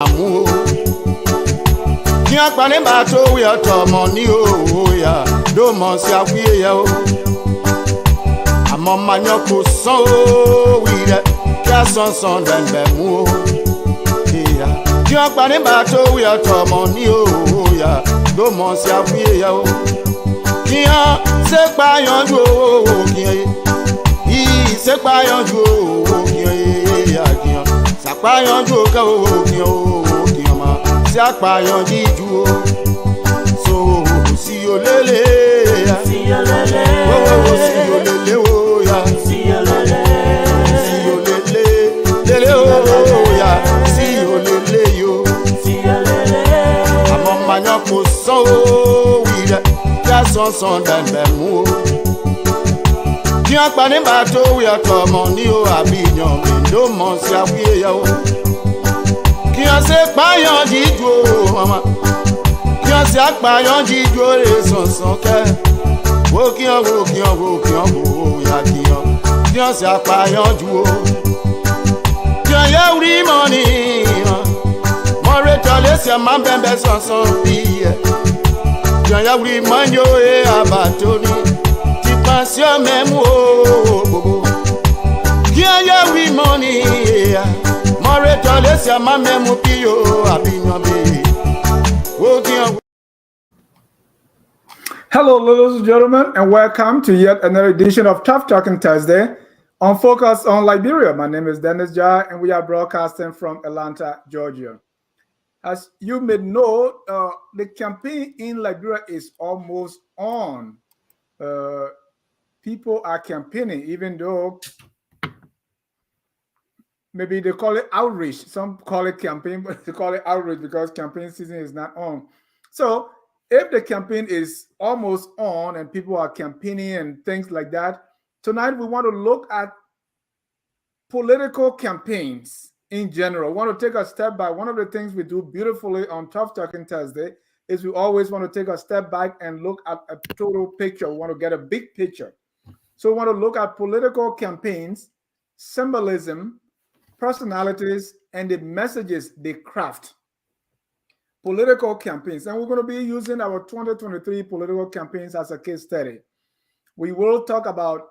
Amu Nya kpane bato we atomo ni o ya do mo si awie ya o Amo manyo so we ya ka son den be mu o ya Nya kpane bato we atomo ni o ya do mo si awie ya o Nya se pa yanju o Nya se pa yanju o Nya ya Sapa yanju ka o Nya ma si apa yanju o so si olele ya si olele o ya si olele lele o ya si olele yo si olele amon manyo ko so wi ya son dan be mu Ti apa ni ba to wi atomo ni o abi yan mi do mo si awie ya o Ki o se pa yanju o mama Ki o se pa yanju o re son ke wo ki o ya ki o se pa yanju o Ki o ya uri money mo re to le se ma bembe son bi Ki o ya uri manjo e abatoni ti passion même o bobo Ki o ya uri money Hello, ladies and gentlemen, and welcome to yet another edition of Tough Talking Thursday on Focus on Liberia. My name is Dennis Jai, and we are broadcasting from Atlanta, Georgia. As you may know, the campaign in Liberia is almost on. People are campaigning, even though maybe they call it outreach. Some call it campaign, but they call it outreach because campaign season is not on. So if the campaign is almost on and people are campaigning and things like that, tonight we want to look at political campaigns in general. We want to take a step back. One of the things we do beautifully on Tough Talking Thursday is we always want to take a step back and look at a total picture. We want to get a big picture. So we want to look at political campaigns, symbolism, personalities, and the messages they craft. Political campaigns. And we're going to be using our 2023 political campaigns as a case study. We will talk about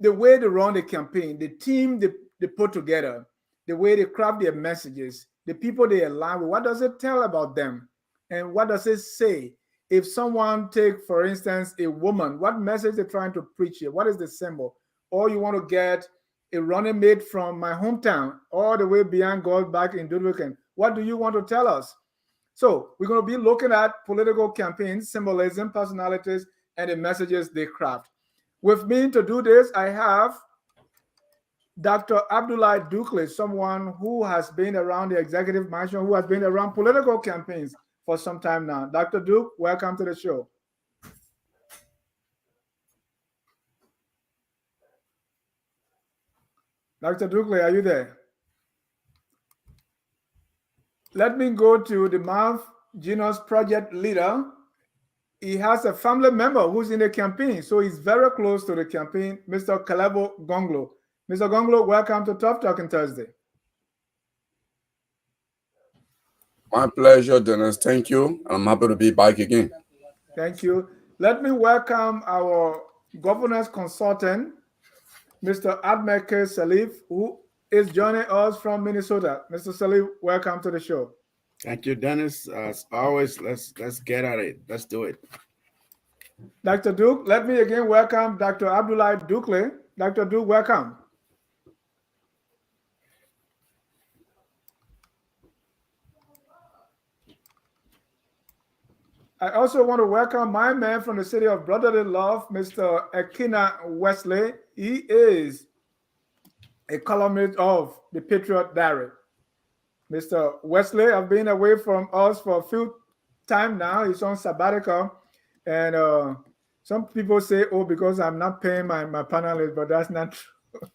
the way they run the campaign, the team they put together, the way they craft their messages, the people they align with. What does it tell about them? And what does it say? If someone take, for instance, a woman, what message they're trying to preach here? What is the symbol? Or you want to get a running mate from my hometown, all the way beyond God back in Dudwicken. What do you want to tell us? So we're going to be looking at political campaigns, symbolism, personalities, and the messages they craft. With me to do this, I have Dr. Abdullah Dukle, someone who has been around the executive mansion, who has been around political campaigns for some time now. Dr. Duke, welcome to the show. Dr. Dukle, are you there? Let me go to the Mouth Genus project leader. He has a family member who's in the campaign, so he's very close to the campaign, Mr. Kalebo Gonglo. Mr. Gonglo, welcome to Tough Talking Thursday. My pleasure, Dennis. Thank you. I'm happy to be back again. Thank you. Let me welcome our governor's consultant, Mr. Admeke Salif, who is joining us from Minnesota. Mr. Salif, welcome to the show. Thank you, Dennis. As always, let's get at it. Let's do it. Dr. Duke, let me again welcome Dr. Abdullah Dukle. Dr. Duke, welcome. I also want to welcome my man from the city of brotherly love, Mr. Ekina Wesley. He is a columnist of the Patriot Diary. Mr. Wesley has been away from us for a few time now. He's on sabbatical. And some people say, oh, because I'm not paying my panelists, but that's not true.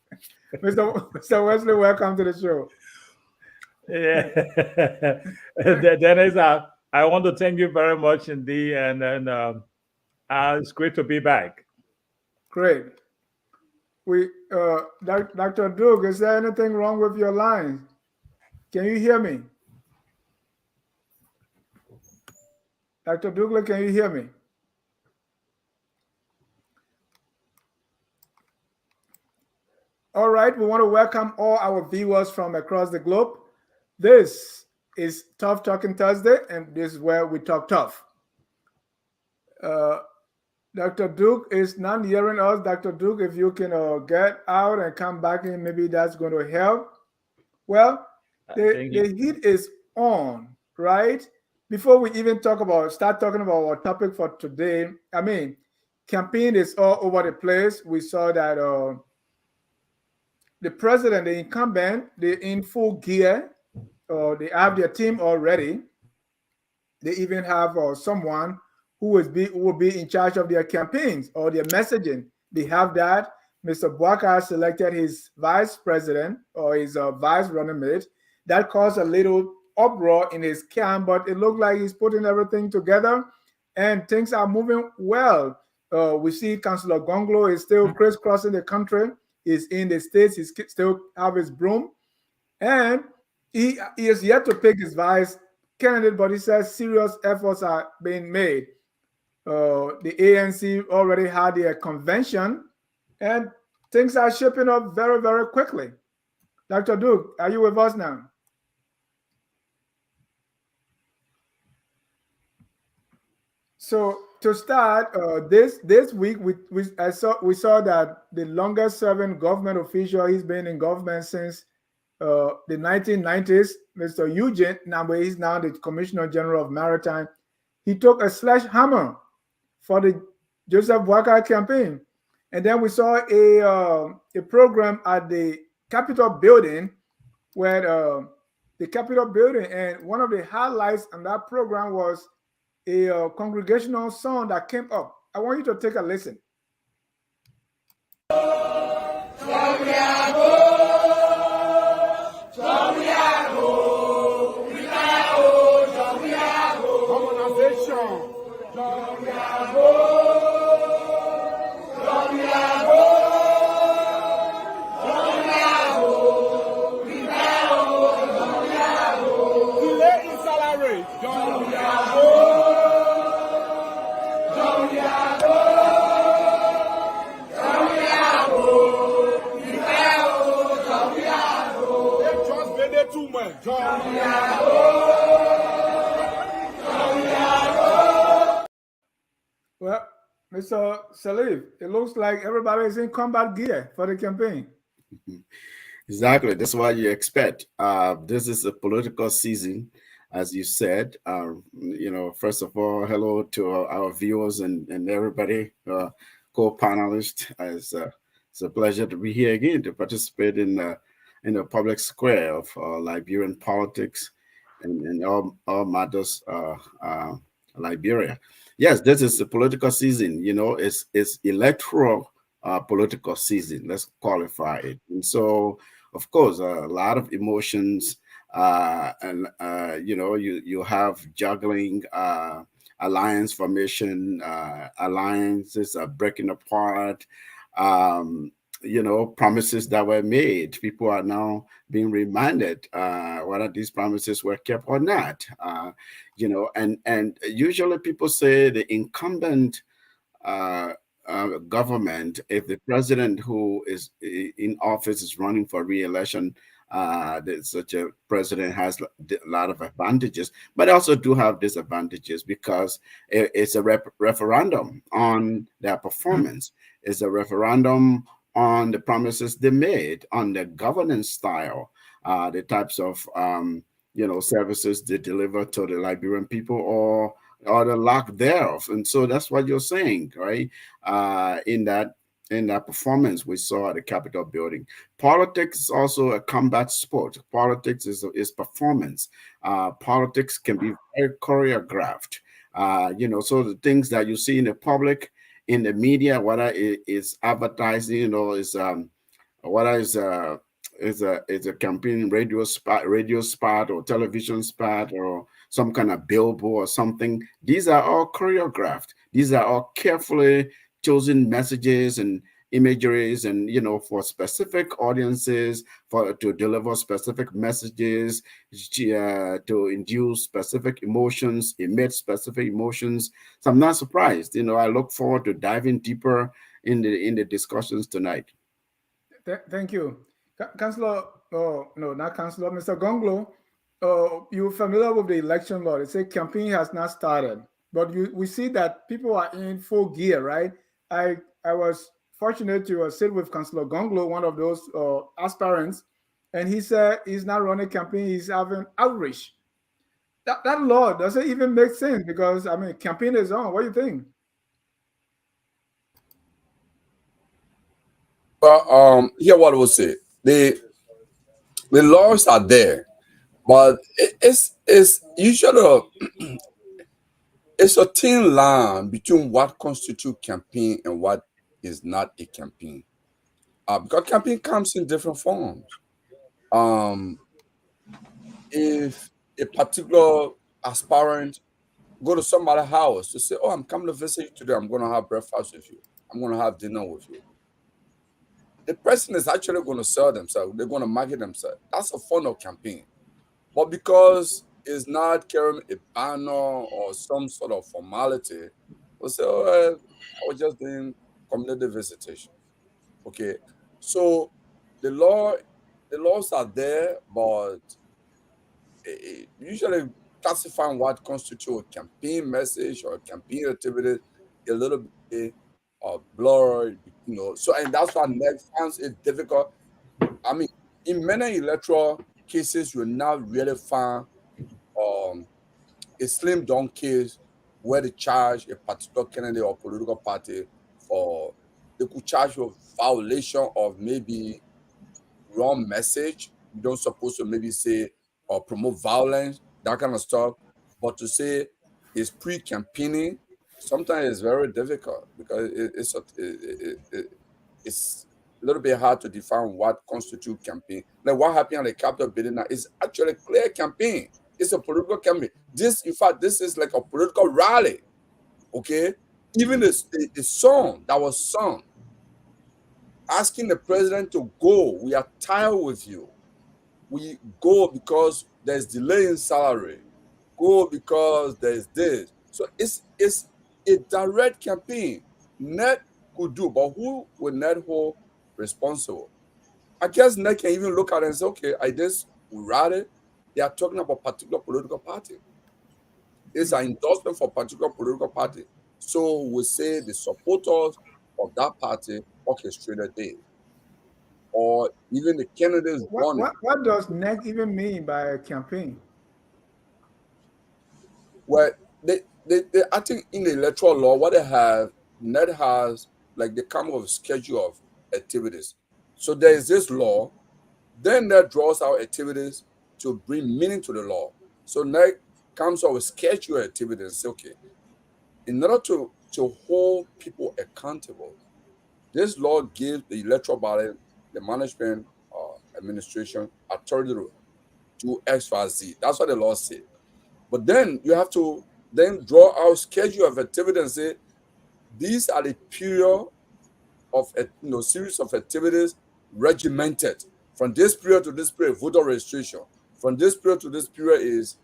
Mr. Wesley, welcome to the show. Yeah. Dennis, I want to thank you very much indeed. And it's great to be back. Great. Dr. Duke, is there anything wrong with your line? Can you hear me? Dr. Douglas, can you hear me? All right, we want to welcome all our viewers from across the globe. This is Tough Talking Thursday, and this is where we talk tough. Dr. Duke is not hearing us. Dr. Duke, if you can get out and come back in, maybe that's going to help. Well, the heat is on, right? Before we even start talking about our topic for today, I mean, campaign is all over the place. We saw that the president, the incumbent, they're in full gear. They have their team already. They even have someone who will be in charge of their campaigns or their messaging. They have that. Mr. Buckeye selected his vice president or his vice running mate. That caused a little uproar in his camp, but it looked like he's putting everything together and things are moving well. We see Councillor Gonglo is still crisscrossing the country. He's in the States. He still have his broom. And he is yet to pick his vice candidate, but he says serious efforts are being made. The ANC already had their convention, and things are shaping up very, very quickly. Dr. Duke, are you with us now? So to start this week, we saw that the longest serving government official, he's been in government since the 1990s, Mr. Eugene, he's now the Commissioner General of Maritime. He took a sledgehammer for the Joseph Buckeye campaign. And then we saw a program at the Capitol building where the Capitol building, and one of the highlights on that program was a congregational song that came up. I want you to take a listen. Well, Mr. Salif, it looks like everybody is in combat gear for the campaign. Exactly. That's what you expect. This is a political season, as you said. First of all, hello to our viewers and everybody, co-panelists. It's a pleasure to be here again to participate in the public square of Liberian politics and all matters Liberia. Yes, this is the political season. It's electoral political season. Let's qualify it. And so, of course, a lot of emotions, and you have juggling, alliance formation, alliances are breaking apart. Promises that were made. People are now being reminded whether these promises were kept or not. And usually people say the incumbent government, if the president who is in office is running for re-election, such a president has a lot of advantages, but also do have disadvantages because it's a referendum on their performance. It's a referendum on the promises they made, on the governance style, the types of services they deliver to the Liberian people, or the lack thereof. And so that's what you're saying, right? In that performance we saw at the Capitol building. Politics is also a combat sport. Politics is performance. Politics can be very choreographed. So the things that you see in the public, in the media, whether it is advertising, is a campaign radio spot or television spot or some kind of billboard or something. These are all choreographed. These are all carefully chosen messages and imageries and for specific audiences, for to deliver specific messages, to induce specific emotions, emit specific emotions. So I'm not surprised. I look forward to diving deeper in the discussions tonight. Thank you. Councillor, oh, no, not Councillor, Mr. Gonglo, you're familiar with the election law. They say campaign has not started, but we see that people are in full gear, right? I was fortunate to sit with Councillor Gonglo, one of those aspirants, and he said he's not running campaign, he's having outreach. That law doesn't even make sense because, I mean, campaign is on. What do you think? Well, here what I will say. The laws are there, but it's usually it's a thin line between what constitutes campaign and what is not a campaign. Because campaign comes in different forms. Um, if a particular aspirant go to somebody's house to say, "Oh, I'm coming to visit you today. I'm going to have breakfast with you. I'm going to have dinner with you," the person is actually going to sell themselves. They're going to market themselves. That's a form of campaign. But because it's not carrying a banner or some sort of formality, we'll say, "Oh, I was just doing community visitation." Okay, so the laws are there, but usually classifying what constitutes a campaign message or a campaign activity a little bit blurred, So, and that's why next finds it difficult. I mean, in many electoral cases, you will not really find a slim down case where they charge a particular candidate or political party for they could charge you violation of maybe wrong message. You don't supposed to maybe say or promote violence, that kind of stuff. But to say it's pre-campaigning, sometimes it's very difficult because it's a little bit hard to define what constitutes campaign. Like what happened at the Capitol building now is actually a clear campaign. It's a political campaign. In fact, this is like a political rally. Okay, even the song that was sung asking the president to go. We are tired with you. We go because there's delay in salary. Go because there's this. So it's a direct campaign. Net could do, but who will Net hold responsible? I guess Net can even look at it and say, okay, I just rally. They are talking about particular political party. It's an endorsement for particular political party. So we say the supporters of that party orchestrated this, or even the candidates running. What does NEC even mean by a campaign? Well, I think in the electoral law, what they have, NET has, like, they come with a schedule of activities. So there is this law, then NET draws out activities to bring meaning to the law. So NET comes up with schedule activities and say, okay, in order to hold people accountable, this law gives the electoral body, the management administration, authority to do X, Y, Z. That's what the law said. But then you have to then draw out schedule of activity and say, these are the period of series of activities regimented. From this period to this period, voter registration. From this period to this period is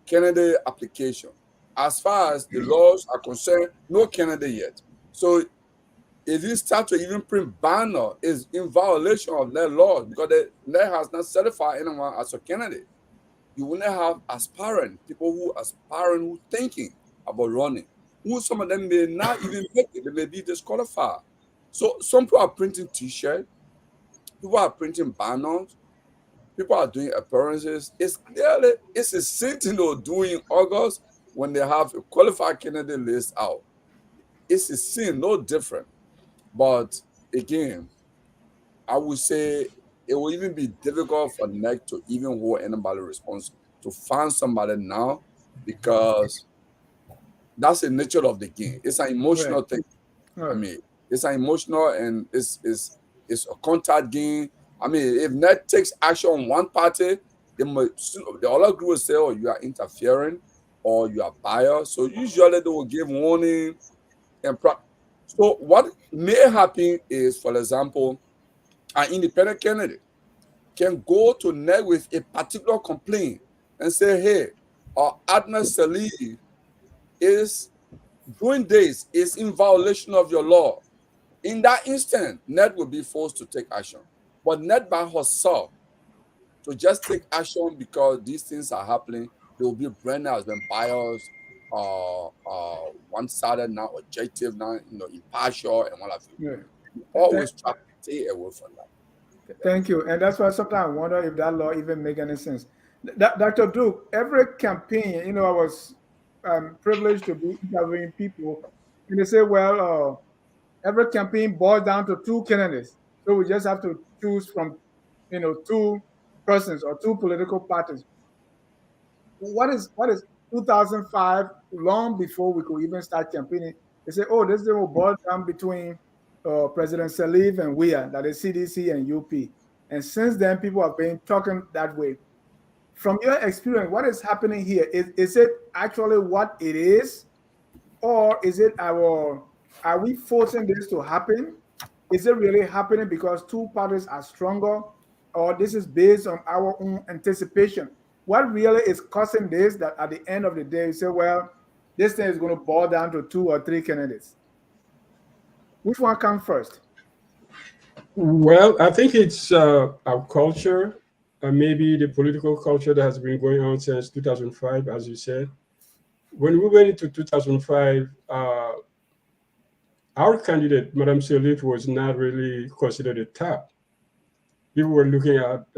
candidate application. As far as the laws are concerned, no candidate yet. So if you start to even print banner, is in violation of that law because that has not certified anyone as a candidate. You will not have aspirant, people who aspiring, who thinking about running, who some of them may not even make it, they may be disqualified. So some people are printing t-shirts, people are printing banners, people are doing appearances. It's a same thing they'll do in August when they have a qualified candidate list out. It's a sin, no different. But again, I would say it will even be difficult for NEC to even hold anybody responsible to find somebody now because that's the nature of the game. It's an emotional thing. I mean, it's an emotional and it's a contact game. I mean, if NEC takes action on one party, the other group will say, "Oh, you are interfering or you are biased." So usually they will give warning and So what may happen is, for example, an independent candidate can go to NEC with a particular complaint and say, hey, Adnan Salih is doing this, is in violation of your law. In that instant, NET will be forced to take action. But NET by herself, to just take action because these things are happening, they will be branded as being biased, one-sided, now objective, now impartial, and what have you. Yeah. We always try to stay away from that. Thank you. And that's why sometimes I wonder if that law even make any sense. Dr. Duke, every campaign, I was privileged to be interviewing people, and they say, well, every campaign boils down to two candidates. So we just have to choose from, two persons or two political parties. What is 2005, long before we could even start campaigning? They say, oh, this thing will boil down between President Salif and WIA, that is CDC and UP. And since then, people have been talking that way. From your experience, what is happening here? Is it actually what it is? Or is it are we forcing this to happen? Is it really happening because two parties are stronger? Or this is based on our own anticipation? What really is causing this that at the end of the day, you say, well, this thing is going to boil down to two or three candidates? Which one comes first? Well, I think it's our culture, maybe the political culture that has been going on since 2005, as you said. When we went into 2005, our candidate, Madame Sirleaf, was not really considered a top. People were looking at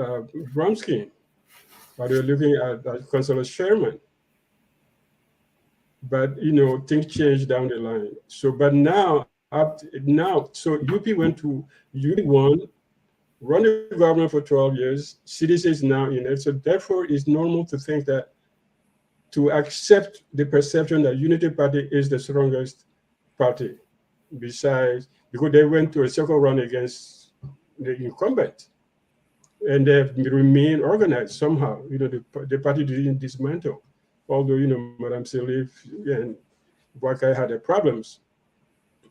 Vromsky, or they were looking at Councillor Sherman. But things changed down the line. So, but now, so UP won, run the government for 12 years. CDC is now in it. So therefore, it's normal to think that, to accept the perception that Unity Party is the strongest party, besides, because they went to a second run against the incumbent, and they have remained organized somehow. The party didn't dismantle, although Madame Sirleaf and Buckeye had their problems.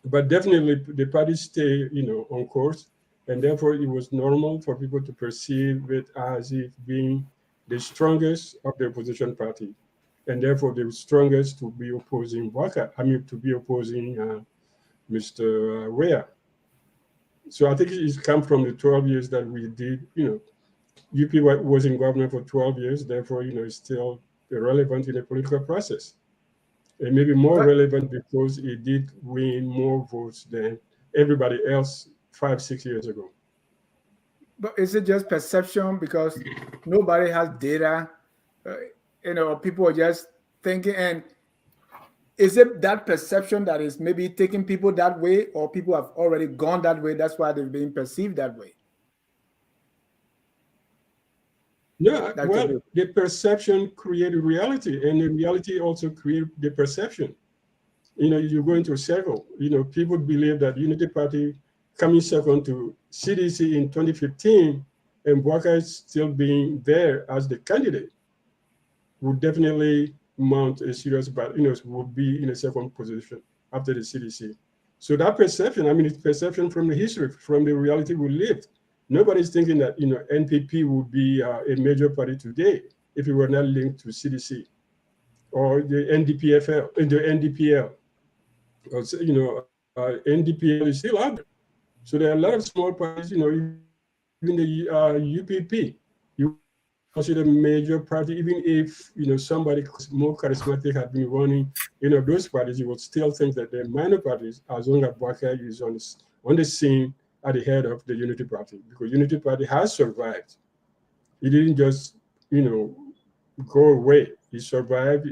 But definitely the party stayed, on course, and therefore it was normal for people to perceive it as if being the strongest of the opposition party, and therefore the strongest to be opposing Buckeye. To be opposing Mr. Ware. So I think it's come from the 12 years that we did. UP was in government for 12 years, therefore it's still relevant in the political process. And maybe more relevant because it did win more votes than everybody else 5-6 years ago. But is it just perception because nobody has data? People are just thinking. And is it that perception that is maybe taking people that way, or people have already gone that way? That's why they're being perceived that way. Yeah, well, the perception created reality, and the reality also created the perception. You go into a circle. People believe that Unity Party coming second to CDC in 2015, and Buckeye still being there as the candidate would definitely mount a serious battle. Would be in a second position after the CDC. So that perception, it's perception from the history, from the reality we lived. Nobody's thinking that NPP would be a major party today if it were not linked to CDC or the NDPFL, the NDPL. NDPL is still out there. So there are a lot of small parties. Even the UPP, you consider a major party, even if somebody more charismatic had been running. Those parties, you would still think that they're minor parties as long as Buckeye is on the scene at the head of the Unity Party, because Unity Party has survived. It didn't just, go away. It survived.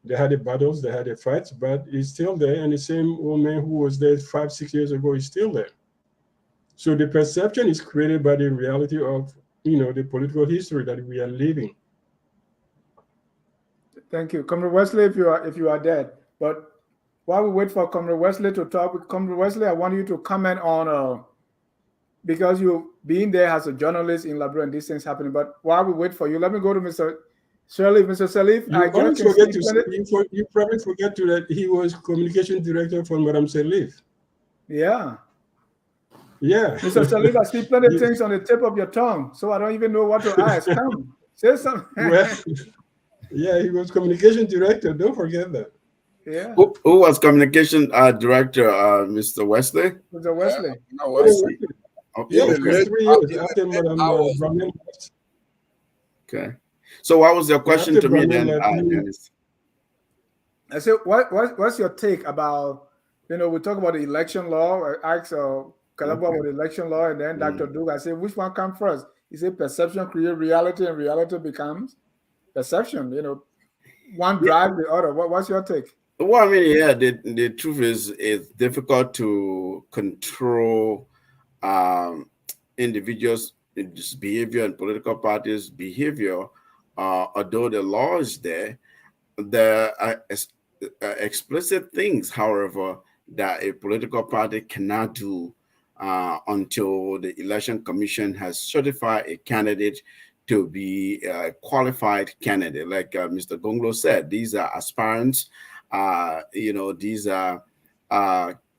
They had the battles, they had the fights, but it's still there. And the same old man who was there 5-6 years ago is still there. So the perception is created by the reality of, the political history that we are living. Thank you, Comrade Wesley. If you are dead, but while we wait for Comrade Wesley to talk, with Comrade Wesley, I want you to comment on because you being there as a journalist in Liberia and these things happening. But while we wait for you, let me go to Mr. Shirley, Mr. Salif, You I just always can forget see to plenty. you probably forget to that he was communication director for Madame Salif. Yeah. Yeah. Mr. Salif, I see plenty of things on the tip of your tongue, so I don't even know what to ask. Come, say something. Well, yeah, he was communication director. Don't forget that. Yeah, Who was communication director? Mr. Wesley. Mr. Wesley. Now, I Wesley, see. Yeah, in the for Okay. late 3 years in the after late Madame hours, Brahmin left. Okay. So, what was your Yeah, question after to me Brahmin then, left, Dennis? I said, what's your take about, we talk about the election law. I asked Calabo about the election law, and then Dr. Duke, I said, which one comes first? He said, perception creates reality, and reality becomes perception. One Yeah. drives the other. What's your take? Well, I mean, yeah, the truth is it's difficult to control individuals' behavior and political parties' behavior, although the law is there. There are explicit things, however, that a political party cannot do until the election commission has certified a candidate to be a qualified candidate. Like Mr. Gonglo said, these are aspirants. These are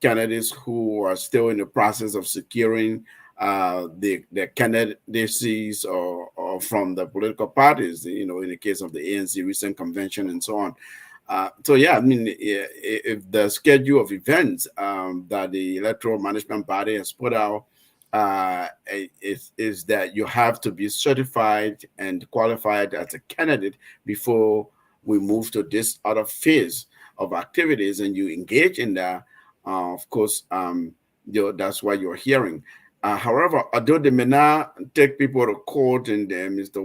candidates who are still in the process of securing the candidacies or from the political parties, in the case of the ANC recent convention and so on. So yeah, I mean, if the schedule of events that the electoral management body has put out is that you have to be certified and qualified as a candidate before we move to this other phase of activities, and you engage in that, of course, that's why you're hearing. However, although they may not take people to court, and Mr.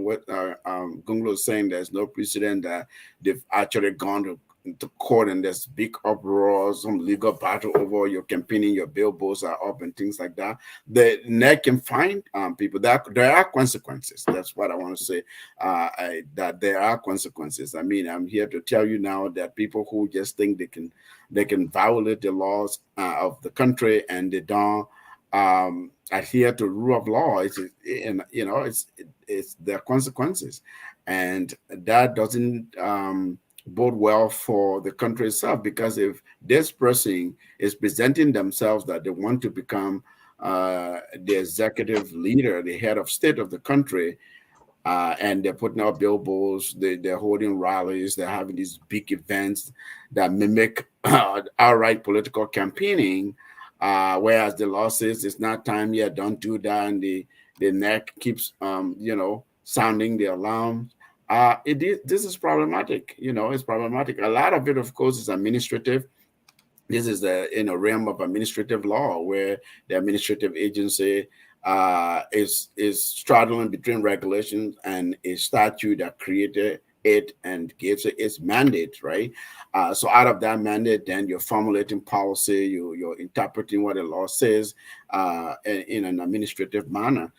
Gonglo is saying there's no precedent that they've actually gone to court and there's big uproar, some legal battle over your campaigning, your billboards are up and things like that. The NEC can find people. That there are consequences. That's what I want to say. That there are consequences. I mean, I'm here to tell you now that people who just think they can violate the laws of the country and they don't adhere to rule of law, it's there are consequences, and that doesn't bode well for the country itself, because if this person is presenting themselves that they want to become the executive leader, the head of state of the country, and they're putting out billboards, they're holding rallies, they're having these big events that mimic outright political campaigning, whereas the law says it's not time yet, don't do that, and the NEC keeps sounding the alarm. This is problematic. It's problematic. A lot of it, of course, is administrative. This is in a realm of administrative law, where the administrative agency is straddling between regulations and a statute that created it and gives it its mandate, right? So out of that mandate, then you're formulating policy, you're interpreting what the law says in an administrative manner.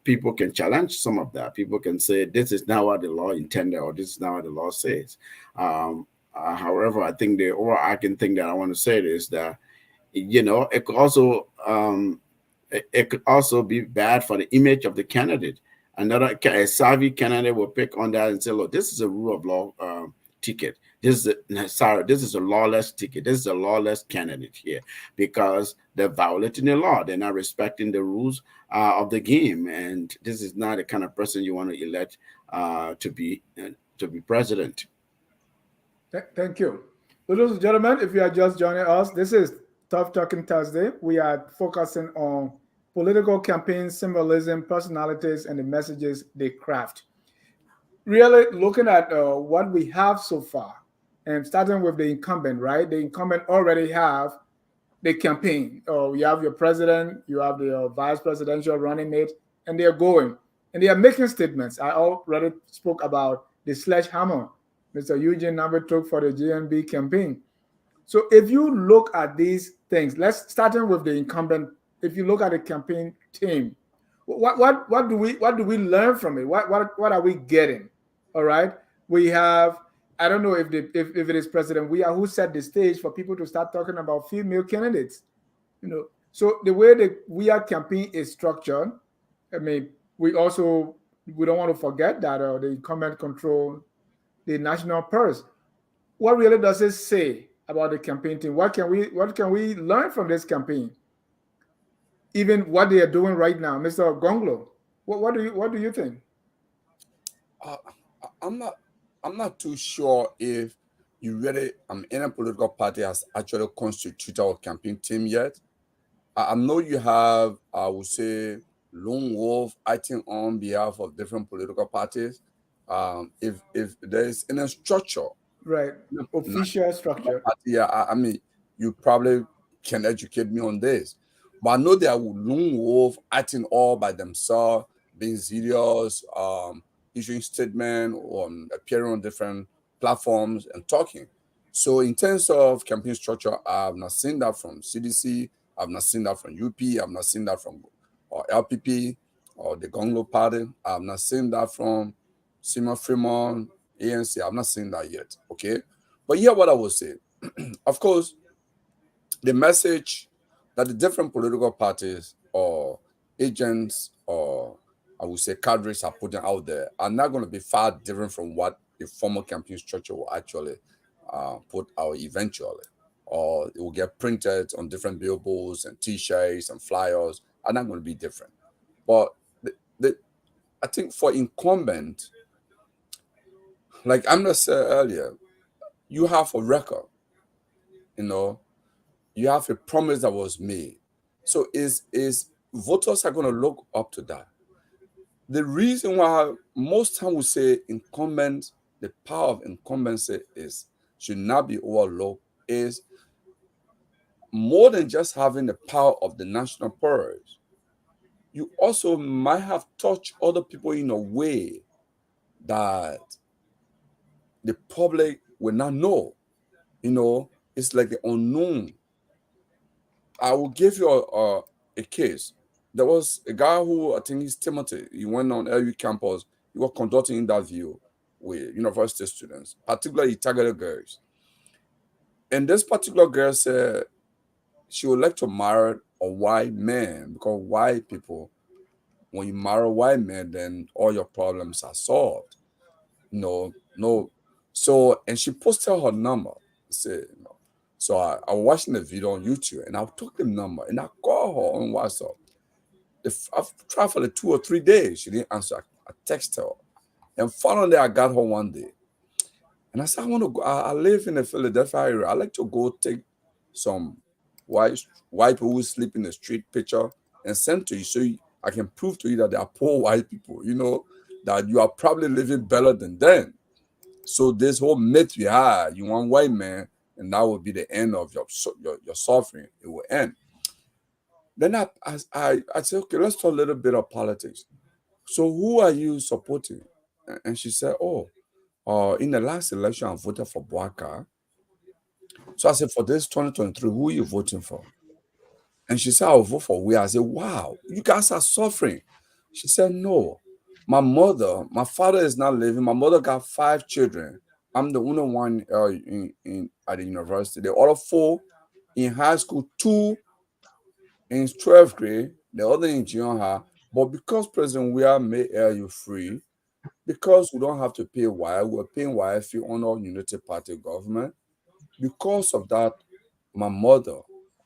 People can challenge some of that. People can say, this is not what the law intended, or this is not what the law says. However, I think the overarching thing that I want to say is that, it could also be bad for the image of the candidate. A savvy candidate will pick on that and say, look, this is a rule of law ticket. This is a lawless ticket. This is a lawless candidate here, because they're violating the law. They're not respecting the rules of the game. And this is not the kind of person you want to elect to be president. Thank you. Ladies and gentlemen, if you are just joining us, this is Tough Talking Thursday. We are focusing on political campaigns, symbolism, personalities, and the messages they craft. Really looking at what we have so far, and starting with the incumbent, right? The incumbent already have the campaign. You have your president, you have the vice presidential running mate, and they are going. And they are making statements. I already spoke about the sledgehammer Mr. Eugene Number took for the GNB campaign. So if you look at these things, let's starting with the incumbent. If you look at the campaign team, what do we learn from it? What are we getting? All right, we have, I don't know if it is President Weah who set the stage for people to start talking about female candidates. So the way the Weah campaign is structured, I mean, we don't want to forget that the incumbent control the national purse. What really does it say about the campaign team? What can we learn from this campaign? Even what they are doing right now, Mr. Gonglo. What do you think? Uh, I'm not. I'm not too sure if you really any political party has actually constituted our campaign team yet. I know you have, I would say, lone wolf acting on behalf of different political parties. If there is any structure, Right. Official structure. party, yeah, I mean, you probably can educate me on this. But I know they are lone wolf acting all by themselves, being serious, issuing statement, appearing on different platforms and talking. So in terms of campaign structure, I've not seen that from CDC, I've not seen that from UP, I've not seen that from LPP or the Gonglo Party, I've not seen that from Simon Fremont, ANC, I've not seen that yet. Okay. But here, what I will say, of course, the message that the different political parties or agents or I would say cadres are putting out there are not going to be far different from what the formal campaign structure will actually put out eventually. Or it will get printed on different billboards and T-shirts and flyers are not going to be different. But I think for incumbent, like Amna said earlier, you have a record, you know, you have a promise that was made. So is voters are going to look up to that. The reason why most time we say incumbent, the power of incumbency is should not be overlooked is more than just having the power of the national purse. You also might have touched other people in a way that the public will not know. You know, it's like the unknown. I will give you a case. There was a guy who I think he's Timothy. He went on LU campus. He was conducting interview with university students, particularly targeted girls. And this particular girl said she would like to marry a white man because white people, when you marry a white man, then all your problems are solved. No. So, and she posted her number. Say, So I was watching the video on YouTube and I took the number and I called her on WhatsApp. I've tried for like 2 or 3 days. She didn't answer. I texted her. And finally, I got her one day. And I said, I want to go. I live in the Philadelphia area. I like to go take some white people who sleep in the street picture and send to you so I can prove to you that they are poor white people, that you are probably living better than them. So this whole myth we have, you want white man, and that will be the end of your suffering. It will end. Then I said, okay, let's talk a little bit of politics. So who are you supporting? And she said, in the last election, I voted for Buckeye. So I said, for this 2023, who are you voting for? And she said, I'll vote for we. I said, wow, you guys are suffering. She said, no. My father is not living. My mother got 5 children. I'm the only one at the university. The other 4 in high school, 2 in 12th grade, the other in junior high. But because President Weah made you free, because we don't have to pay wire, we're paying wire fee on our Unity Party government. Because of that, my mother,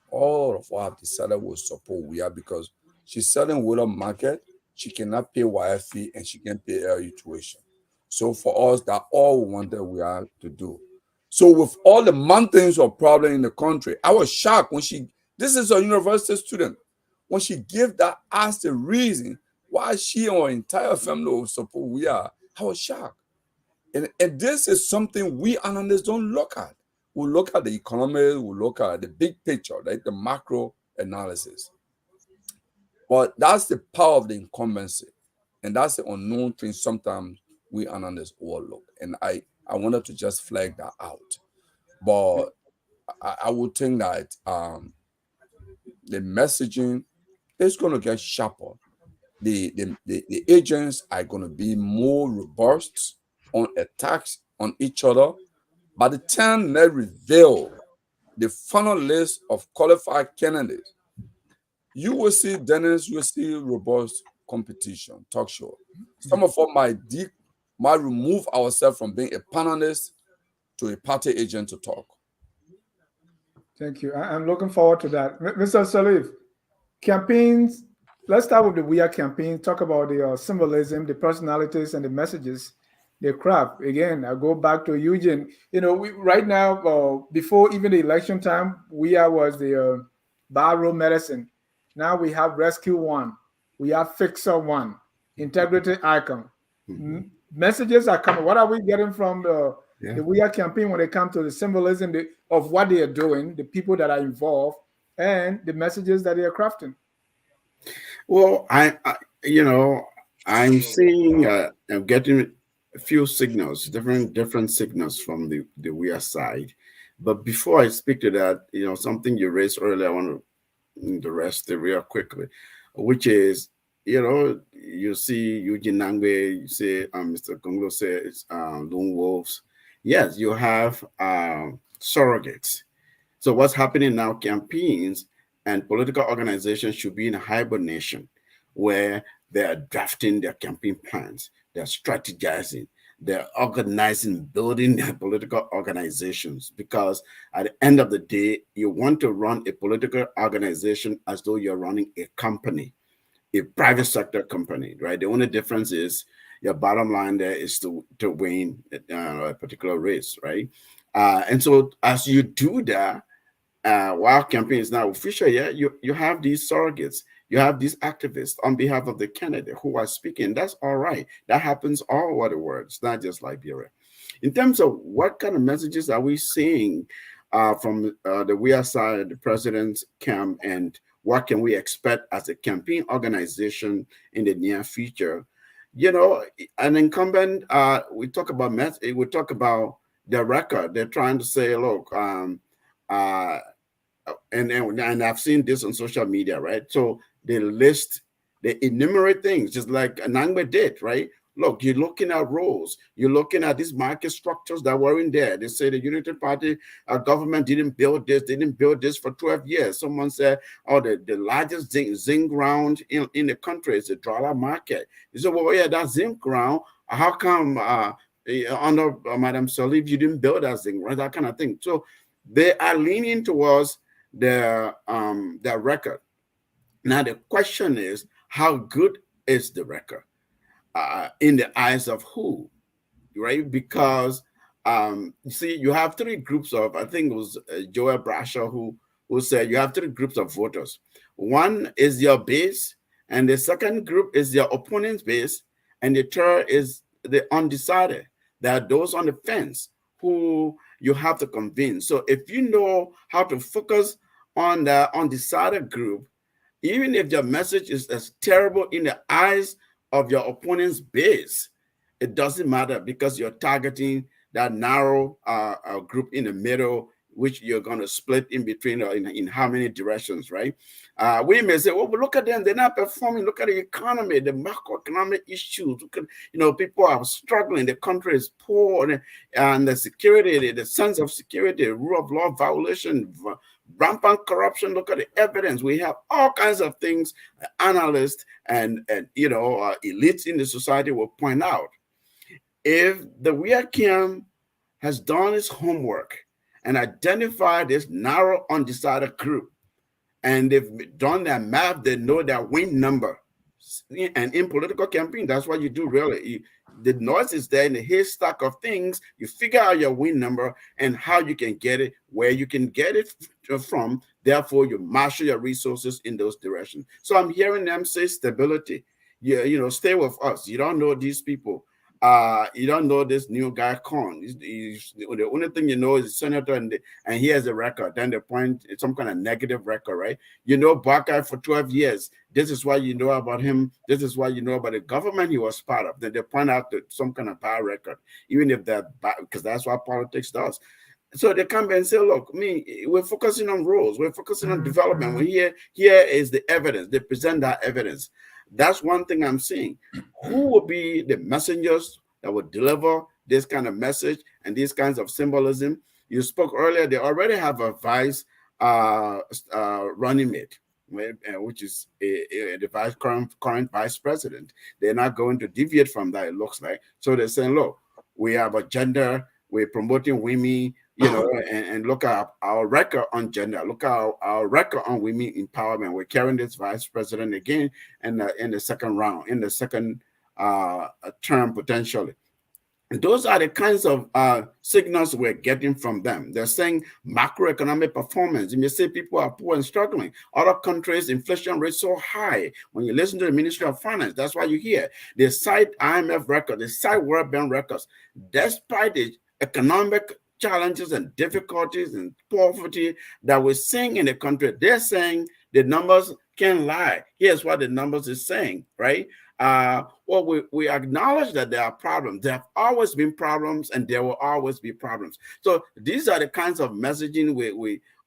all of us have decided we'll support Weah because she's selling Wheeler Market. She cannot pay wire fee and she can pay LU tuition. So for us, that's all we wanted Weah to do. So with all the mountains of problem in the country, I was shocked when this is a university student, when she gave that as the reason why she and her entire family will support Weah. I was shocked. And this is something we analysts don't look at. We look at the economy, we look at the big picture, like the macro analysis. But that's the power of the incumbency. And that's the unknown thing sometimes we analysts overlook. And I wanted to just flag that out. But I would think that the messaging is going to get sharper. The agents are going to be more robust on attacks on each other. By the time they reveal the final list of qualified candidates, you will see robust competition, talk show. Some of them might might remove ourselves from being a panelist to a party agent to talk. Thank you. I'm looking forward to that. Mr. Salif, campaigns, let's start with the We Are campaign. Talk about the symbolism, the personalities, and the messages they craft. Again, I go back to Eugene. Right now, before even the election time, We Are was the Barrow medicine. Now we have Rescue One. We have Fixer One, Integrity Icon. Messages are coming. What are we getting from the We Are campaign when it comes to the symbolism of what they are doing, the people that are involved, and the messages that they are crafting? Well, I'm seeing, I'm getting a few signals, different signals from the WEA side. But before I speak to that, something you raised earlier, I want to address the real quickly, which is, you see Eugene Nangwe, you see Mr. Gonglo says lone wolves. Yes, you have surrogates. So what's happening now, campaigns and political organizations should be in hibernation where they're drafting their campaign plans, they're strategizing, they're organizing, building their political organizations. Because at the end of the day, you want to run a political organization as though you're running a company, a private sector company, right? The only difference is your bottom line there is to win a particular race, right? And so as you do that, while campaign is now official, you have these surrogates, you have these activists on behalf of the candidate who are speaking. That's all right. That happens all over the world. It's not just Liberia. In terms of what kind of messages are we seeing from the WEA side, the president's camp, and what can we expect as a campaign organization in the near future? An incumbent, we talk about their record. They're trying to say, look, and I've seen this on social media, right? So they enumerate things just like Nangbe did, right? Look, you're looking at roles, you're looking at these market structures that were in there. They say the United Party government didn't build this for 12 years. Someone said, oh, the largest zinc ground in the country is the dollar market. You say, well, yeah, that zinc ground, how come under Madam Salif, you didn't build that zinc ground, that kind of thing. So they are leaning towards their record. Now the question is, how good is the record in the eyes of who, right? Because you see, you have three groups of, I think it was Joel Brasher who said you have three groups of voters. One is your base, and the second group is your opponent's base, and the third is the undecided. There are those on the fence who you have to convince. So if you know how to focus on the undecided group, even if your message is as terrible in the eyes of your opponent's base, it doesn't matter because you're targeting that narrow group in the middle, which you're going to split in between in how many directions, right? We may say, well, but look at them, they're not performing. Look at the economy, the macroeconomic issues. Look at, people are struggling. The country is poor, and the security, the sense of security, rule of law violation, rampant corruption. Look at the evidence. We have all kinds of things analysts and elites in the society will point out. If the WEACAM has done its homework and identified this narrow, undecided group, and they've done their math, they know their win number. And in political campaign, that's what you do really. The noise is there in the haystack of things. You figure out your win number and how you can get it, where you can get it from. Therefore, you marshal your resources in those directions. So I'm hearing them say stability. Stay with us. You don't know these people. You don't know this new guy, Khan. The only thing you know is senator, and he has a record. Then they point some kind of negative record, right? You know Buckeye for 12 years. This is why you know about him. This is why you know about the government he was part of. Then they point out that some kind of bad record, even if that bad, because that's what politics does. So they come and say, look, we're focusing on roles. We're focusing on development. Here is the evidence. They present that evidence. That's one thing I'm seeing. Who will be the messengers that will deliver this kind of message and these kinds of symbolism? You spoke earlier, they already have a vice running mate. which is the current vice president. They're not going to deviate from that, it looks like. So they're saying, look, we have a gender, we're promoting women, and look at our record on gender, look at our record on women empowerment. We're carrying this vice president again in the second round, in the second term potentially. Those are the kinds of signals we're getting from them. They're saying macroeconomic performance. You may say people are poor and struggling. Other countries, inflation rates so high. When you listen to the Ministry of Finance, that's why you hear they cite IMF records, they cite World Bank records. Despite the economic challenges and difficulties and poverty that we're seeing in the country, they're saying the numbers can't lie. Here's what the numbers is saying, right? Well, we acknowledge that there are problems. There have always been problems, and there will always be problems. So these are the kinds of messaging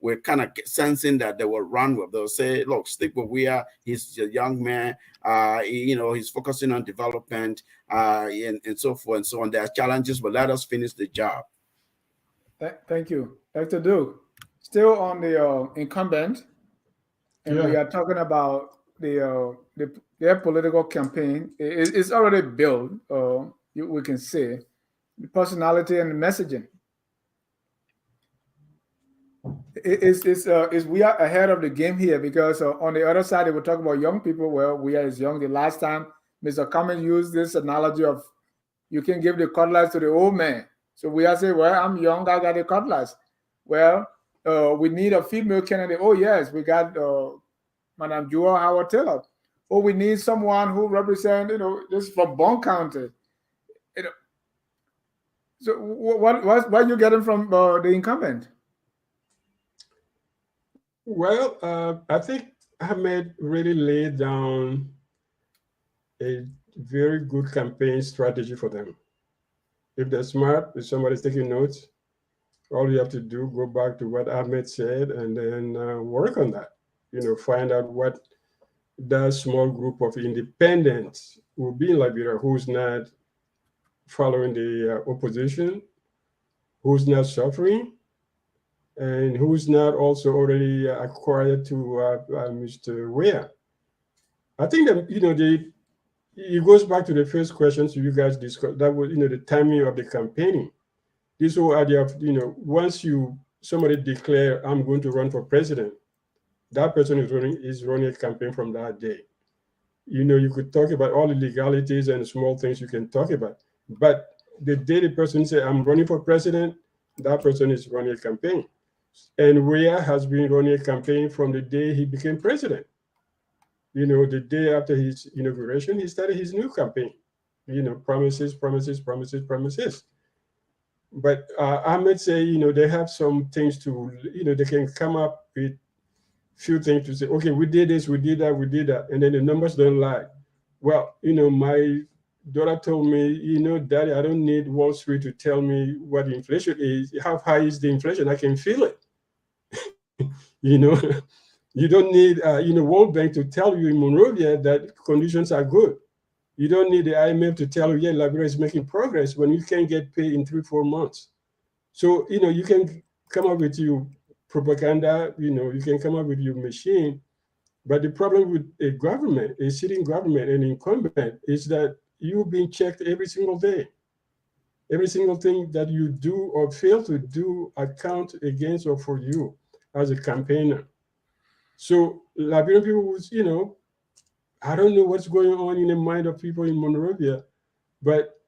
we're kind of sensing that they will run with. They'll say, look, stick with Weah. He's a young man. He's focusing on development and so forth and so on. There are challenges, but let us finish the job. Thank you. Dr. Duke, still on the incumbent, and we are talking about their political campaign. It's already built. We can see the personality and the messaging. We are ahead of the game here because on the other side, they will talk about young people. Well, we are as young. The last time Mr. Cummings used this analogy of you can give the cutlass to the old man. So we are saying, well, I'm young, I got the cutlass. Well, we need a female candidate. Oh, yes, we got Madam Jewel Howard Taylor. Oh, we need someone who represents, this from Bond County. So what are you getting from the incumbent? Well, I think Ahmed really laid down a very good campaign strategy for them. If they're smart, if somebody's taking notes, all you have to do, go back to what Ahmed said and then work on that. Find out what that small group of independents will be in Liberia who's not following the opposition, who's not suffering, and who's not also already acquired to Mr. Weah. I think that, it goes back to the first questions you guys discussed. That was, the timing of the campaigning. This whole idea of, once somebody declare, I'm going to run for president, that person is running a campaign from that day. You could talk about all the legalities and small things you can talk about. But the day the person say, I'm running for president, that person is running a campaign. And Weah has been running a campaign from the day he became president. The day after his inauguration, he started his new campaign. Promises. But Ahmed say, they have some things to, they can come up with few things to say, okay, we did this, we did that, and then the numbers don't lie. Well, my daughter told me, Daddy, I don't need Wall Street to tell me what the inflation is. How high is the inflation? I can feel it. You don't need, World Bank to tell you in Monrovia that conditions are good. You don't need the IMF to tell you, yeah, Liberia is making progress when you can't get paid in 3-4 months. So, you can come up with your propaganda, you can come up with your machine. But the problem with a government, a sitting government, an incumbent, is that you're being checked every single day. Every single thing that you do or fail to do account against or for you as a campaigner. So Liberian people was, I don't know what's going on in the mind of people in Monrovia, but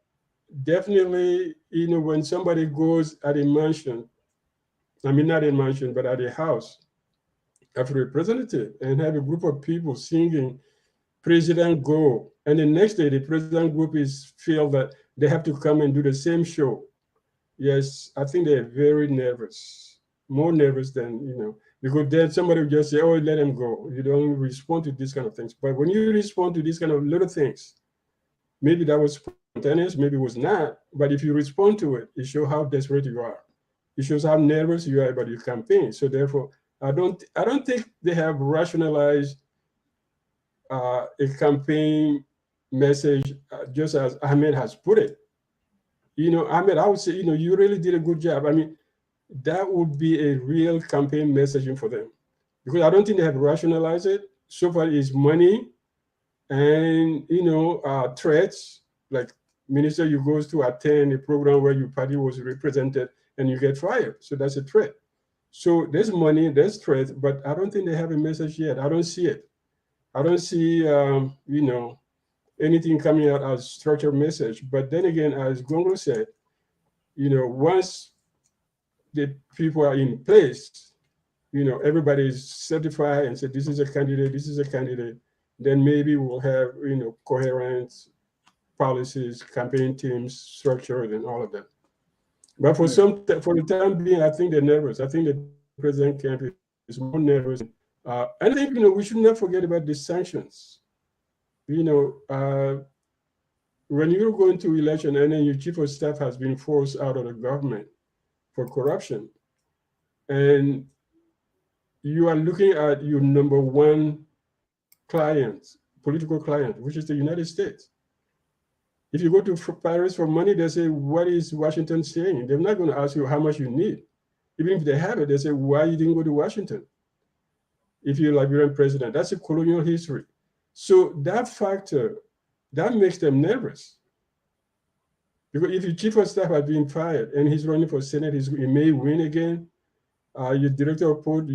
definitely, when somebody goes at a mansion, not a mansion, but at a house, of a representative, and have a group of people singing President Go, and the next day the president group feel that they have to come and do the same show. Yes, I think they're very nervous, more nervous than, because then somebody will just say, oh, let them go. You don't respond to these kind of things. But when you respond to these kind of little things, maybe that was spontaneous, maybe it was not, but if you respond to it, it shows how desperate you are. It shows how nervous you are about your campaign. So therefore, I don't think they have rationalized a campaign message just as Ahmed has put it. Ahmed, I would say, you really did a good job. That would be a real campaign messaging for them. because I don't think they have rationalized it. So far, it's money and threats. Like minister, you goes to attend a program where your party was represented and you get fired. So that's a threat. So there's money, there's threat, but I don't think they have a message yet. I don't see it. I don't see anything coming out as structured message. But then again, as Gonglo said, once the people are in place, everybody is certified and said this is a candidate, this is a candidate, then maybe we'll have coherent policies, campaign teams, structured, and all of that. But for the time being, I think they're nervous. I think the president camp is more nervous. And I think we should not forget about the sanctions. When you're going to election and then your chief of staff has been forced out of the government for corruption, and you are looking at your number one client, political client, which is the United States. If you go to Paris for money, they say, what is Washington saying? They're not going to ask you how much you need. Even if they have it, they say, why you didn't go to Washington? If you're Liberian president, that's a colonial history. So that factor, that makes them nervous. Because if your chief of staff has been fired and he's running for Senate, he may win again. Your director of port,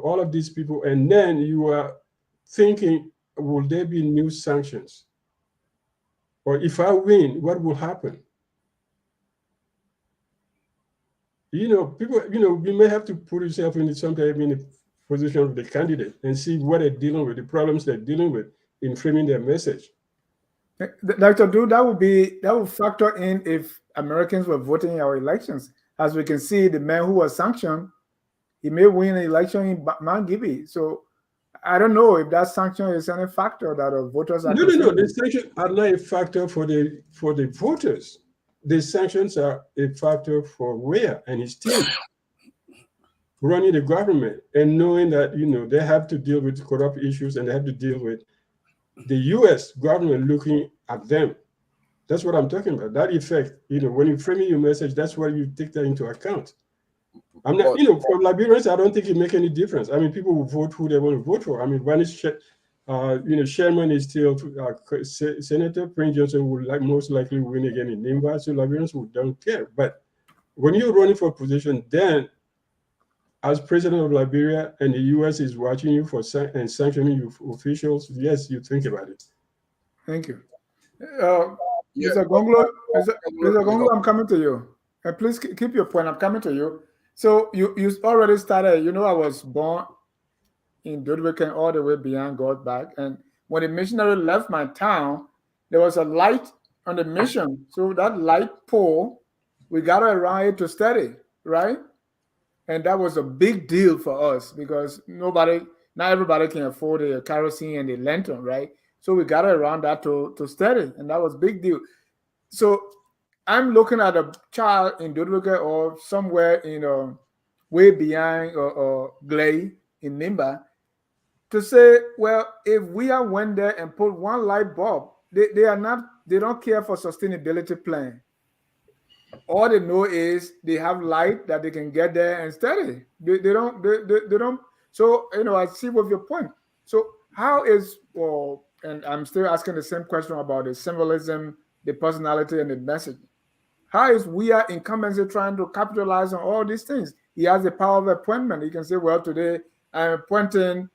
all of these people, and then you are thinking, will there be new sanctions? Or if I win, what will happen? People, we may have to put yourself in a position of the candidate and see what they're dealing with, the problems they're dealing with in framing their message. Dr. Du, that would factor in if Americans were voting in our elections. As we can see, the man who was sanctioned, he may win an election in Mount Gibby. So I don't know if that sanction is any factor that the voters are. No. The sanctions are not a factor for the voters. The sanctions are a factor for Weah and his team running the government and knowing that they have to deal with corrupt issues and they have to deal with the U.S. government looking at them. That's what I'm talking about. That effect, when you're framing your message, that's why you take that into account. I'm not, for Liberians, I don't think it makes any difference. I mean, people will vote who they want to vote for. I mean, Sherman is still Senator. Prince Johnson will most likely win again in Nimba, so Liberians don't care. But when you're running for a position, then as president of Liberia and the U.S. is watching you and sanctioning you officials, yes, you think about it. Thank you. Mr. Gonglo, I'm coming to you. And please keep your point. I'm coming to you. So you already started, I was born in Dodwick and all the way beyond God back. And when the missionary left my town, there was a light on the mission. So that light pole, we got around it to study, right? And that was a big deal for us because not everybody can afford the kerosene and the lantern, right? So we got around that to study, and that was a big deal. So I'm looking at a child in Dodwick or somewhere way behind or Glay in Nimba to say, well, if we are went there and put one light bulb, they don't care for sustainability plan. All they know is they have light that they can get there and study. They don't. So I see with your point. So how is and I'm still asking the same question about the symbolism, the personality, and the message. How is Weah Incumbent trying to capitalize on all these things? He has the power of appointment. He can say, well, today I'm appointing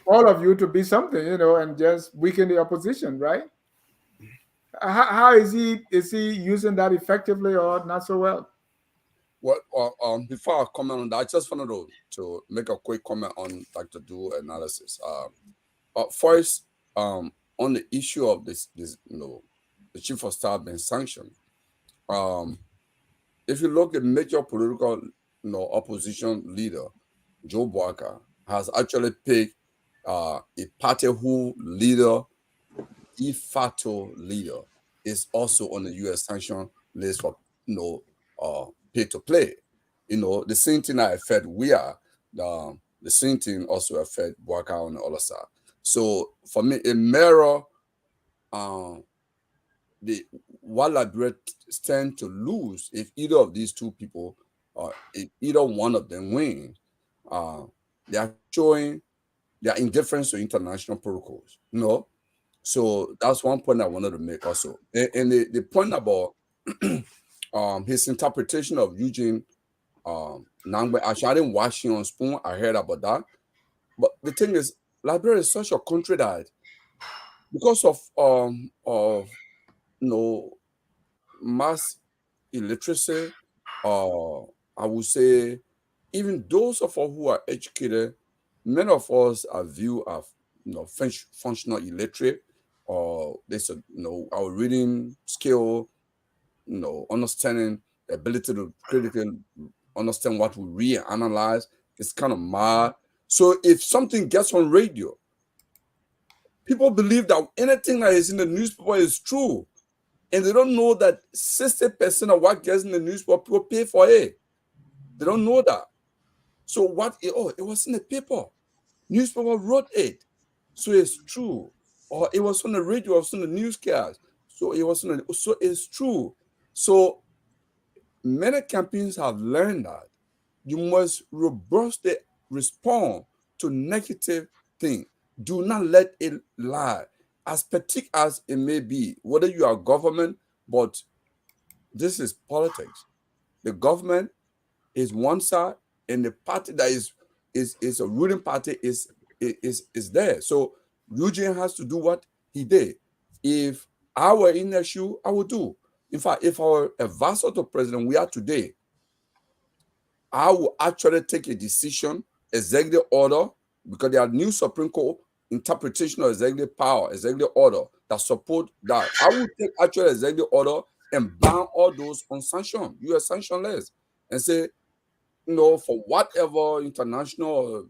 all of you to be something, and just weaken the opposition, right? How is he using that effectively or not so well? Well, before I comment on that, I just wanted to make a quick comment on Dr. Du analysis. First, on the issue of this, the chief of staff being sanctioned. If you look at major political, opposition leader, Joe Buckeye, has actually picked a party who leader, de facto leader, is also on the U.S. sanction list for pay to play. The same thing that affect Weah, the same thing also affect Buckeye on the other side. So for me, it mirror what Liberia stand to lose if either of these two people, if either one of them win. They are showing their indifference to international protocols. So that's one point I wanted to make also. And the point about his interpretation of Eugene Nangbe, actually, I didn't watch him on Spoon. I heard about that. But the thing is, Liberia is such a country that because of mass illiteracy, I would say even those of us who are educated, many of us are viewed as functional illiterate, or there's our reading skill, understanding the ability to critically understand what we read and analyze is kind of mad. So if something gets on radio, people believe that anything that is in the newspaper is true. And they don't know that 60% of what gets in the newspaper, people pay for it. They don't know that. So it was in the paper. Newspaper wrote it. So it's true. Or it was on the radio, it was on the newscast. So so it's true. So many campaigns have learned that you must robustly respond to negative things. Do not let it lie. As petty as it may be, whether you are government, but this is politics. The government is one side, and the party that is a ruling party is there. So Eugene has to do what he did. If I were in their shoe, I would do. In fact, if I were a vassal to president we are today, I will actually take a decision, executive order, because there are new Supreme Court interpretation of executive power, executive order that support that. I will take actual executive order and ban all those on sanction, U.S. sanction lists, and say, for whatever international,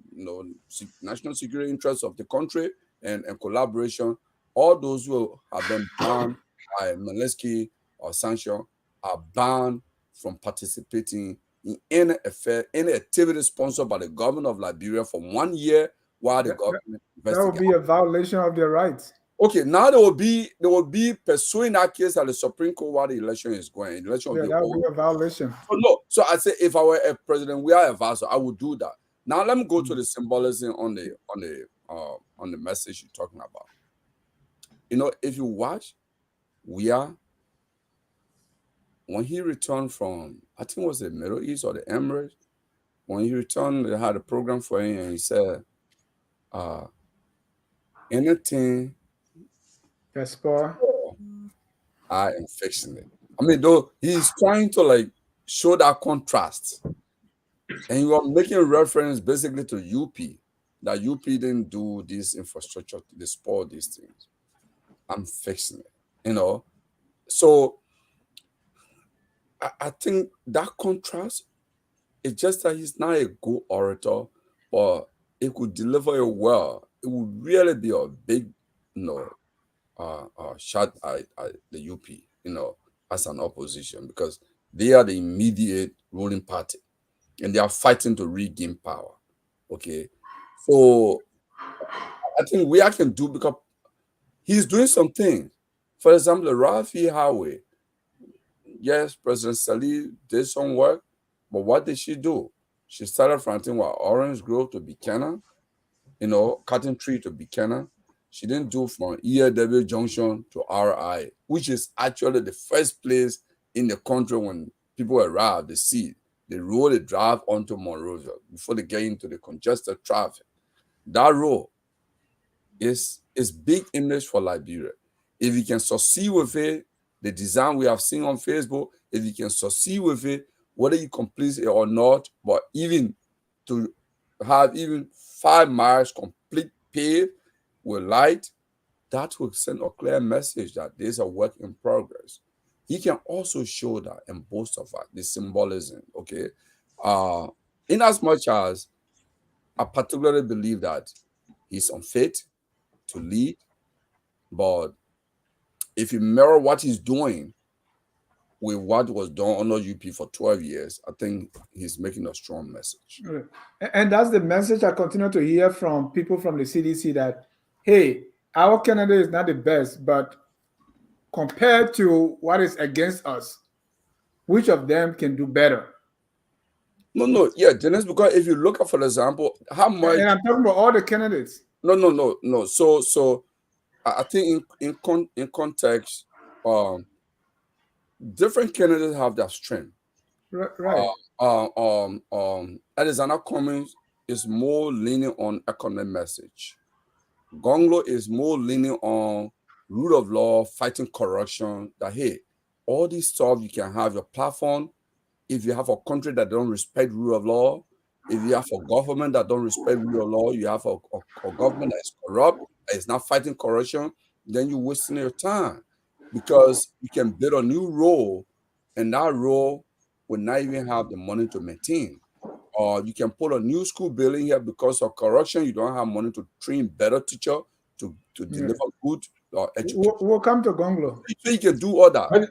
national security interests of the country and collaboration, all those who have been banned by Malinski or sanction are banned from participating in any affair, any activity sponsored by the government of Liberia for 1 year while the government investigates. That would be a violation of their rights. Okay, now they will be pursuing that case at the Supreme Court while the election is going. The election that would be a violation. So I say if I were a president, we are a vassal, I would do that. Now let me go to the symbolism on the message you're talking about. If you watch, when he returned from, I think it was the Middle East or the Emirates, when he returned, they had a program for him, and he said, anything I am fixing it. I mean, though he's trying to show that contrast, and he was making reference basically to UP, that UP didn't do this infrastructure, they spoil these things. I'm fixing it, So I think that contrast, it's just that he's not a good orator, but if could deliver it well, it would really be a big, shot at the UP, as an opposition, because they are the immediate ruling party and they are fighting to regain power. Okay. So I think we can do, because he's doing something. For example, Rafi Highway. Yes, President Salih did some work, but what did she do? She started from Orange Grove to Buchanan, Cotton Tree to Buchanan. She didn't do from ELW Junction to RI, which is actually the first place in the country when people arrive, they see the road they drive onto Monrovia before they get into the congested traffic. That road is big image for Liberia. If you can succeed with it, the design we have seen on Facebook, if you can succeed with it, whether you complete it or not, but even to have even 5 miles complete paved with light, that will send a clear message that there's a work in progress. He can also show that and boast of that, the symbolism, okay? In as much as I particularly believe that he's unfit to lead, but if you mirror what he's doing with what was done under UP for 12 years, I think he's making a strong message. And that's the message I continue to hear from people from the CDC, that, hey, our candidate is not the best, but compared to what is against us, which of them can do better? No. Yeah, Dennis, because if you look at, for example, how much. And I'm talking about all the candidates. No. So I think in context, different candidates have their strength. Right. Alexander Cummings is more leaning on economic message. Gonglo is more leaning on rule of law, fighting corruption. That hey, all this stuff you can have your platform. If you have a country that don't respect rule of law, if you have a government that don't respect rule of law, you have a government that is corrupt, that is not fighting corruption, then you're wasting your time because you can build a new role, and that role will not even have the money to maintain. Or you can put a new school building here because of corruption. You don't have money to train better teacher to deliver good education. We'll come to Gonglo. So you can do all that. But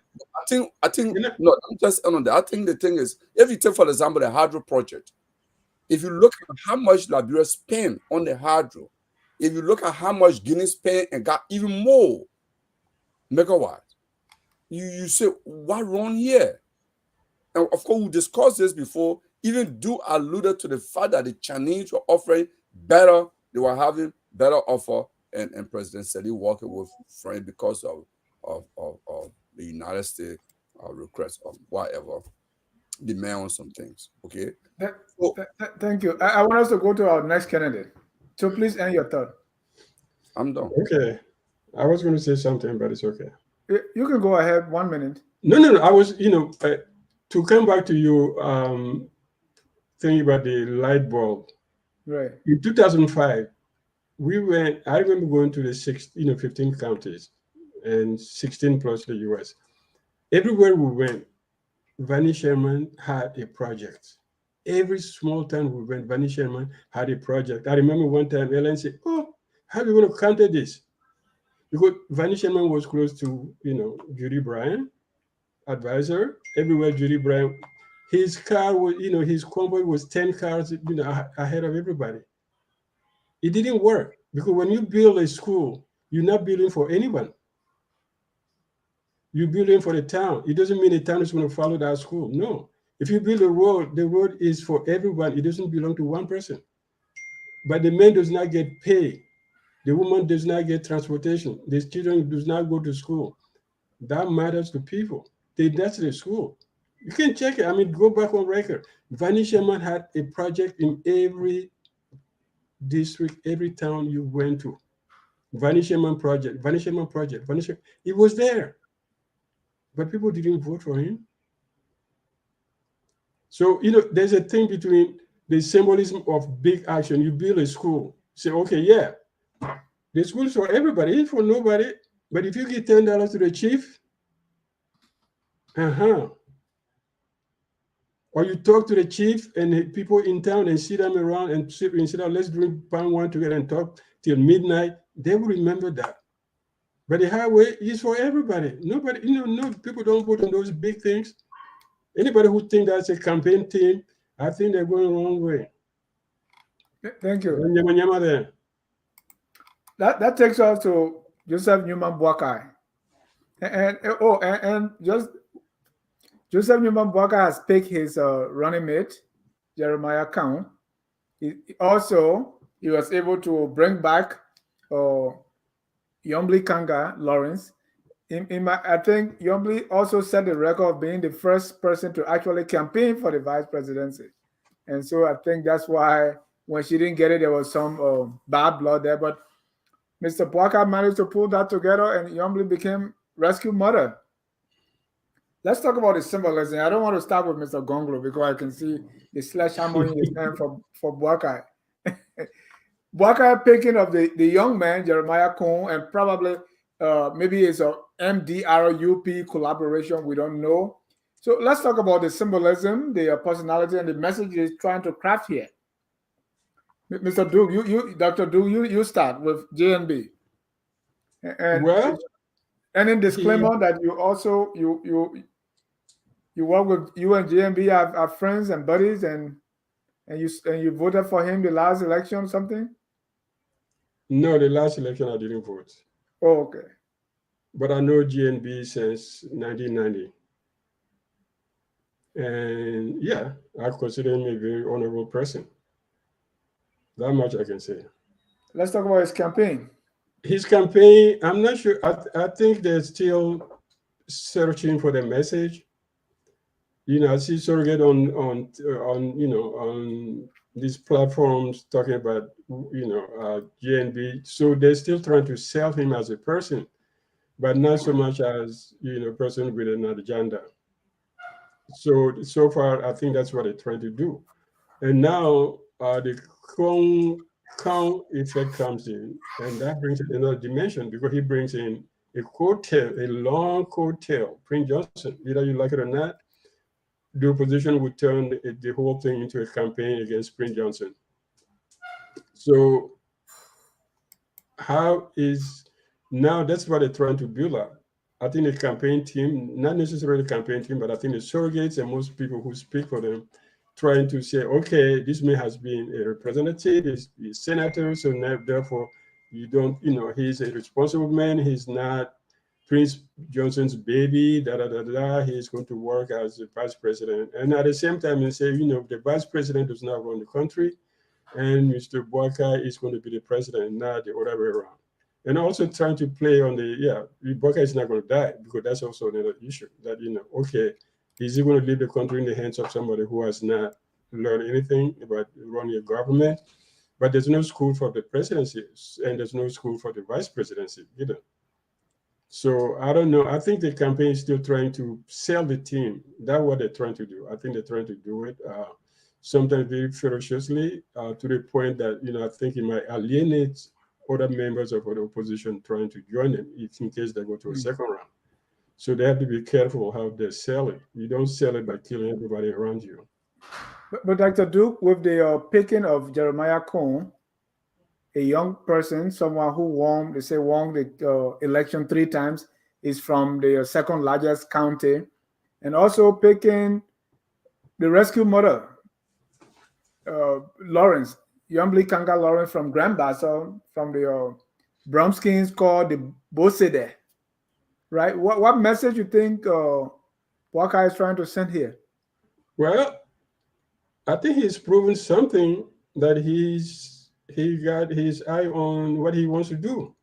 I think no, I'm just on that. I think the thing is, if you take for example the hydro project, if you look at how much Liberia spent on the hydro, if you look at how much Guinea spent and got even more megawatts, you say what wrong here? And of course we discussed this before. Even do alluded to the fact that the Chinese were offering better, they were having better offer, and President Sedi walking with friend because of the United States request or whatever, demand on some things. Okay. Thank you. I want us to go to our next candidate. So please end your thought. I'm done. Okay. I was going to say something, but it's okay. You can go ahead. 1 minute. No. I was, to come back to you, thinking about the light bulb. Right. In 2005, I remember going to the 15 counties and 16 plus the US. Everywhere we went, Vanny Sherman had a project. Every small town we went, Vanny Sherman had a project. I remember one time Ellen said, "Oh, how are we going to counter this?" Because Vanny Sherman was close to, Judy Bryant, advisor. Everywhere Judy Bryant, his car was, his convoy was 10 cars, ahead of everybody. It didn't work because when you build a school, you're not building for anyone. You're building for the town. It doesn't mean the town is going to follow that school. No. If you build a road, the road is for everyone. It doesn't belong to one person. But the man does not get paid. The woman does not get transportation. The children does not go to school. That matters to people. That's the school. You can check it. Go back on record. Vanny Sherman had a project in every district, every town you went to. Vanny Sherman project. It was there. But people didn't vote for him. So, there's a thing between the symbolism of big action. You build a school, say, okay, yeah, the school is for everybody, it's for nobody. But if you give $10 to the chief, or you talk to the chief and the people in town and sit them around and sit down, let's drink palm wine together and talk till midnight, they will remember that. But the highway is for everybody. Nobody, no people don't vote on those big things. Anybody who thinks that's a campaign team, I think they're going the wrong way. Thank you. That takes us to Joseph Newman Buckeye. And just Joseph Newman Buckeye has picked his running mate, Jeremiah Count. He was able to bring back Yombly Kanga Lawrence. I think Yombly also set the record of being the first person to actually campaign for the vice presidency. And so I think that's why when she didn't get it, there was some bad blood there. But Mr. Buckeye managed to pull that together, and Yombly became rescue mother. Let's talk about the symbolism. I don't want to start with Mr. Gonglo because I can see the sledgehammer in his hand for Buckeye. Buckeye picking of the young man, Jeremiah Cohn, and probably maybe it's a MDRUP collaboration. We don't know. So let's talk about the symbolism, the personality, and the message he's trying to craft here. Mr. Duke, Dr. Duke, you start with JNB. And any disclaimer that you also you work with, you and JNB are friends and buddies, and you voted for him the last election or something? No, the last election I didn't vote. Oh, okay. But I know GNB since 1990. And yeah, I consider him a very honorable person. That much I can say. Let's talk about his campaign. His campaign, I'm not sure. I think they're still searching for the message. I see surrogate on on these platforms talking about GNB. So they're still trying to sell him as a person, but not so much as person with an agenda. So far, I think that's what they're trying to do. And now the Kong effect comes in, and that brings in another dimension because he brings in a coattail, a long coattail, Prince Johnson. Either you like it or not, the opposition would turn the whole thing into a campaign against Prince Johnson. So how is now that's what they're trying to build up. I think the campaign team, not necessarily the campaign team, but I think the surrogates and most people who speak for them, trying to say, okay, this man has been a representative, he's a senator, so now, therefore, you don't, he's a responsible man, he's not Prince Johnson's baby, he's going to work as the vice president. And at the same time, they say, the vice president does not run the country, and Mr. Buckeye is going to be the president, not the other way around. And also trying to play on Buckeye is not going to die, because that's also another issue that, okay, is he going to leave the country in the hands of somebody who has not learned anything about running a government? But there's no school for the presidency, and there's no school for the vice presidency either. So I don't know. I think the campaign is still trying to sell the team. That's what they're trying to do. I think they're trying to do it sometimes very ferociously to the point that, I think it might alienate other members of the opposition trying to join them if in case they go to a second round. So they have to be careful how they sell it. You don't sell it by killing everybody around you. But Dr. Duke, with the picking of Jeremiah Cohn, a young person, someone who won the election 3 times, is from the second largest county, and also picking the rescue mother, Lawrence, Yombly Kanga Lawrence from Grand Bassa, from the Bromskins called the Bosede, right? What message you think Buckeye is trying to send here? Well, I think he's proven something that he got his eye on what he wants to do,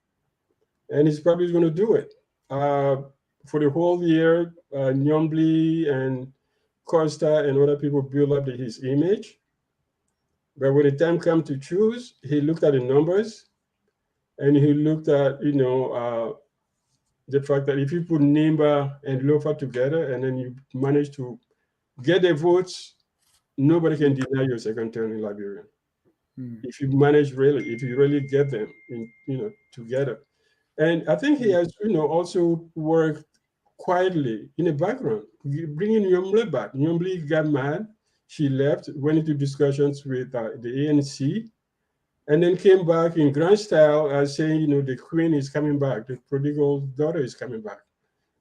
and he's probably going to do it. For the whole year, Nyombli and Costa and other people build up his image. But when the time comes to choose, he looked at the numbers, and he looked at, the fact that if you put Nimba and Lofa together, and then you manage to get the votes, nobody can deny you a second term in Liberia. If you manage if you really get them together. And I think he has, also worked quietly in the background, bringing Nyombli back. Nyombli got mad. She left, went into discussions with the ANC, and then came back in grand style saying, the queen is coming back, the prodigal daughter is coming back.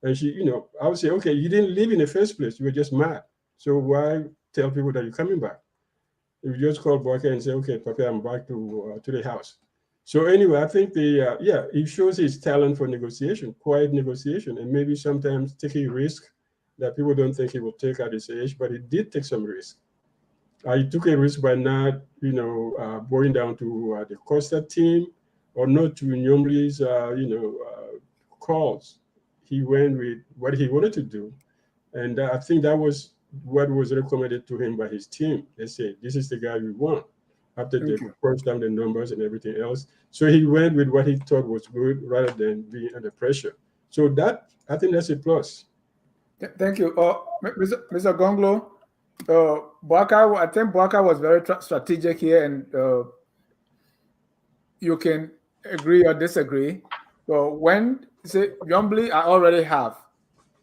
And she, I would say, okay, you didn't leave in the first place. You were just mad. So why tell people that you're coming back? You just call Buckeye and say, okay, Papa, I'm back to the house. So anyway, I think it shows his talent for negotiation, quiet negotiation, and maybe sometimes taking risk that people don't think he will take at his age, but he did take some risk. He took a risk by not, going down to the Costa team or not to Nyombli's, calls. He went with what he wanted to do. And I think that was what was recommended to him by his team. They said, this is the guy we want, after they crushed down the numbers and everything else. So he went with what he thought was good rather than being under pressure. So I think that's a plus. Thank you. Mr. Gonglo, Buckeye, I think Buckeye was very strategic here, and you can agree or disagree. So when say Yombly, I already have.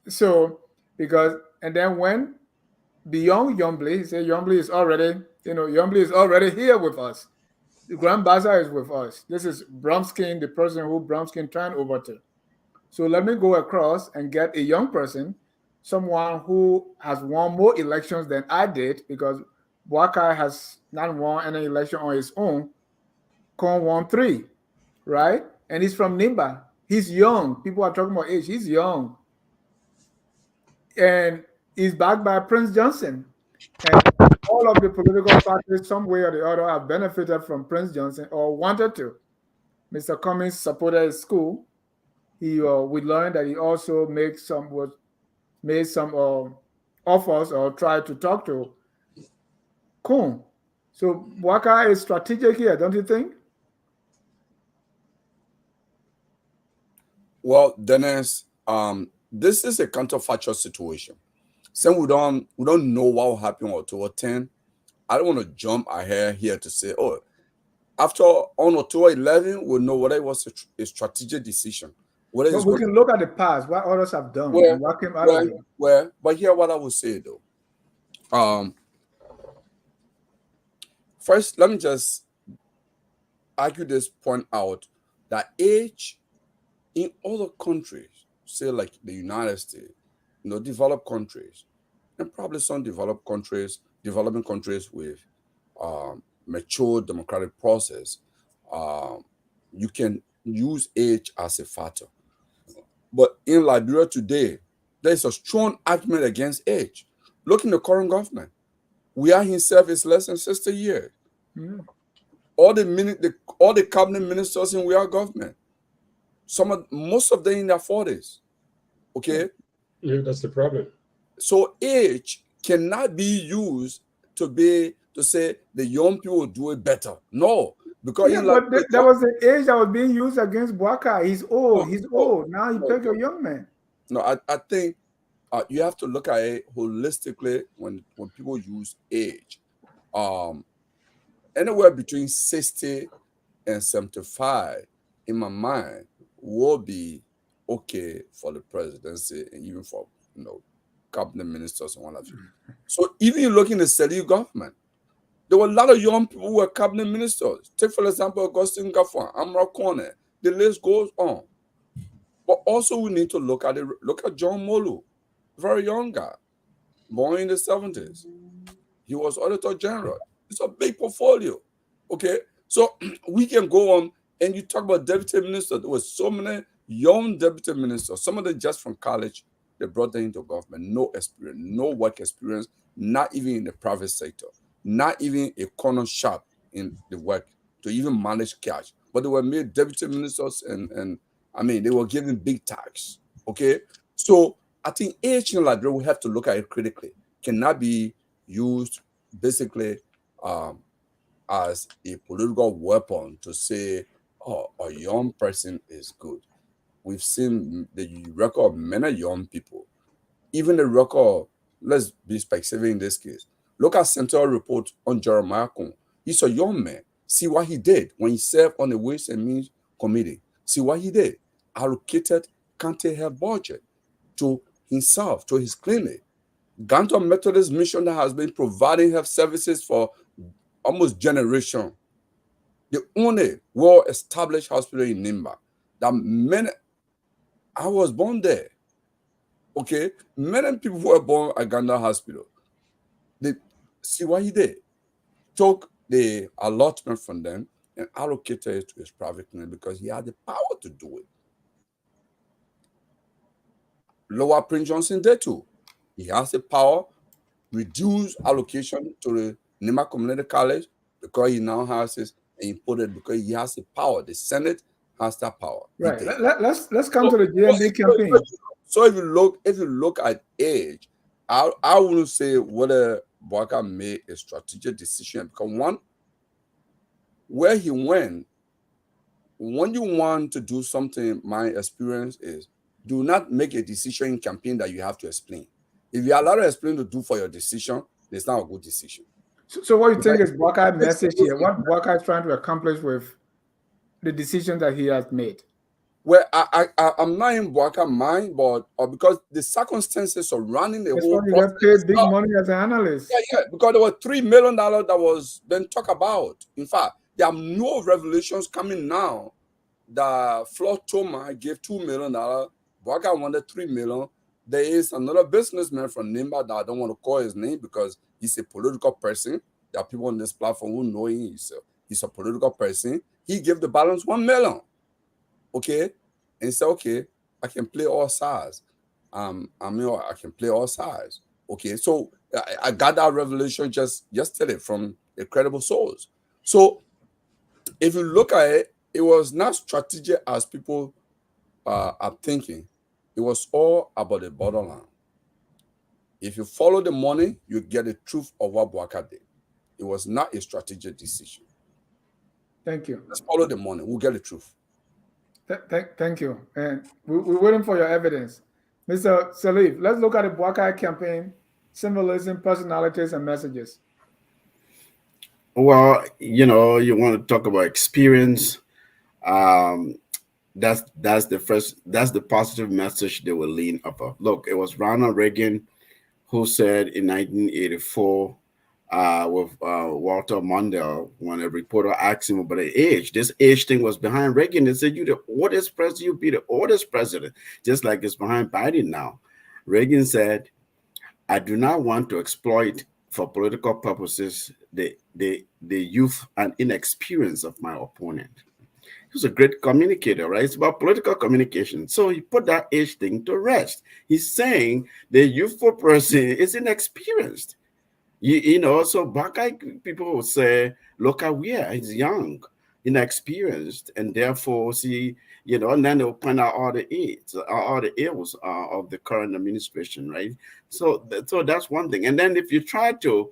So and then when beyond Yombly, he said Yombly is already, Yombly is already here with us. The Grand Bazaar is with us. This is Bromskin, the person who Bromskin turned over to. So let me go across and get a young person, someone who has won more elections than I did, because Buckeye has not won any election on his own. Con won 3, right? And he's from Nimba. He's young. People are talking about age. He's young. And is backed by Prince Johnson. And all of the political parties, some way or the other, have benefited from Prince Johnson or wanted to. Mr. Cummings supported his school. We learned that he also made some offers or tried to talk to Kuhn. So Buckeye is strategic here, don't you think? Well, Dennis, this is a counterfactual situation. Since we don't know what will happen on October 10, I don't want to jump ahead here to say, oh, after on October 11, we'll know whether it was a strategic decision. But we can look at the past, what others have done, and what came out of it. But here what I would say though. First, let me just argue this point out that age in other countries, say like the United States, developed countries, and probably some developing countries with mature democratic process, you can use age as a factor. But in Liberia today, there's a strong argument against age. Look in the current government. We are himself is less than 60 years. Mm. All the cabinet ministers in our government, most of them in their 40s. Okay? Yeah, that's the problem. So age cannot be used to say the young people do it better. No. Because there was an age that was being used against Buckeye. He's old. Now he picked a young man. No, I think you have to look at it holistically when people use age. Anywhere between 60 and 75, in my mind, will be okay for the presidency and even for cabinet ministers and what have you. So even you look in the Selu government, there were a lot of young people who were cabinet ministers. Take for example Augustine Gaffan, Amra Kone. The list goes on. But also we need to look at John Molu, very young guy, born in the 70s. He was Auditor General. It's a big portfolio. Okay, so we can go on and you talk about deputy ministers. There were so many young deputy ministers, some of them just from college. They brought them into government, no experience, no work experience, not even in the private sector, not even a corner shop in the work to even manage cash. But they were made deputy ministers and I mean, they were given big tax. Okay, so I think age in Liberia, we have to look at it critically. Cannot be used basically as a political weapon to say, oh, a young person is good. We've seen the record of many young people, even the record, let's be specific in this case. Look at Central Report on Jeremiah Kung. He's a young man. See what he did when he served on the Ways and Means Committee. See what he did. Allocated county health budget to himself, to his clinic. Ganton Methodist Mission that has been providing health services for almost generation. The only well-established hospital in Nimba. I was born there. Okay, many people were born at Ganda Hospital. They see what he did. Took the allotment from them and allocated it to his private clinic because he had the power to do it. Lower Prince Johnson did too. He has the power, reduce allocation to the Nima Community College because he now has his, and he put it because he has the power. The Senate has that power. Right. Let's come to the GMB campaign. So if you look at age, I wouldn't say whether Buckeye made a strategic decision because one, where he went, when you want to do something, my experience is do not make a decision in campaign that you have to explain. If you allow to explain to do for your decision, it's not a good decision. So what you think is Buckeye's message here? What Buckeye is trying to accomplish with the decision that he has made? Well, I'm not in Buckeye mind, but because the circumstances surrounding the whole process. You have paid big money as an analyst. Yeah, because there was $3 million that was then talked about. In fact, there are no revelations coming now that Flo Toma gave $2 million. Buckeye wanted $3 million. There is another businessman from Nimba that I don't want to call his name because he's a political person. There are people on this platform who know him. He's a political person. He gave the balance $1 million. Okay, and he said, okay, I can play all sides. I can play all sides. Okay, so I got that revelation just yesterday from a credible source. So if you look at it, it was not strategic as people are thinking. It was all about the bottom line. If you follow the money, you get the truth of what Buckeye did. It was not a strategic decision. Thank you. Let's follow the money. We'll get the truth. Thank you. And we're waiting for your evidence. Mr. Salif, let's look at the Buckeye campaign, symbolism, personalities, and messages. Well, you know, you want to talk about experience. Um, that's the positive message they will lean upon. Look, it was Ronald Reagan who said in 1984 with Walter Mondale, when a reporter asked him about the age, this age thing was behind Reagan. They said, "You the oldest president, you be the oldest president," just like it's behind Biden now. Reagan said, "I do not want to exploit for political purposes the youth and inexperience of my opponent." He was a great communicator, right? It's about political communication. So he put that age thing to rest. He's saying the youthful person is inexperienced. You know, so Buckeye people will say, look at where he's young, inexperienced, and therefore see, you know, and then they'll point out all the ills of the current administration, right? So, so that's one thing. And then if you try to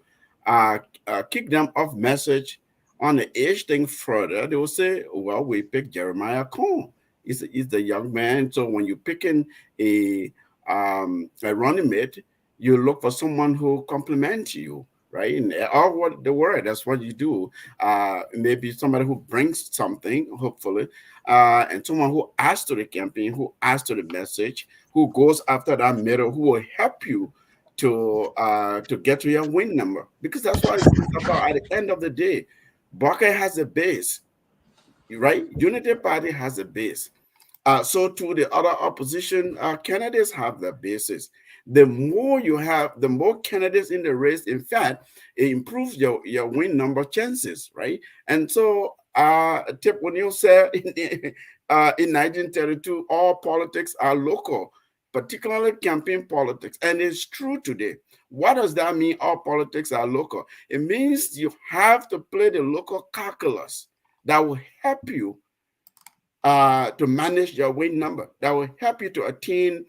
kick them off message on the age thing further, they will say, well, we picked Jeremiah Cohn. He's the young man. So when you're picking a running mate, you look for someone who complements you, right? And all what the word, that's what you do. Maybe somebody who brings something, hopefully, and someone who adds to the campaign, who adds to the message, who goes after that middle, who will help you to get to your win number. Because that's what it's about at the end of the day. Buckeye has a base, right? Unity Party has a base. So to the other opposition candidates have their bases. The more you have, the more candidates in the race, in fact, it improves your win number chances, right? And so Tip O'Neill said in 1932, all politics are local, particularly campaign politics. And it's true today. What does that mean? All politics are local. It means you have to play the local calculus that will help you to manage your win number, that will help you to attain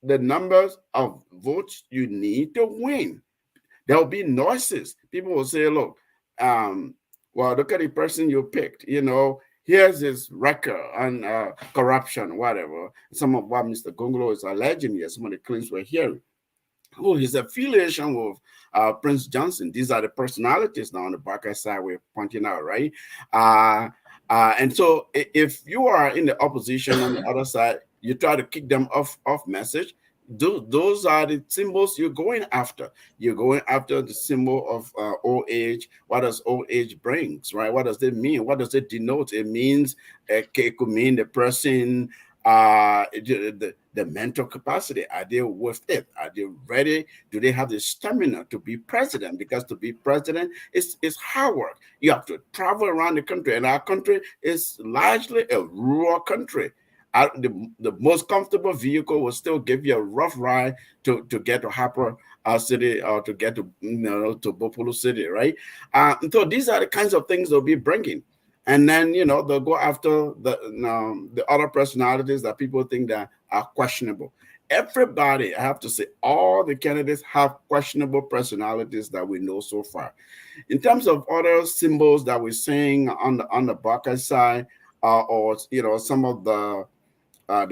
the numbers of votes you need to win. There will be noises. People will say, look, well, look at the person you picked. You know, here's his record and corruption, whatever. Some of what Mr. Gonglo is alleging here, some of the claims we're hearing. Oh, his affiliation with Prince Johnson. These are the personalities now on the Buckeye side we're pointing out, right? And so if you are in the opposition on the other side, you try to kick them off message. Those are the symbols you're going after. You're going after the symbol of old age. What does old age brings, right? What does it mean? What does it denote? It means it could mean the person, the mental capacity. Are they with it? Are they ready? Do they have the stamina to be president? Because to be president is hard work. You have to travel around the country, and our country is largely a rural country. The most comfortable vehicle will still give you a rough ride to get to Harper City or to get to to Bopolo City, right? So these are the kinds of things they'll be bringing. And then, they'll go after the other personalities that people think that are questionable. Everybody, I have to say, all the candidates have questionable personalities that we know so far. In terms of other symbols that we're seeing on the Buckeye side, or some of the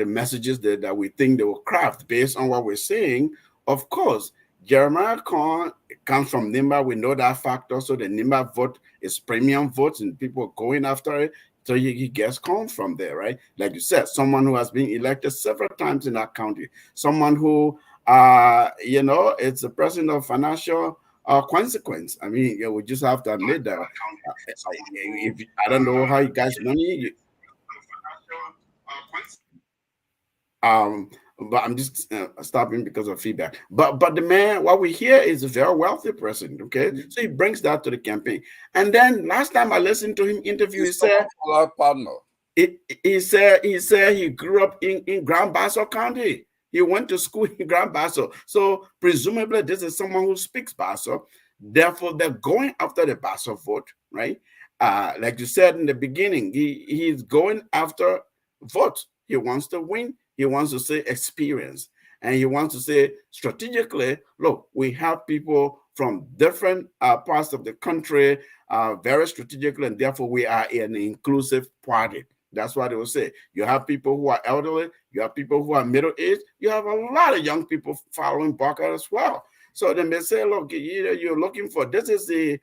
messages that we think they will craft based on what we're seeing, of course, Jeremiah Cohn comes from NIMBA. We know that fact also. The NIMBA vote is premium votes and people are going after it. So he gets Cohn from there, right? Like you said, someone who has been elected several times in that county. Someone who, it's a person of financial consequence. I mean, we just have to admit that. I don't know how you guys money. But I'm just stopping because of feedback. But the man, what we hear is a very wealthy person. Okay, so he brings that to the campaign. And then last time I listened to him interview, he said, partner. he said he grew up in Grand Bassa County. He went to school in Grand Basso. So presumably this is someone who speaks Basso. Therefore, they're going after the Basso vote, right? Like you said in the beginning, he's going after vote. He wants to win. He wants to say experience. And he wants to say strategically, look, we have people from different parts of the country, very strategically, and therefore we are an inclusive party. That's what they will say. You have people who are elderly, you have people who are middle-aged, you have a lot of young people following Buckeye as well. So they may say, look, you're looking for, this is the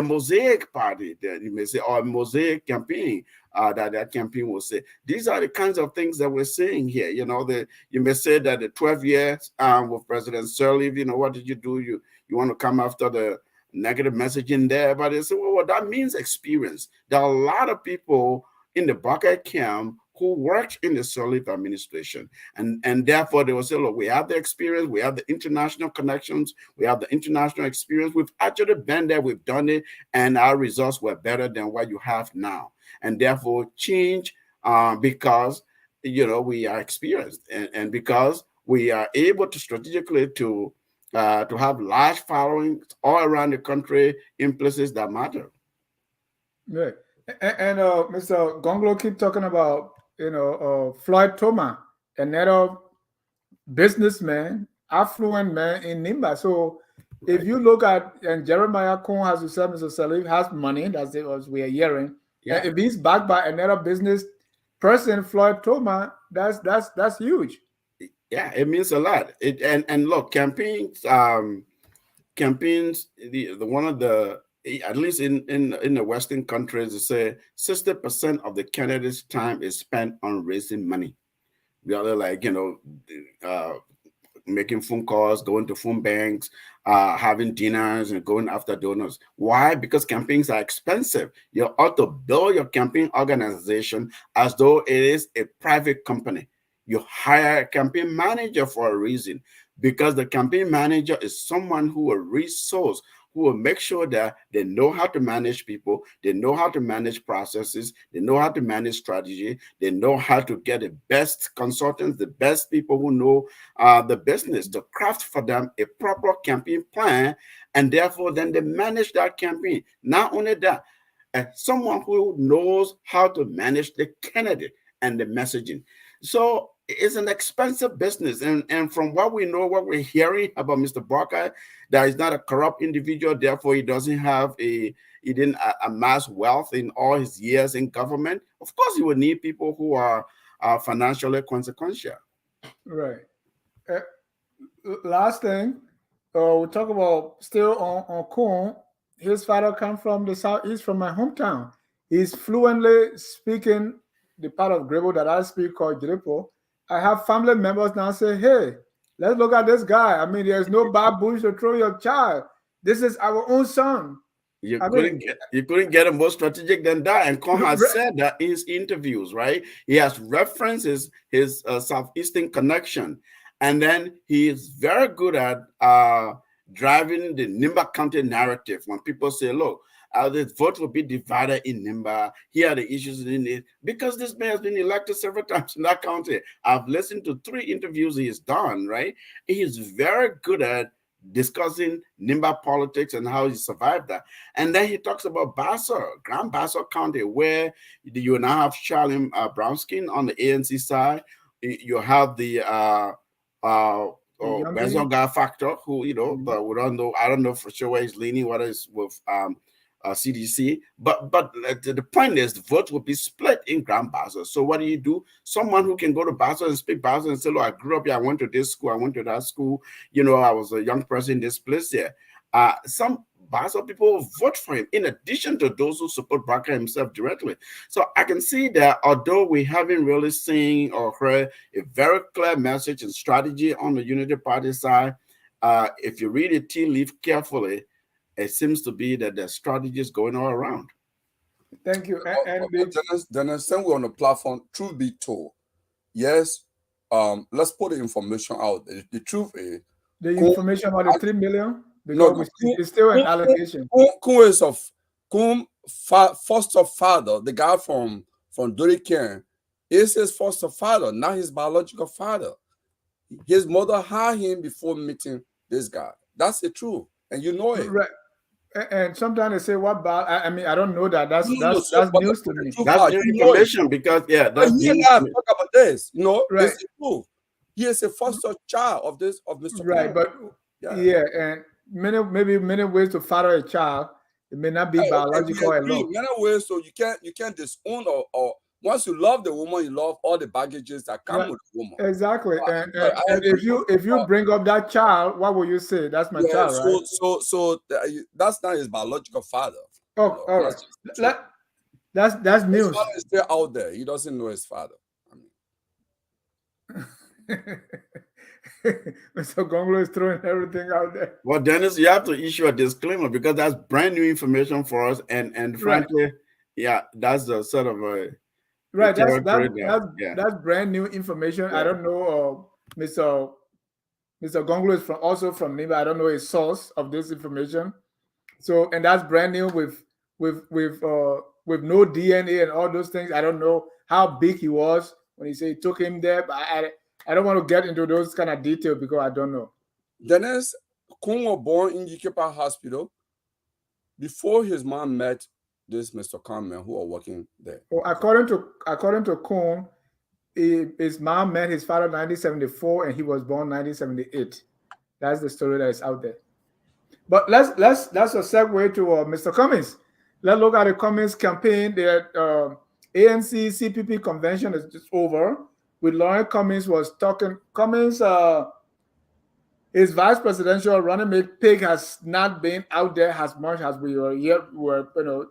mosaic party, that you may say, or a mosaic campaign, that campaign will say. These are the kinds of things that we're saying here. You know, you may say that the 12 years with President Sirleaf, you know, what did you do? You want to come after the negative messaging there, but they say, well, that means experience. There are a lot of people in the Buckeye camp who worked in the Sirleaf administration. And therefore, they will say, look, we have the experience, we have the international connections, we have the international experience. We've actually been there, we've done it, and our results were better than what you have now. And therefore, change because, you know, we are experienced and because we are able to strategically to have large followings all around the country in places that matter. Right. And Mr. Gonglo keep talking about, you know, Floyd Thomas, another businessman, affluent man in Nimba. So if you look at, and Jeremiah Cohn, as you said, Mr. Sirleaf has money, that's what we are hearing. Yeah. And if he's backed by another business person, Floyd Thomas, that's huge. Yeah, it means a lot. And look, campaigns, one of the, at least in the Western countries, they say 60% of the candidates' time is spent on raising money. The other, like, you know, making phone calls, going to phone banks, having dinners, and going after donors. Why? Because campaigns are expensive. You ought to build your campaign organization as though it is a private company. You hire a campaign manager for a reason, because the campaign manager is someone who will resource, who will make sure that they know how to manage people, they know how to manage processes, they know how to manage strategy, they know how to get the best consultants, the best people who know the business, to craft for them a proper campaign plan, and therefore then they manage that campaign. Not only that, someone who knows how to manage the candidate and the messaging. So it's an expensive business. And from what we know, what we're hearing about Mr. Buckeye, that he's not a corrupt individual, therefore he didn't amass wealth in all his years in government. Of course, he would need people who are financially consequential. Right. Last thing, we talk about still on Cohn. His father comes from the southeast, from my hometown. He's fluently speaking the part of Grebo that I speak, called Gripo. I have family members now say, hey, let's look at this guy. I mean, there's no baboons to throw your child. This is our own son. You couldn't get a more strategic than that. And Cohn has said that in his interviews, right? He has referenced his Southeastern connection. And then he is very good at driving the Nimba County narrative. When people say, look, the vote will be divided in Nimba, here are the issues in it, because this man has been elected several times in that county. I've listened to 3 interviews he has done, right? He is very good at discussing Nimba politics and how he survived that. And then he talks about Basso, Grand Basso County, where you now have Charlene Brownskin on the ANC side. You have the Benzo guy factor, who, you know, but we don't know. I don't know for sure where he's leaning, whether it's with CDC. But the point is, the vote will be split in Grand Basso. So what do? Someone who can go to Basso and speak Basso and say, look, I grew up here, I went to this school, I went to that school, you know, I was a young person in this place here. Some Basso people will vote for him, in addition to those who support Buckeye himself directly. So I can see that although we haven't really seen or heard a very clear message and strategy on the Unity Party side, if you read the tea leaf carefully, it seems to be that the strategy is going all around. Thank you. Dennis, then we're on the platform. Truth be told, yes, let's put the information out. The truth is, the information about the 3 million, because it's still an allegation. Kum foster father, the guy from Dorican, is his foster father, not his biological father. his mother had him before meeting this guy. That's the truth, and you know it. Right. And sometimes they say, "What about?" I mean, I don't know that. That's But news to the me. truth That's are, new you know it. information because But that's he and new. I have talked about this. You know, Right. it's the truth. He is a foster child of Mr. Right, Cummings. but and many ways to father a child. It may not be Okay, we biological agree in alone. many ways, so you can't disown or once you love the woman, you love all the baggages that come Right. with the woman. Exactly. And agree. if you bring up that child, what will you say? That's my child, right? So that's not his biological father. Oh, No, all that's right. just the truth. That's His news. father is still out there. He doesn't know his father. Mr. Gonglo is throwing everything out there. Well, Dennis, you have to issue a disclaimer because that's brand new information for us, and frankly, yeah, that's a sort of a right. Yeah. That's brand new information. Yeah. I don't know. Mr. Gonglo is also from me, but I don't know his source of this information. So, and that's brand new with no DNA and all those things. I don't know how big he was when he said it took him there, but I don't want to get into those kind of details because I don't know. Dennis Kuhn was born in Yikipa Hospital before his mom met this Mr. Carmen who are working there. Well, according to Kuhn, his mom met his father in 1974 and he was born 1978. That's the story that is out there. But that's a segue to Mr. Cummings. Let's look at the Cummings campaign. The ANC CPP convention is just over. With Lauren Cummings was talking. Cummings, his vice presidential running mate pick has not been out there as much as we were here.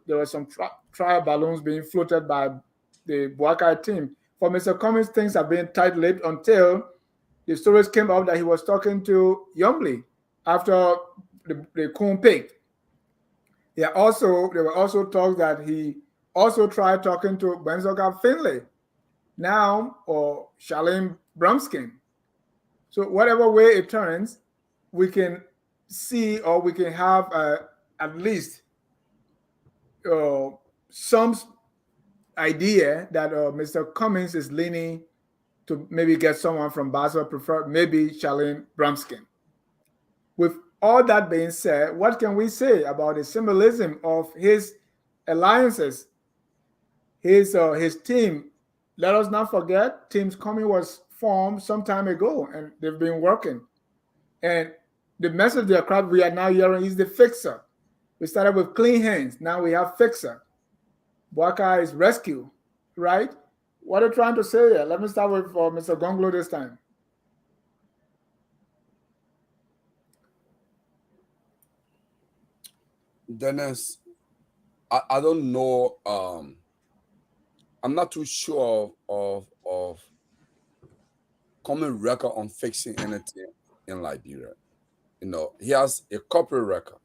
There were some trial balloons being floated by the Buckeye team. For Mr. Cummings, things have been tight-lipped until the stories came out that he was talking to Youngly after the Kuhn pick. There were also talks that he also tried talking to Benzoka Finlay now or Charlene Brumskin. So whatever way it turns, we can see or we can have at least some idea that Mr. Cummings is leaning to maybe get someone from Basel, prefer maybe Charlene Brumskin. With all that being said, what can we say about the symbolism of his alliances, his team? Let us not forget, Teams Cummings was formed some time ago, and they've been working. And the message we are now hearing is the fixer. We started with clean hands. Now we have fixer. Buckeye is rescue, right? What are you trying to say here? Let me start with Mr. Gonglo this time. Dennis, I don't know. I'm not too sure of common record on fixing anything in Liberia. He has a corporate record.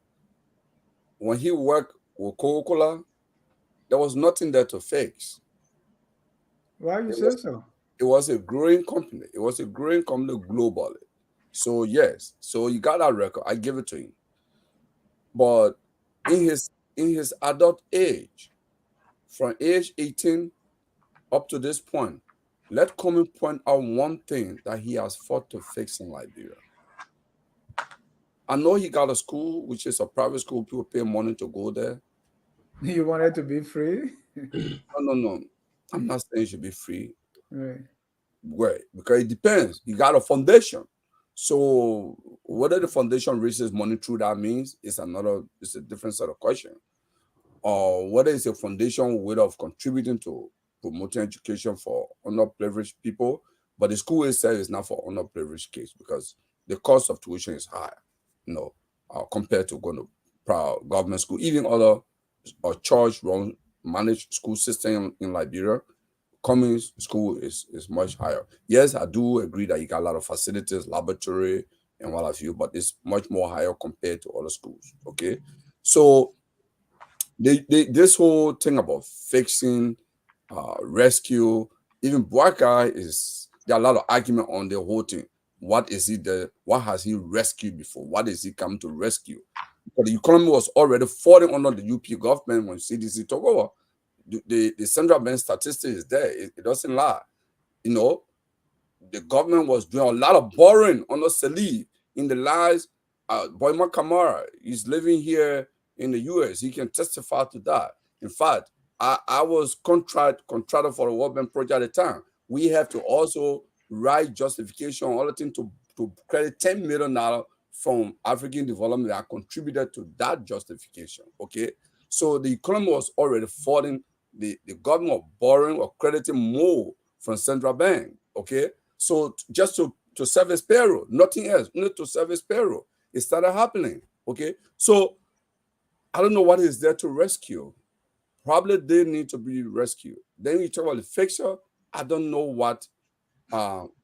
When he worked with Coca-Cola, there was nothing there to fix. Why you say so? It was a growing company. It was a growing company globally. So yes, so you got that record. I give it to him. But in his adult age, from age 18 up to this point, let Cummings point out one thing that he has fought to fix in Liberia. I know he got a school, which is a private school. People pay money to go there. You want it to be free? No. I'm not saying it should be free. Right. Right. Because it depends. You got a foundation. So whether the foundation raises money through that means it's a different sort of question. Or whether it's a foundation way of contributing to promoting education for underprivileged people, but the school itself is not for underprivileged kids because the cost of tuition is higher, compared to going to government school. Even other church-run managed school system in Liberia, Cummings school is much higher. Yes, I do agree that you got a lot of facilities, laboratory, and what have you, but it's much more higher compared to other schools. Okay, so this whole thing about fixing, rescue, even Buckeye there are a lot of argument on the whole thing. What has he rescued before? What is he come to rescue? Because the economy was already falling under the UP government when CDC took over. The central bank statistic is there. It doesn't lie. the government was doing a lot of borrowing under Salih in the last. Boyma Kamara is living here in the U.S. He can testify to that. In fact, I was contractor for a World Bank project at the time. We have to also write justification, all the thing to credit $10 million from African development that contributed to that justification. Okay, so the economy was already falling. The government was borrowing or crediting more from central bank. Okay, so just to service payroll, nothing else, only to service payroll. It started happening. Okay, so I don't know what is there to rescue. Probably they need to be rescued. Then you talk about the fixer. I don't know what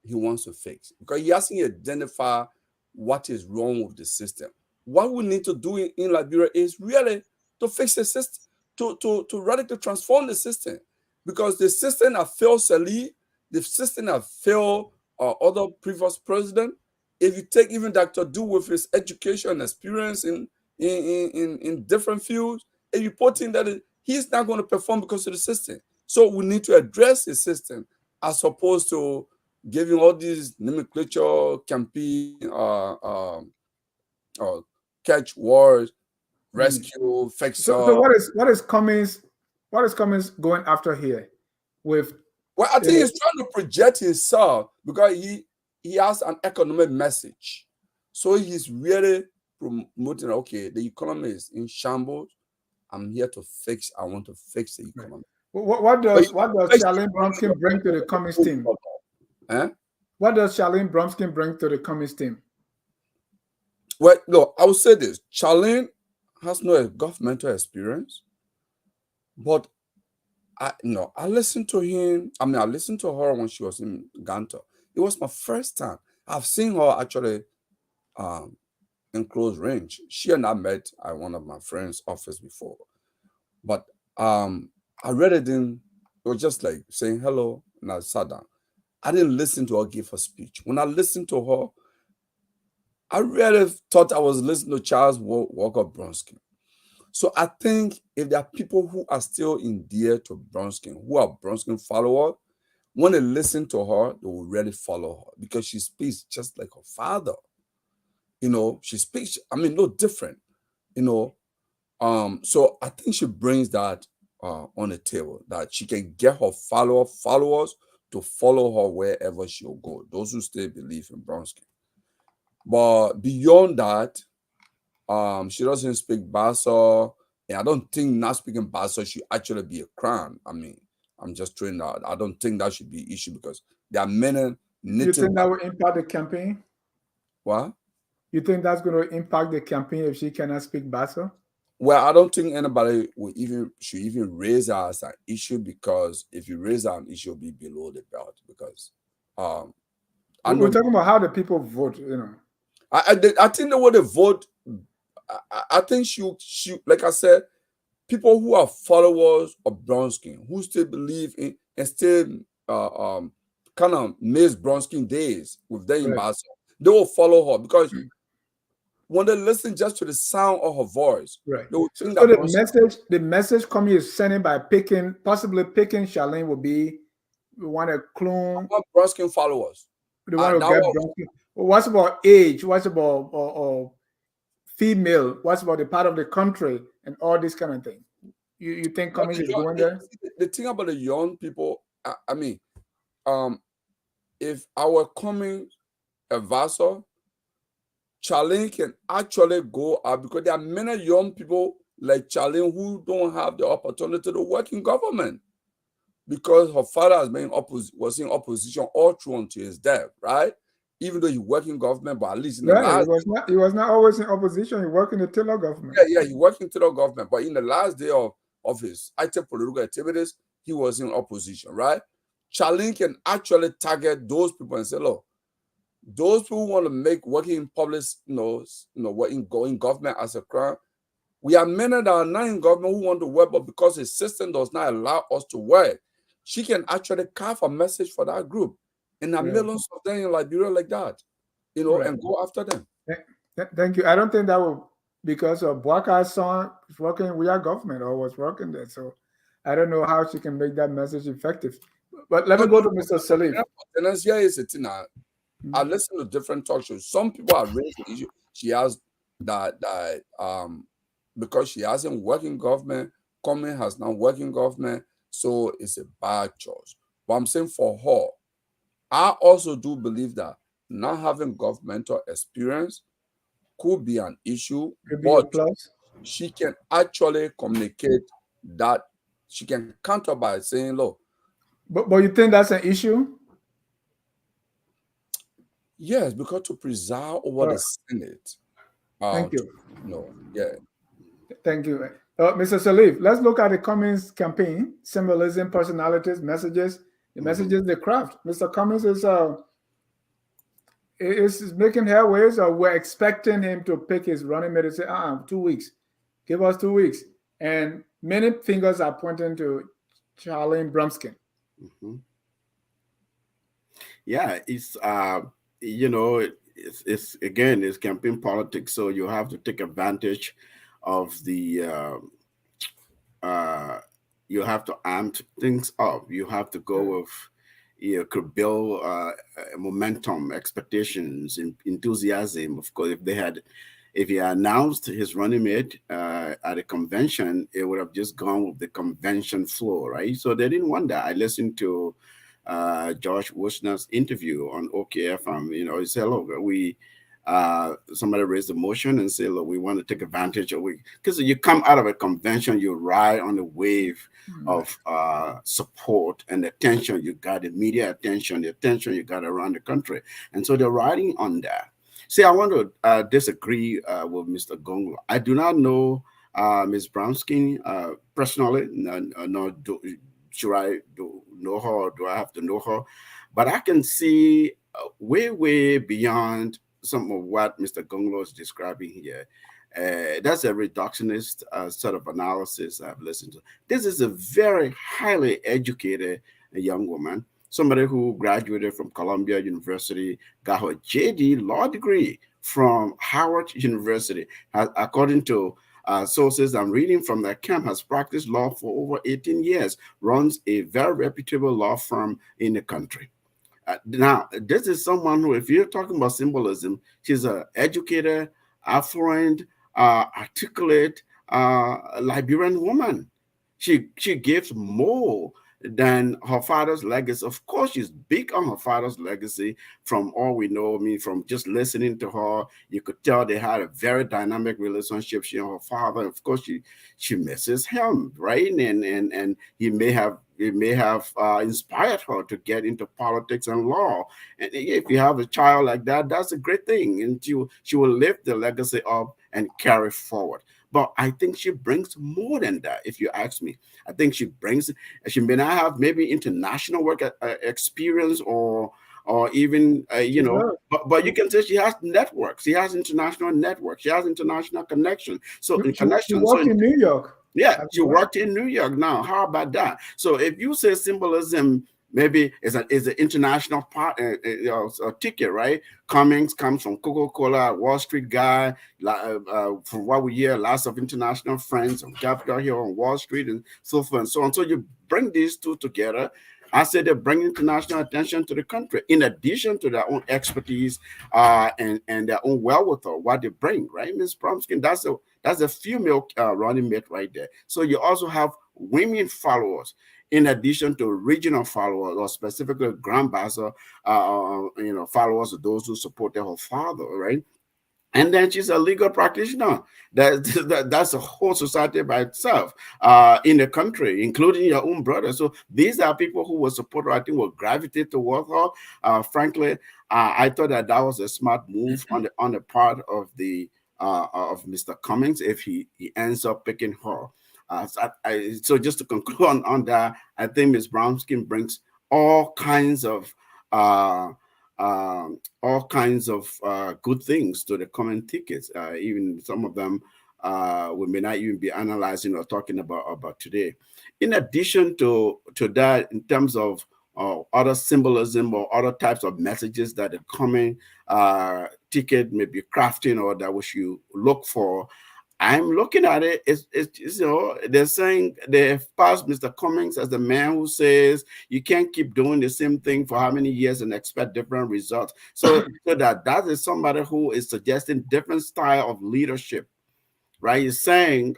he wants to fix because he hasn't identified what is wrong with the system. What we need to do in Liberia is really to fix the system, to radically transform the system, because the system that failed Salih, the system that failed other previous president. If you take even Dr. Du with his education experience in different fields, if you put in that he's not going to perform because of the system. So we need to address the system as opposed to giving all these nomenclature campaign, catch wars, rescue, fix. So what is Cummings going after here with? Well, I think he's trying to project himself because he has an economic message. So he's really promoting, okay, the economy is in shambles. I'm here to fix. I want to fix the economy. What does Charlene Bromskin bring to the Cummings team? What does Charlene Bromskin bring to the Cummings team? Well, no, I will say this. Charlene has no governmental experience, but I listened to him. I mean, I listened to her when she was in Ghana. It was my first time. I've seen her actually in close range. She and I met at one of my friend's office before. But I really didn't, it was just like saying hello, and I sat down. I didn't listen to her give her speech. When I listened to her, I really thought I was listening to Charles Walker Bronsky. So I think if there are people who are still endeared to Bronsky, who are Bronsky followers, when they listen to her, they will really follow her because she speaks just like her father. She speaks, no different, So I think she brings that on the table, that she can get her followers to follow her wherever she'll go, those who still believe in Bronsky. But beyond that, she doesn't speak Bassa, and I don't think not speaking Bassa should actually be a crime. I'm just throwing that. I don't think that should be an issue because there are many. You think that will impact the campaign? What? You think that's going to impact the campaign if she cannot speak Bassa? Well, I don't think anybody should even raise that as an issue, because if you raise that an issue, it'll be below the belt. Because we're talking about how the people vote. I think the way they vote, I think she like I said, people who are followers of Bronsky, who still believe in and still kind of miss Bronsky days with them in Bassa, they will follow her because when they listen just to the sound of her voice, right? They will think so that the message Cummings is sending by possibly picking Charlene will be, we want to clone Bronsky followers. They want to get Bronsky. What's about age? What's about female? What's about the part of the country and all this kind of thing? You think Cummings is going there? The thing about the young people, if our Cummings advisor, Charlene can actually go out, because there are many young people like Charlene who don't have the opportunity to work in government because her father was in opposition all through until his death, right? Even though he worked in government, but at least in the last he was not always in opposition. He worked in the Taylor government. Yeah, he worked in Taylor government, but in the last day of his active political activities, he was in opposition, right? Charlene can actually target those people and say, look, those people who want to make working in public, in government as a crime. We are many that are not in government who want to work, but because the system does not allow us to work, she can actually carve a message for that group. And there are millions of them in Liberia like that, and go after them. Thank you. I don't think that will, because of Buckeye's son is working with our government or was working there. So I don't know how she can make that message effective. But let me go to Mr. Salif. And here is it now. I listen to different talk shows. Some people are raising the issue. She has that because she hasn't worked in government, Cummings has not worked in government, so it's a bad choice. But I'm saying for her, I also do believe that not having governmental experience could be an issue, Could be a but plus. she can actually communicate that. She can counter by saying, look, But you think that's an issue? yes, because to preside over the Senate. Thank you. No, yeah. Thank you. Mr. Salif, let's look at the Cummings campaign, symbolism, personalities, messages, the messages they craft. Mr. Cummings is making headways, or we're expecting him to pick his running mate and say, 2 weeks, give us 2 weeks. And many fingers are pointing to Charlene Brumskin. Yeah, it's you know, it's again, it's campaign politics, so you have to take advantage of the you have to amp things up. You have to go with, could build momentum, expectations, enthusiasm. Of course, if he announced his running mate at a convention, it would have just gone with the convention flow, right? So they didn't want that. I listened to Josh Wishner's interview on OKFM. He said, look, somebody raised a motion and said, look, we want to take advantage of because you come out of a convention, you ride on the wave of support and attention you got, the media attention, the attention you got around the country. And so they're riding on that. See, I want to disagree with Mr. Gonglo. I do not know Ms. Brownskin personally, nor should I know her, or do I have to know her? But I can see way beyond some of what Mr. Gonglo is describing here. That's a reductionist sort of analysis I've listened to. This is a very highly educated young woman, somebody who graduated from Columbia University, got her JD law degree from Howard University. According to sources I'm reading from that camp, has practiced law for over 18 years, runs a very reputable law firm in the country. Now, this is someone who, if you're talking about symbolism, she's an educated, affluent, articulate Liberian woman. She gives more than her father's legacy. Of course, she's big on her father's legacy. From all we know, I mean, from just listening to her, you could tell they had a very dynamic relationship, she and her father. Of course, she misses him, right? And he may have inspired her to get into politics and law. And if you have a child like that, that's a great thing. And she will lift the legacy up and carry forward. But I think she brings more than that, if you ask me. I think she may not have maybe international work experience or even, but you can say she has networks. She has international networks. She has international connections. So she worked in New York. Yeah, she worked in New York now. How about that? So if you say symbolism, maybe is an international ticket, right? Cummings comes from Coca-Cola, Wall Street guy. From what we hear, lots of international friends on Capitol here on Wall Street and so forth and so on. So you bring these two together. I said they bring international attention to the country, in addition to their own expertise and their own wherewithal, what they bring, right? Ms. Brumskin, that's a female running mate right there. So you also have women followers, in addition to regional followers, or specifically Grand Bassa, followers of those who supported her father, right? And then she's a legal practitioner. That's a whole society by itself in the country, including your own brother. So these are people who will support her, I think will gravitate towards her. Frankly, I thought that was a smart move on the part of of Mr. Cummings if he ends up picking her. So just to conclude on that, I think Ms. Brownskin brings all kinds of good things to the common tickets. Even some of them we may not even be analyzing or talking about today. In addition to that, in terms of other symbolism or other types of messages that the common ticket may be crafting or that we should look for, I'm looking at it. It's they're saying they've passed Mr. Cummings as the man who says you can't keep doing the same thing for how many years and expect different results. So that is somebody who is suggesting different style of leadership, right? He's saying,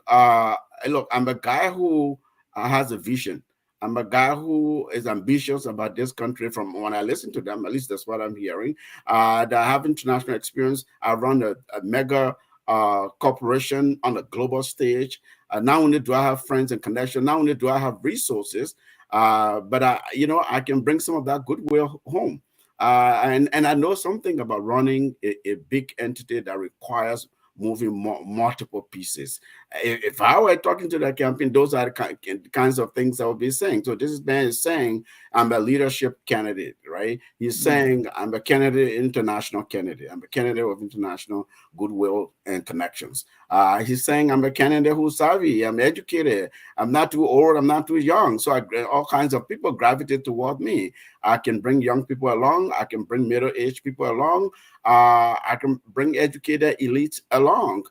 look, I'm a guy who has a vision. I'm a guy who is ambitious about this country. From when I listen to them, at least that's what I'm hearing. That I have international experience. I run a mega corporation on a global stage. Not only do I have friends and connections, not only do I have resources, but I can bring some of that goodwill home. And I know something about running a big entity that requires moving multiple pieces. If I were talking to the campaign, those are the kinds of things I would be saying. So this man is saying, I'm a leadership candidate, right? He's saying, I'm a candidate, international candidate. I'm a candidate of international goodwill and connections. He's saying, I'm a candidate who's savvy. I'm educated. I'm not too old. I'm not too young. So all kinds of people gravitate toward me. I can bring young people along. I can bring middle-aged people along. I can bring educated elites along.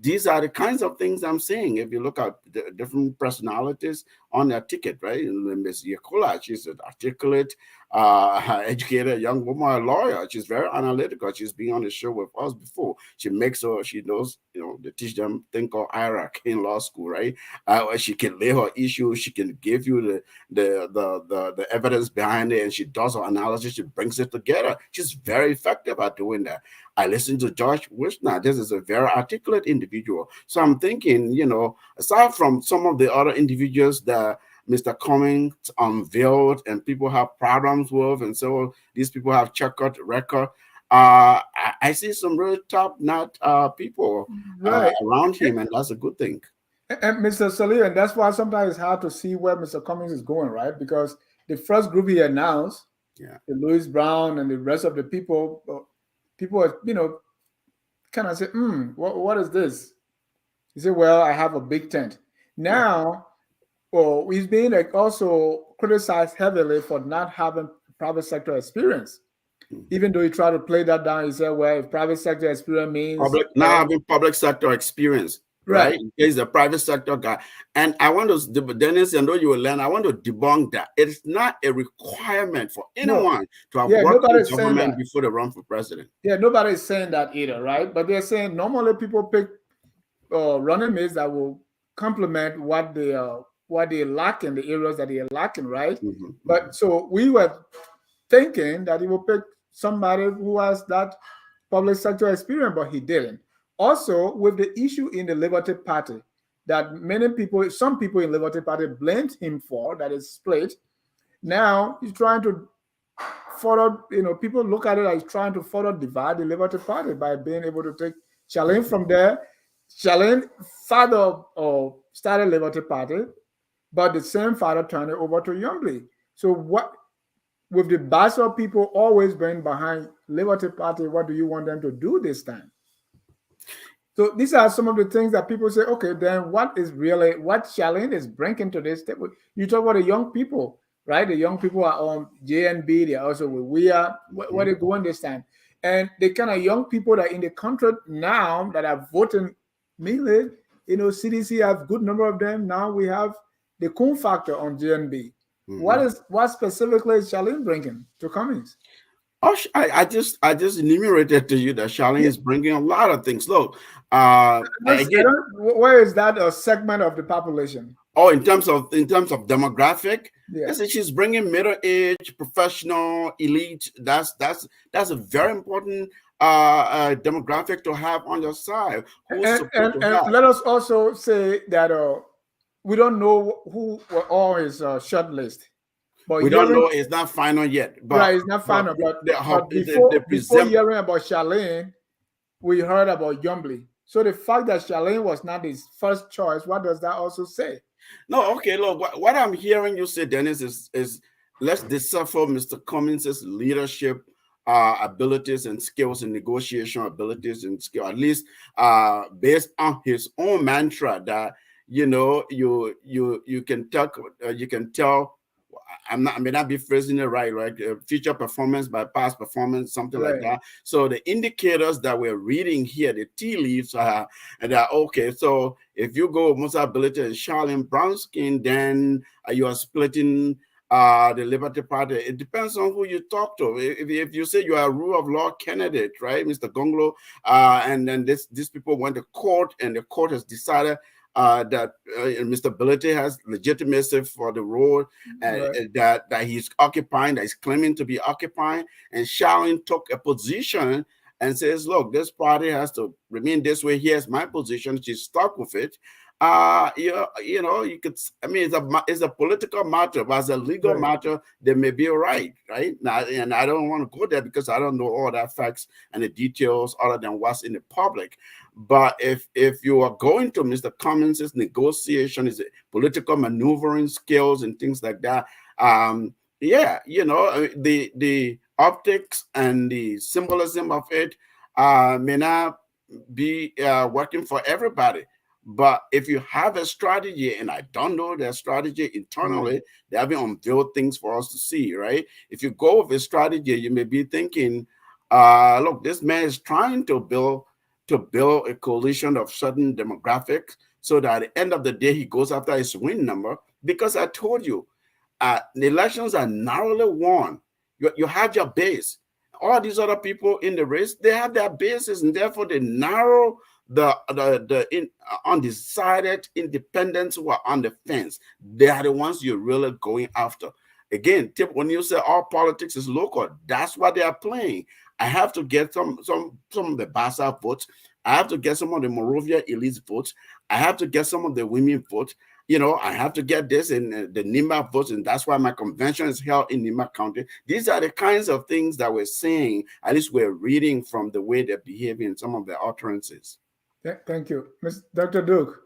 These are the kinds of things I'm saying. If you look at the different personalities on their ticket, right? Ms. Yakola, she's an articulate, educated young woman, a lawyer. She's very analytical. She's been on the show with us before. She knows, they teach them thing called hierarchy in law school, right? She can lay her issues. She can give you the evidence behind it, and she does her analysis. She brings it together. She's very effective at doing that. I listened to George Wishner. This is a very articulate individual. So I'm thinking, aside from some of the other individuals that Mr. Cummings unveiled and people have problems with, and so these people have checkered record, I see some really top-notch people around him, and that's a good thing. And Mr. Salih, and that's why sometimes it's hard to see where Mr. Cummings is going, right? Because the first group he announced, the Louis Brown and the rest of the people kind of say, what is this? He said, well, I have a big tent. Now, he's being also criticized heavily for not having private sector experience. Even though he tried to play that down, he said, well, if private sector experience means having public sector experience. Right? He's a private sector guy. And I want to, Dennis, I know you will learn, I want to debunk that. It's not a requirement for anyone to have worked in government before they run for president. Yeah, nobody is saying that either, right? But they're saying normally people pick running mates that will complement what they lack in the areas that they are lacking, right? But so we were thinking that he will pick somebody who has that public sector experience, but he didn't. Also, with the issue in the Liberty Party that some people in Liberty Party blamed him for, that is split. Now he's trying to further, people look at it as trying to further divide the Liberty Party by being able to take Charlene from there. Charlene father started Liberty Party, but the same father turned it over to Youngbley. So what, with the base of people always being behind Liberty Party, what do you want them to do this time? So these are some of the things that people say, okay, then what Charlene is bringing to this table? You talk about the young people, right? The young people are on JNB, they're also with WEA. What are they going this time? And the kind of young people that are in the country now that are voting mainly, CDC have a good number of them. Now we have the Kuhn factor on JNB. What specifically is Charlene bringing to Cummings? Oh, I just enumerated to you that Charlene is bringing a lot of things. Look, again, where is that a segment of the population? Oh, in terms of demographic, she's bringing middle age, professional, elite. That's a very important demographic to have on your side. And let us also say that we don't know who were on his short list. But we don't know, it's not final yet. But, it's not final. But before hearing about Charlene, we heard about Youngbley. So the fact that Charlene was not his first choice, what does that also say? No, okay, look, what I'm hearing you say, Dennis, is let's decipher Mr. Cummings' leadership abilities and skills and negotiation abilities and skill, at least based on his own mantra that you can tell. I may not be phrasing it right, future performance by past performance, something like Right. that. So the indicators that we're reading here, the tea leaves are, and that okay. So if you go Musa ability and Charlene brown skin, then you are splitting the Liberty Party. It depends on who you talk to. If you say you are a rule of law candidate, right, Mr. Gonglo, and then these people went to court, and the court has decided that Mr. Ability has legitimacy for the role that he's occupying, that he's claiming to be occupying, and Shaolin took a position and says, look, this party has to remain this way. Here's my position. She's stuck with it. You could, I mean, it's a political matter, but as a legal matter, they may be right now, and I don't want to go there because I don't know all the facts and the details other than what's in the public. But if you are going to Mr. Cummings' negotiation, his political maneuvering skills and things like that, the optics and the symbolism of it may not be working for everybody. But if you have a strategy, and I don't know their strategy internally, they haven't unveiled things for us to see, right? If you go with a strategy, you may be thinking, look, this man is trying to build a coalition of certain demographics so that at the end of the day, he goes after his win number. Because I told you, the elections are narrowly won. You have your base. All these other people in the race, they have their bases, and therefore they narrow the undecided independents who are on the fence. They are the ones you're really going after. Again, when you say all politics is local, that's what they are playing. I have to get some of the Bassa votes. I have to get some of the Morovia elite votes. I have to get some of the women votes. I have to get this in the Nima votes, and that's why my convention is held in Nima County. These are the kinds of things that we're saying, at least we're reading from the way they're behaving in some of their utterances. Thank you. Dr. Duke,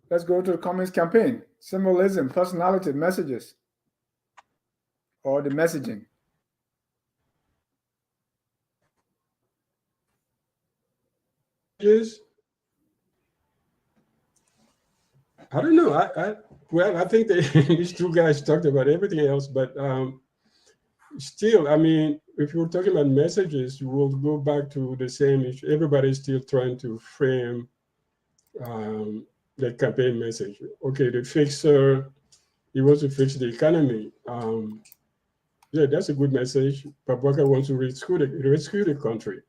let's go to the Cummings campaign. Symbolism, personality, messages, or the messaging. Yes. I don't know. I think these two guys talked about everything else, but still, I mean, if you're talking about messages, you will go back to the same issue. Everybody's still trying to frame the campaign message. Okay, the fixer, he wants to fix the economy. Yeah, that's a good message. But Buckeye wants to rescue the country.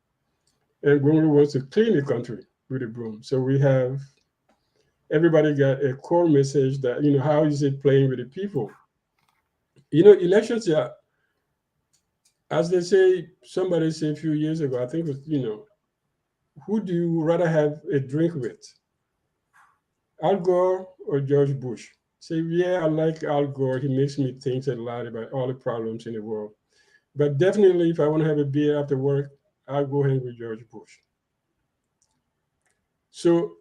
And Gonglo wants to clean the country with a broom. So we have, everybody got a core message that, how is it playing with the people? Elections, yeah, as they say, somebody said a few years ago, I think it was, who do you rather have a drink with? Al Gore or George Bush? Say, yeah, I like Al Gore. He makes me think a lot about all the problems in the world. But definitely, if I want to have a beer after work, I'll go hang with George Bush. So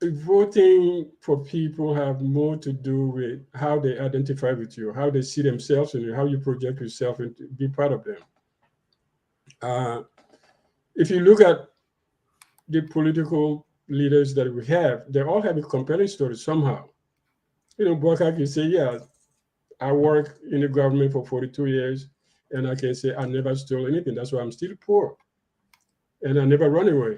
voting for people have more to do with how they identify with you, how they see themselves in you, how you project yourself and be part of them. If you look at the political leaders that we have, they all have a compelling story somehow. Buckeye can say, yeah, I work in the government for 42 years, and I can say I never stole anything. That's why I'm still poor. And I never run away.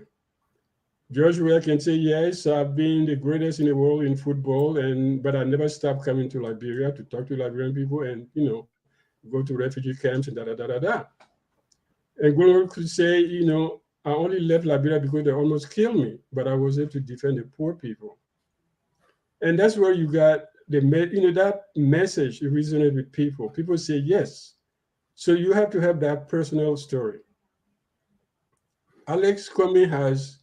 George Weah can say, yes, I've been the greatest in the world in football, but I never stopped coming to Liberia to talk to Liberian people and, go to refugee camps and da-da-da-da-da. And Gonglo could say, I only left Liberia because they almost killed me, but I was able to defend the poor people. And that's where you got that message resonated with people. People say, yes. So you have to have that personal story. Alex Cummings has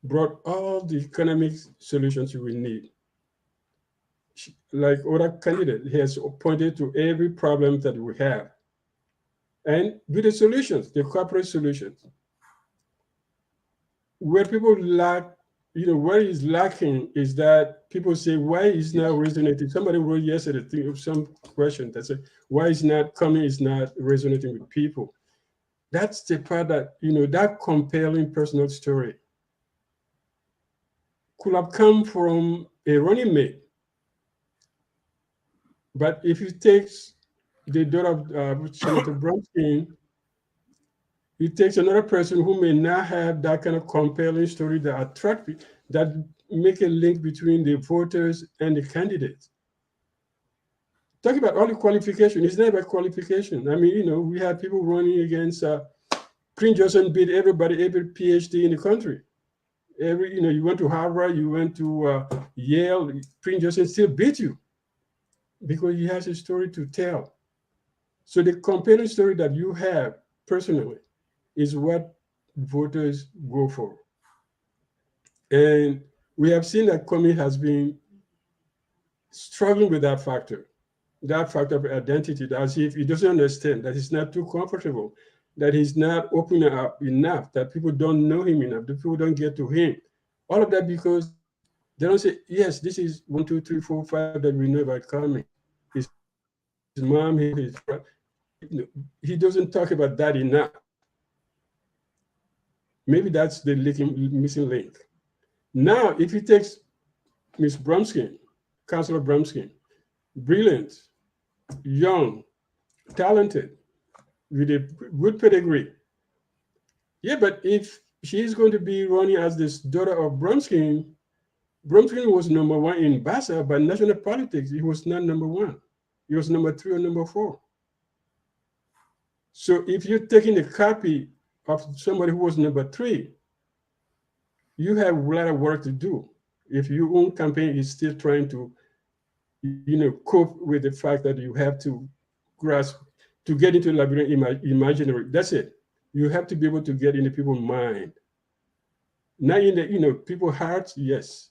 brought all the economic solutions we need. Like other candidates, he has pointed to every problem that we have. And with the solutions, the corporate solutions. Where people lack, where is lacking is that people say, why is not resonating? Somebody wrote yesterday some question that said, why is not Cummings not resonating with people? That's the part that, that compelling personal story could have come from a running mate. But if you take the daughter of Senator Brumskin, it takes another person who may not have that kind of compelling story that attract, that make a link between the voters and the candidates. Talk about all the qualification. It's not about qualification. I mean, we had people running against Prince Johnson beat everybody, every PhD in the country. You went to Harvard, you went to Yale, Prince Johnson still beat you because he has a story to tell. So the compelling story that you have personally is what voters go for. And we have seen that Cummings has been struggling with that factor of identity, as if he doesn't understand that he's not too comfortable, that he's not opening up enough, that people don't know him enough, that people don't get to him. All of that because they don't say, yes, this is 1, 2, 3, 4, 5 that we know about Cummings. His mom, his brother. He doesn't talk about that enough. Maybe that's the missing link. Now, if he takes Ms. Brumskin, Councilor Brumskin, brilliant, young, talented, with a good pedigree. Yeah, but if she's going to be running as this daughter of Brumskin was number 1 in Bassa, but national politics, he was not number 1. He was number 3 or number 4. So if you're taking a copy of somebody who was number 3, you have a lot of work to do. If your own campaign is still trying to, cope with the fact that you have to grasp, to get into Liberian imaginary, that's it. You have to be able to get into people's mind. Not in the, people's hearts, yes,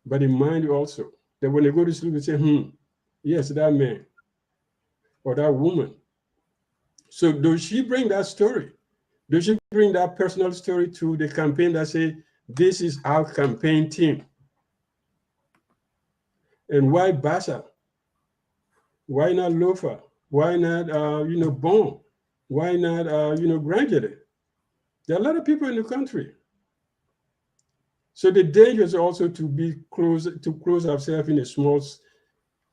but in mind also. That when they go to sleep, they say, yes, that man or that woman. So does she bring that story? Does she bring that personal story to the campaign that say, this is our campaign team? And why Bassa? Why not Lofa? Why not, Bon? Why not, Granjere? There are a lot of people in the country. So the danger is also to close ourselves in a small,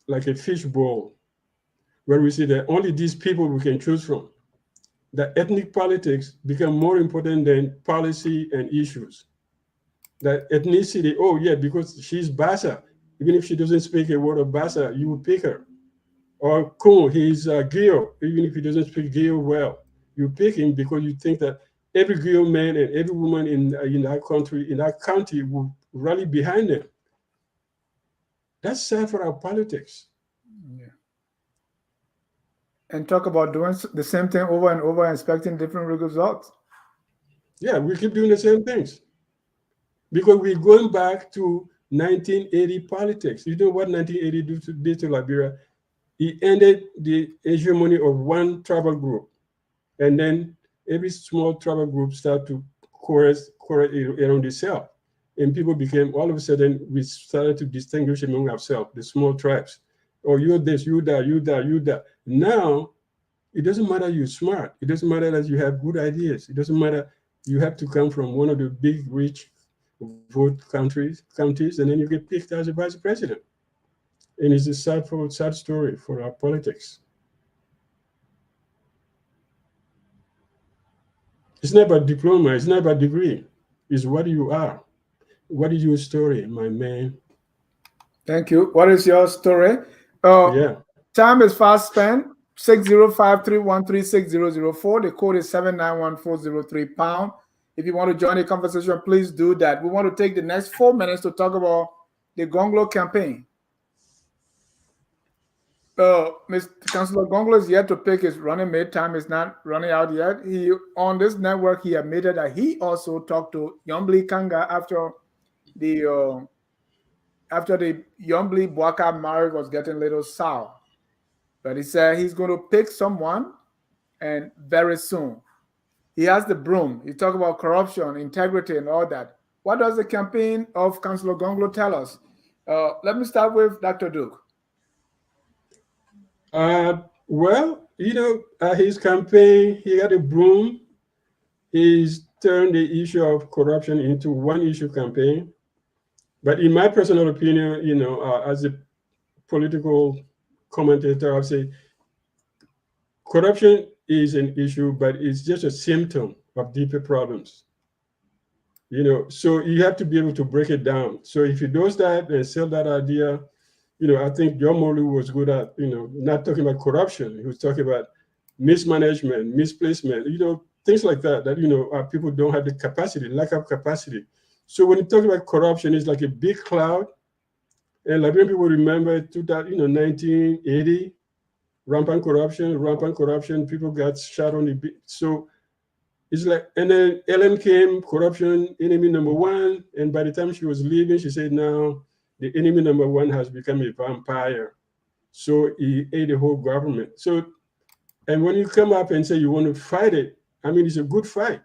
like a fish bowl, where we see that only these people we can choose from. That ethnic politics become more important than policy and issues. That ethnicity, oh yeah, because she's Bassa, even if she doesn't speak a word of Bassa, you will pick her. Or Kun, he's Gio, even if he doesn't speak Gio well, you pick him because you think that every Gio man and every woman in that country, in that county, will rally behind them. That's sad for our politics. Yeah. And talk about doing the same thing over and over and expecting different results. Yeah, we keep doing the same things because we're going back to 1980 politics. You know what 1980 did to Liberia? It ended the hegemony of one tribal group, and then every small tribal group started to chorus around itself, and people became, all of a sudden, we started to distinguish among ourselves, the small tribes. Oh, you're this, you that, you that, you that. Now, it doesn't matter you're smart. It doesn't matter that you have good ideas. It doesn't matter you have to come from one of the big, rich vote counties, and then you get picked as a vice president. And it's a sad story for our politics. It's not about diploma. It's not about degree. It's what you are. What is your story, my man? Thank you. What is your story? Yeah. Time is fast spent. 605-313-6004. The code is 791-403#. If you want to join the conversation, please do that. We want to take the next 4 minutes to talk about the Gonglo campaign. Mr. Councilor Gonglo is yet to pick his running mate. Time is not running out yet. He, on this network, he admitted that he also talked to Yombli Kanga after the Yombli Buckeye marriage was getting a little sour. But he said he's going to pick someone, and very soon. He has the broom. He talked about corruption, integrity, and all that. What does the campaign of Councilor Gonglo tell us? Let me start with Dr. Duke. Well, his campaign, he had a broom. He's turned the issue of corruption into one issue campaign. But in my personal opinion, as a political commentator, I'll say corruption is an issue, but it's just a symptom of deeper problems. So you have to be able to break it down. So if he does that and sell that idea, I think John Morley was good at, not talking about corruption. He was talking about mismanagement, misplacement, things like that, people don't have the capacity, lack of capacity. So when you talk about corruption, it's like a big cloud. And Liberian people remember 1980, rampant corruption, people got shot on the beach. So it's like, and then Ellen came, corruption, enemy number one. And by the time she was leaving, she said, now the enemy number one has become a vampire. So he ate the whole government. So, and when you come up and say you want to fight it, I mean, it's a good fight.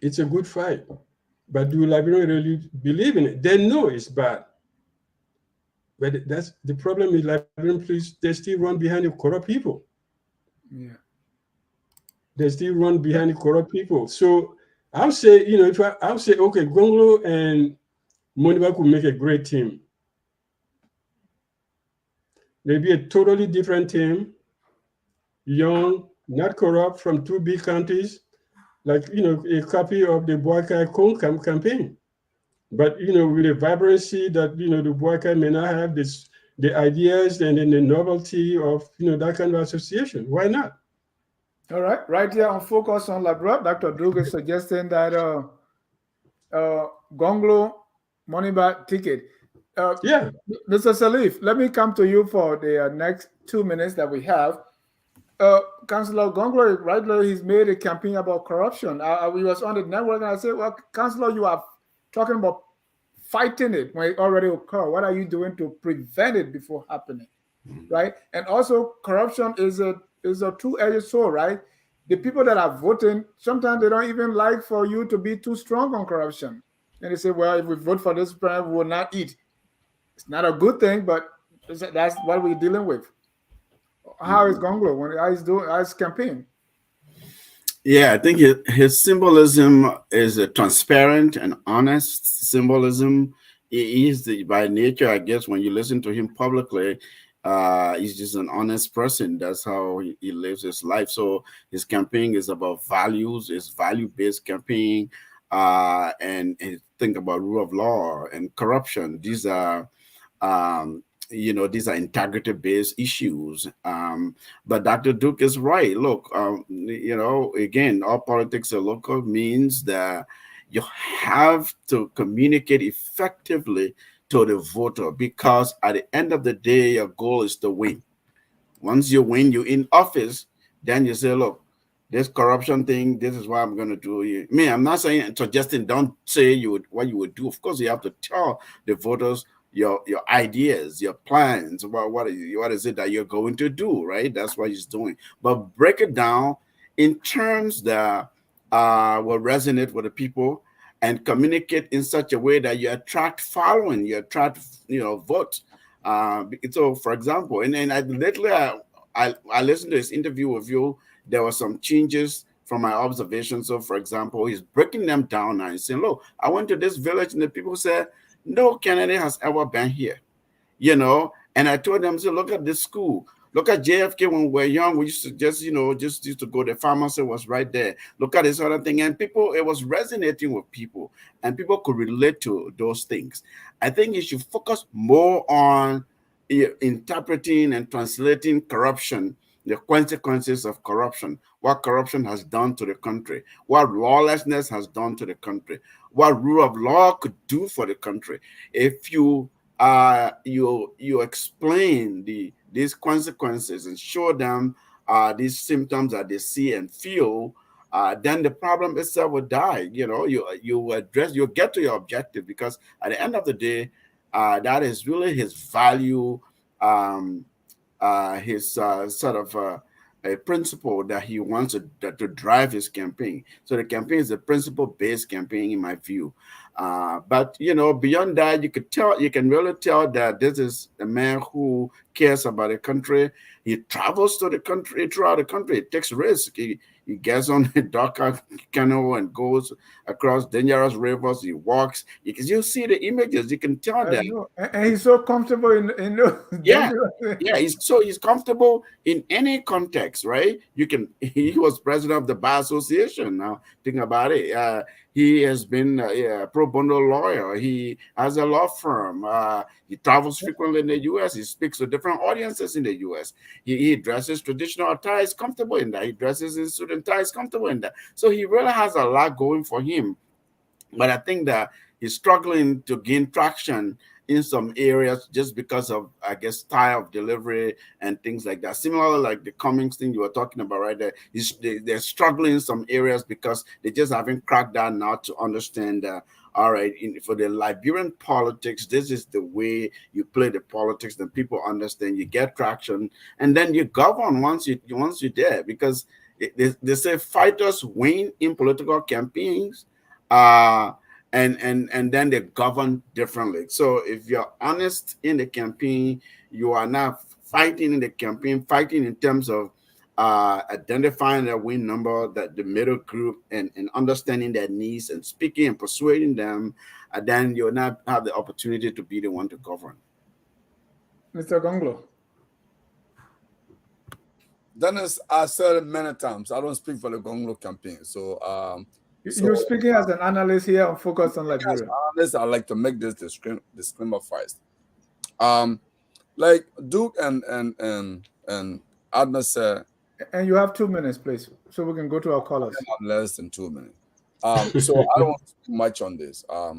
It's a good fight. But do Liberians really believe in it? They know it's bad. But that's the problem is Liberian police, they still run behind the corrupt people. Yeah. They still run behind the corrupt people. So I'll say, I'll say, okay, Gonglo and Moniba could make a great team. Maybe a totally different team, young, not corrupt, from two big countries, like, a copy of the Buckeye campaign. But, with the vibrancy that, the Buckeye may not have the ideas and then the novelty of, that kind of association. Why not? All right. Right here on Focus on Labrador, Dr. Duke is suggesting that Gonglo Moniba ticket. Yeah. Mr. Salif, let me come to you for the next 2 minutes that we have. Councillor Gonglo, rightly, he's made a campaign about corruption. We was on the network and I said, well, Councillor, you are talking about fighting it when it already occurred. What are you doing to prevent it before happening, right? And also, corruption is a two-edged sword, right? The people that are voting, sometimes they don't even like for you to be too strong on corruption. And they say, well, if we vote for this president, we will not eat. It's not a good thing, but that's what we're dealing with. How is Gonglo when how is campaign? Yeah, I think his symbolism is a transparent and honest symbolism. He is by nature, I guess, when you listen to him publicly, he's just an honest person. That's how he lives his life. So his campaign is about values, it's value-based campaign, and think about rule of law and corruption. These are these are integrity-based issues. But Dr. Duke is right. Look, again, all politics are local means that you have to communicate effectively to the voter, because at the end of the day, your goal is to win. Once you win, you're in office, then you say, look, this corruption thing, this is what I'm going to do. I'm not suggesting don't say what you would do. Of course, you have to tell the voters your ideas, your plans, what is it that you're going to do, right? That's what he's doing. But break it down in terms that will resonate with the people, and communicate in such a way that you attract following, you attract, vote. So, for example, and then I listened to his interview with you. There were some changes from my observation. So, for example, he's breaking them down now and saying, look, I went to this village and the people said, no candidate has ever been here, and I told them, so look at this school. Look at JFK when we were young. We used to just used to go. The pharmacy was right there. Look at this other thing. And it was resonating with people, and people could relate to those things. I think you should focus more on interpreting and translating corruption, the consequences of corruption, what corruption has done to the country, what lawlessness has done to the country, what rule of law could do for the country. If you explain these consequences and show them these symptoms that they see and feel, then the problem itself will die. You'll get to your objective, because at the end of the day, that is really his value, his sort of a principle that he wants to drive his campaign. So the campaign is a principle-based campaign, in my view. But beyond that, you can really tell that this is a man who cares about the country. He travels to the country, throughout the country. He takes risks. He gets on a darker canoe and goes across dangerous rivers. He walks. You see the images. You can tell I that. know. And he's so comfortable in Yeah, jumping. yeah. He's comfortable in any context, right? You can. He was president of the Bar Association. Now think about it. He has been a pro bono lawyer. He has a law firm. He travels frequently in the U.S. He speaks to different audiences in the U.S. He dresses traditional attire. He's comfortable in that. He dresses in suit and tie. He's comfortable in that. So he really has a lot going for him. But I think that he's struggling to gain traction in some areas just because of, I guess, style of delivery and things like that. Similarly, like the Cummings thing you were talking about right there, they're struggling in some areas because they just haven't cracked down now to understand that, all right, for the Liberian politics, this is the way you play the politics, then people understand, you get traction, and then you govern once you're there. Because they say fighters win in political campaigns, uh, and then they govern differently. So if you're honest in the campaign, you are not fighting in the campaign, fighting in terms of identifying their win number, that the middle group, and understanding their needs and speaking and persuading them, then you'll not have the opportunity to be the one to govern. Mr. Gonglo. Dennis, I said it many times. I don't speak for the Gonglo campaign. So, You're speaking as an analyst here on Focus on Liberia. As I like to make this disclaimer first. Like Duke and Adna said, And you have 2 minutes, please, so we can go to our callers. Less than 2 minutes. So I don't want to speak much on this. I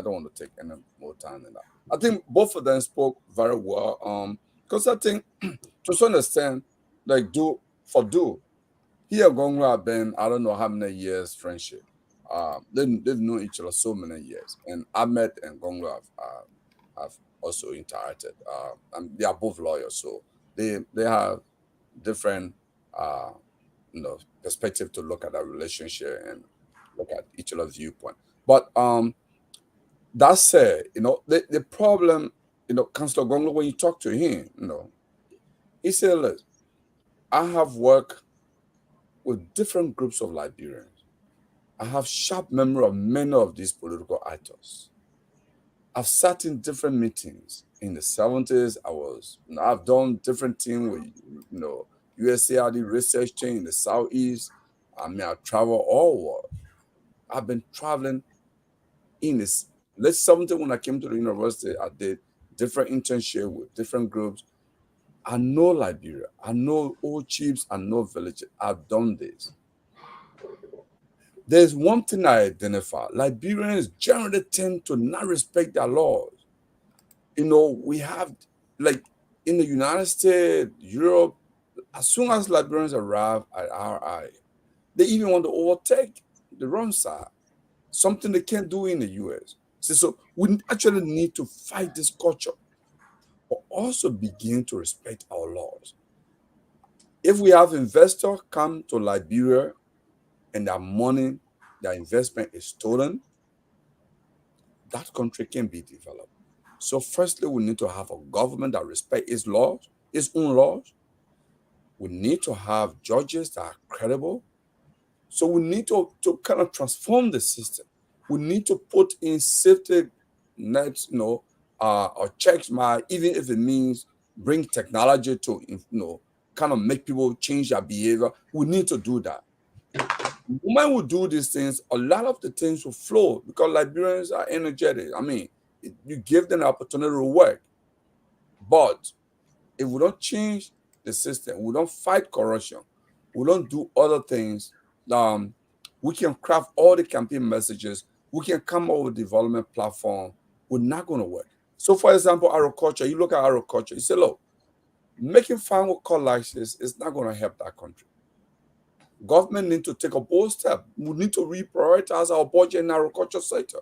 don't want to take any more time than that. I think both of them spoke very well. Because I think to some extent, like Do, he and Gonglo have been, I don't know how many years friendship. They've known each other so many years, and Ahmed and Gonglo have also interacted. And they are both lawyers, so they have different perspective to look at that relationship and look at each other's viewpoint. But that said, the problem, Councillor Gonglo, when you talk to him, he said, look, I have worked with different groups of Liberians. I have sharp memory of many of these political actors. I've sat in different meetings in the 70s. I've done different things with, USAID research team in the Southeast. I've traveled all world. I've been traveling in this late 70s when I came to the university. I did different internships with different groups. I know Liberia. I know old chiefs. I know villages. I've done this. There's one thing I identify. Liberians generally tend to not respect their laws. We have, like, in the United States, Europe, as soon as Liberians arrive at our area, they even want to overtake the wrong side, something they can't do in the US. So we actually need to fight this culture, but also begin to respect our laws. If we have investors come to Liberia and their money, their investment is stolen, that country can be developed. So firstly, we need to have a government that respects its laws, its own laws. We need to have judges that are credible. So we need to kind of transform the system. We need to put in safety nets, or checks, even if it means bring technology to, kind of make people change their behavior. We need to do that. When we do these things, a lot of the things will flow because Liberians are energetic. I mean, you give them the opportunity to work. But if we don't change the system, we don't fight corruption, we don't do other things, we can craft all the campaign messages, we can come up with development platform, we're not going to work. So, for example, agriculture, you look at agriculture, you say, look, making farm with cutlasses is not going to help that country. Government need to take a bold step. We need to reprioritize our budget in the agriculture sector.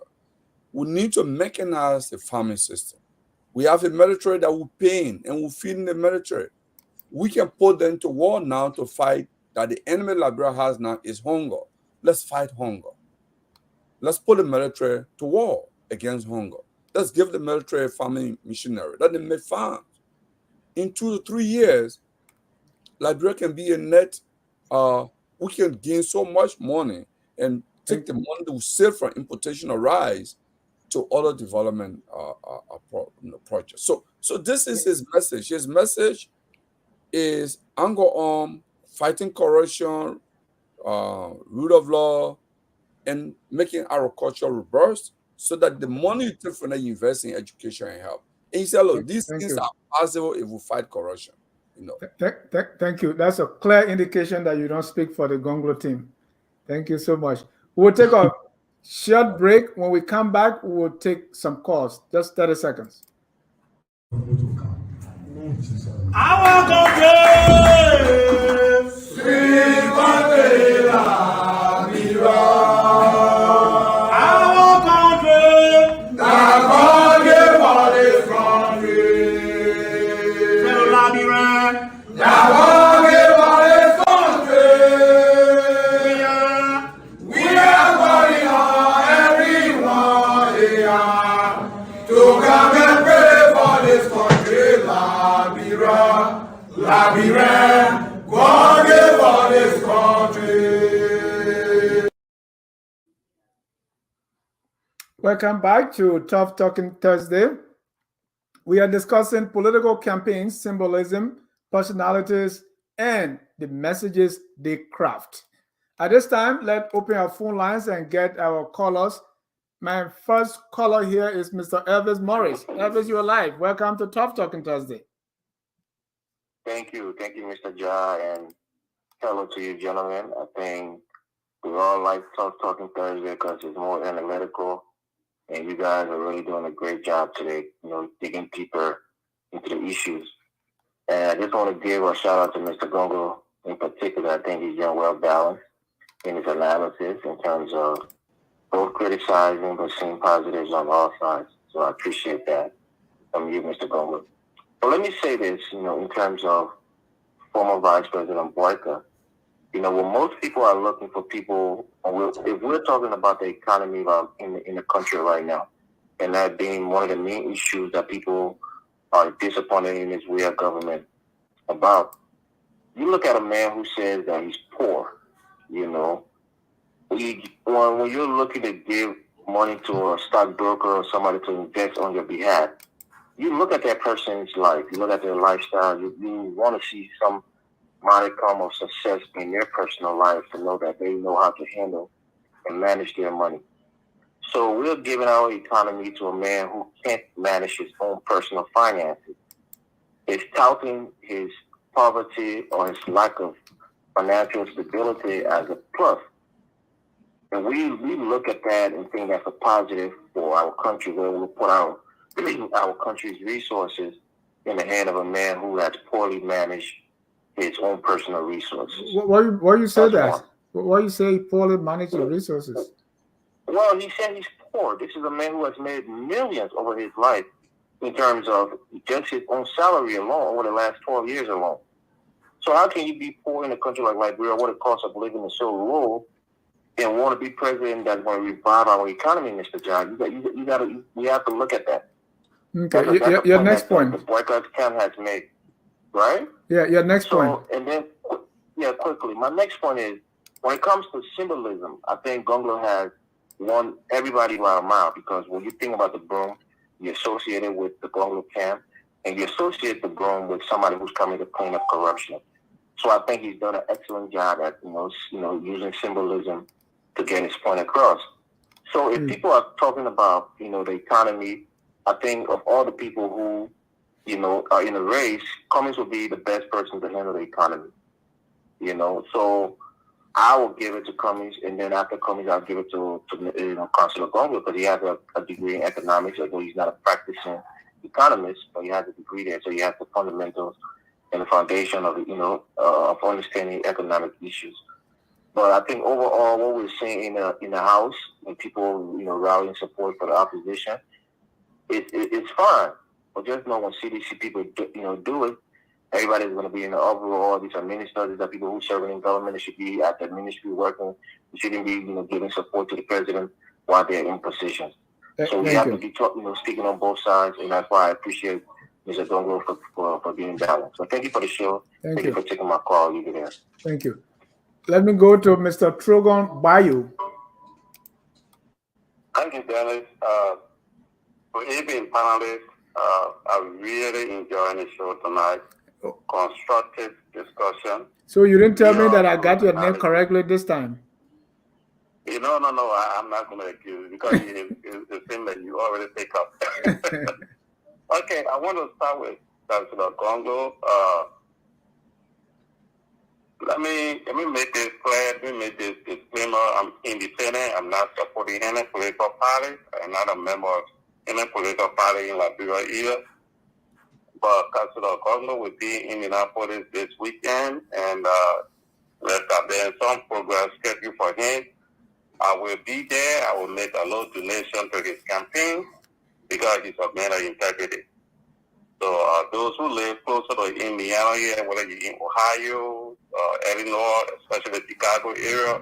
We need to mechanize the farming system. We have a military that will pay in and will feed in the military. We can put them to war now to fight that the enemy Liberia has now is hunger. Let's fight hunger. Let's put the military to war against hunger. Let's give the military a farming missionary. Let them make farms. In 2 to 3 years, Liberia can be a net, we can gain so much money and take the money that we save from importation or rice to other development projects. So this is his message. His message is anger fighting corruption, rule of law, and making agriculture robust so that the money you take from that you invest in education and health. And he said, look, these things are possible if we fight corruption. Thank you. That's a clear indication that you don't speak for the Gonglo team. Thank you so much. We'll take a short break. When we come back, we'll take some calls. Just 30 seconds. Our Welcome back to Tough Talking Thursday. We are discussing political campaigns, symbolism, personalities, and the messages they craft. At this time, let's open our phone lines and get our callers. My first caller here is Mr. Elvis Morris. Elvis, you're live. Welcome to Tough Talking Thursday. Thank you, Mr. Ja, and hello to you, gentlemen. I think we all like Tough Talking Thursday because it's more analytical. And you guys are really doing a great job today, digging deeper into the issues. And I just want to give a shout out to Mr. Gonglo in particular. I think he's done well balanced in his analysis in terms of both criticizing but seeing positives on all sides. So I appreciate that from you, Mr. Gonglo. But let me say this, in terms of former Vice President Buckeye. When most people are looking for people, if we're talking about the economy in the country right now, and that being one of the main issues that people are disappointed in this way of government about, you look at a man who says that he's poor, when you're looking to give money to a stockbroker or somebody to invest on your behalf, you look at that person's life, you look at their lifestyle, you want to see some modicum of success in their personal life to know that they know how to handle and manage their money. So we're giving our economy to a man who can't manage his own personal finances. It's touting his poverty or his lack of financial stability as a plus. And we look at that and think that's a positive for our country, where we'll put our country's resources in the hand of a man who has poorly managed his own personal resources. Why you say that? Why you say poorly manage your resources? Well, he said he's poor. This is a man who has made millions over his life in terms of just his own salary alone over the last 12 years alone. So how can you be poor in a country like Liberia, where the cost of living is so low, and want to be president that's going to revive our economy, Mr. John? We have to look at that. Okay, your next point. The boycott camp has made. Right? Yeah, your next point. And then, quickly. My next point is, when it comes to symbolism, I think Gonglo has won everybody by a mile, because when you think about the broom, you associate it with the Gonglo camp, and you associate the broom with somebody who's coming to clean up corruption. So I think he's done an excellent job at, using symbolism to get his point across. So if people are talking about, the economy, I think of all the people who are in a race, Cummings will be the best person to handle the economy. So I will give it to Cummings, and then after Cummings, I'll give it to Councilor Gonglo, because he has a degree in economics, although he's not a practicing economist, but he has a degree there, so he has the fundamentals and the foundation of of understanding economic issues. But I think overall, what we're seeing in the House, when people rallying support for the opposition, it's fine. But just know when CDC people do it, everybody's going to be in the uproar. These are ministers, these are people who serve in government. They should be at the ministry working. They shouldn't be giving support to the president while they're in positions. So we have to be speaking on both sides, and that's why I appreciate Mr. Gonglo for being balanced. So thank you for the show. Thank you for taking my call. You there. Thank you. Let me go to Mr. Trogon Bayou. Thank you, Dennis. For even panelists, I'm really enjoying the show tonight. Constructive discussion. So you didn't tell me that I got your name correctly this time. No, I'm not going to accuse you because it seems that you already pick up. Okay, I want to start with Councilor Gonglo. Let me make this clear. Let me make this disclaimer. I'm independent. I'm not supporting any political party. I'm not a member of any political party in Liberia either. But Councilor Gonglo will be in Indianapolis this weekend, and there's some program scheduled for him. I will be there. I will make a little donation to his campaign because he's a man of integrity. So those who live closer to Indiana here, whether you're in Ohio, Illinois, especially the Chicago area,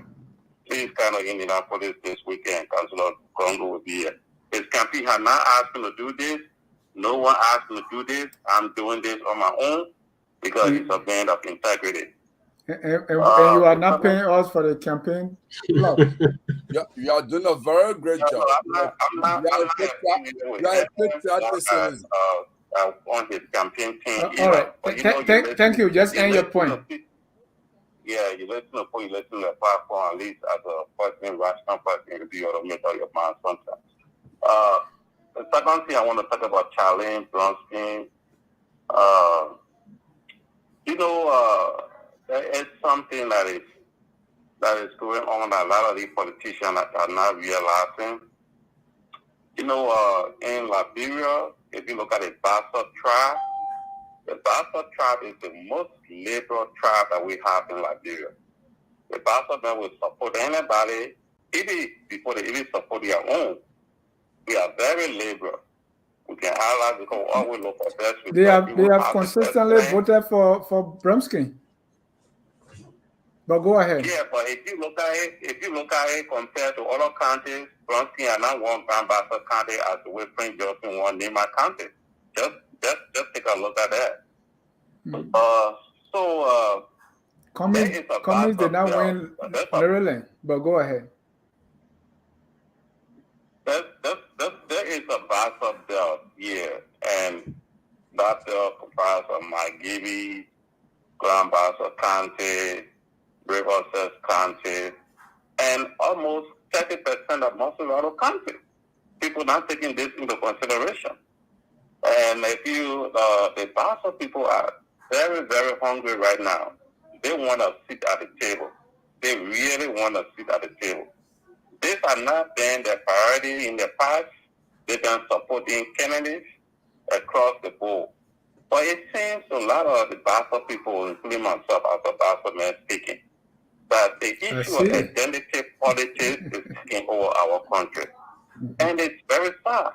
please come to Indianapolis this weekend. Councilor Gonglo will be here. His campaign has not asked him to do this. No one asked him to do this. I'm doing this on my own because he's a man of integrity. And you are not paying us for the campaign? You are doing a very great job. I'm on his campaign team. All right. Thank you. Just end your point. Yeah, you listen to the platform at least as a person, rational person, to be able to make up your mind sometimes. The second thing I want to talk about Charlene Bronstein. There is something that is going on that a lot of these politicians are not realizing. In Liberia, if you look at the Bassa tribe, the Bassa tribe is the most liberal tribe that we have in Liberia. The Bassa men will support anybody, even before they even support their own. We are very liberal. We can highlight because always look for best. They have consistently voted for Bromsky. But go ahead. Yeah, but if you look at it compared to other counties, Bromsky has not won Grand Bassa County as the way Prince Johnson won Nema County. Just take a look at that. Cummings did not win Maryland, but go ahead. There is a Bassa bill here, and that bill comprises of Magibby, Grand Bassa County, Riverside County, and almost 30% of most of the other counties. People not taking this into consideration. And the Bassa people are very, very hungry right now. They want to sit at the table. They really want to sit at the table. This has not been their priority in the past. They've been supporting candidates across the board. But it seems a lot of the Bassa people, including myself as a Bassa man speaking, that the issue of identity politics is taking over our country. And it's very sad.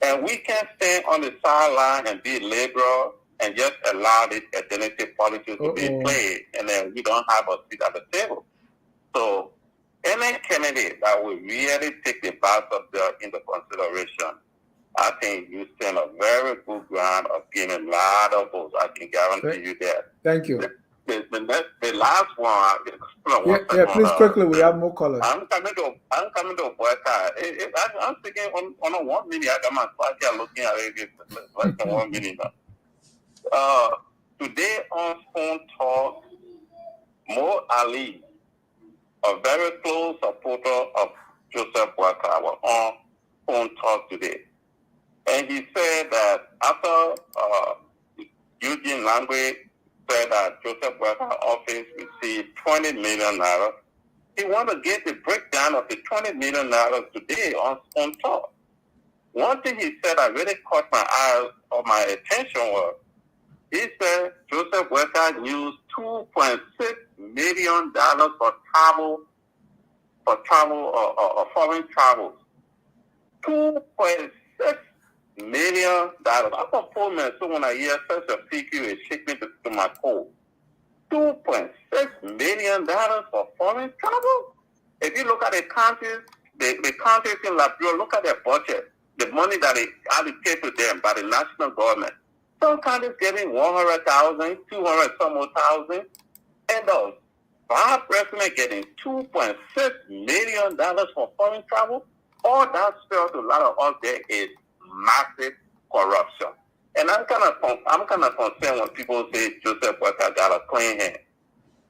And we can't stand on the sideline and be liberal and just allow this identity politics to be played, and then we don't have a seat at the table. So any candidate that will really take the Bassa bill into consideration, I think you stand a very good ground of getting a lot of votes. I can guarantee you that. Thank you. The last one. Please quickly. We have more callers. I'm coming to Buckeye. I'm thinking on a 1 minute. I got my spot here looking at it. Less than 1 minute now. Today on Phone Talk, Mo Ali, a very close supporter of Joseph Buckeye, was on Phone Talk today. And he said that after Eugene Langwe said that Joseph Buckeye office received $20 million, he wanted to get the breakdown of the $20 million today on Talk. One thing he said that really caught my eye or my attention was, he said Joseph Buckeye used $2.6 million for travel or foreign travels. $2.6 million. I'm a poor man, so when I hear such a figure, it shakes me to my core. $2.6 million for foreign travel? If you look at the countries, the countries in Liberia, look at their budget, the money that they allocate to them by the national government. Some countries getting 100,000, 200 some odd thousand, and our president getting $2.6 million for foreign travel, all that spells a lot of us there is massive corruption. And I'm kind of concerned when people say Joseph Boyka got a clean hand.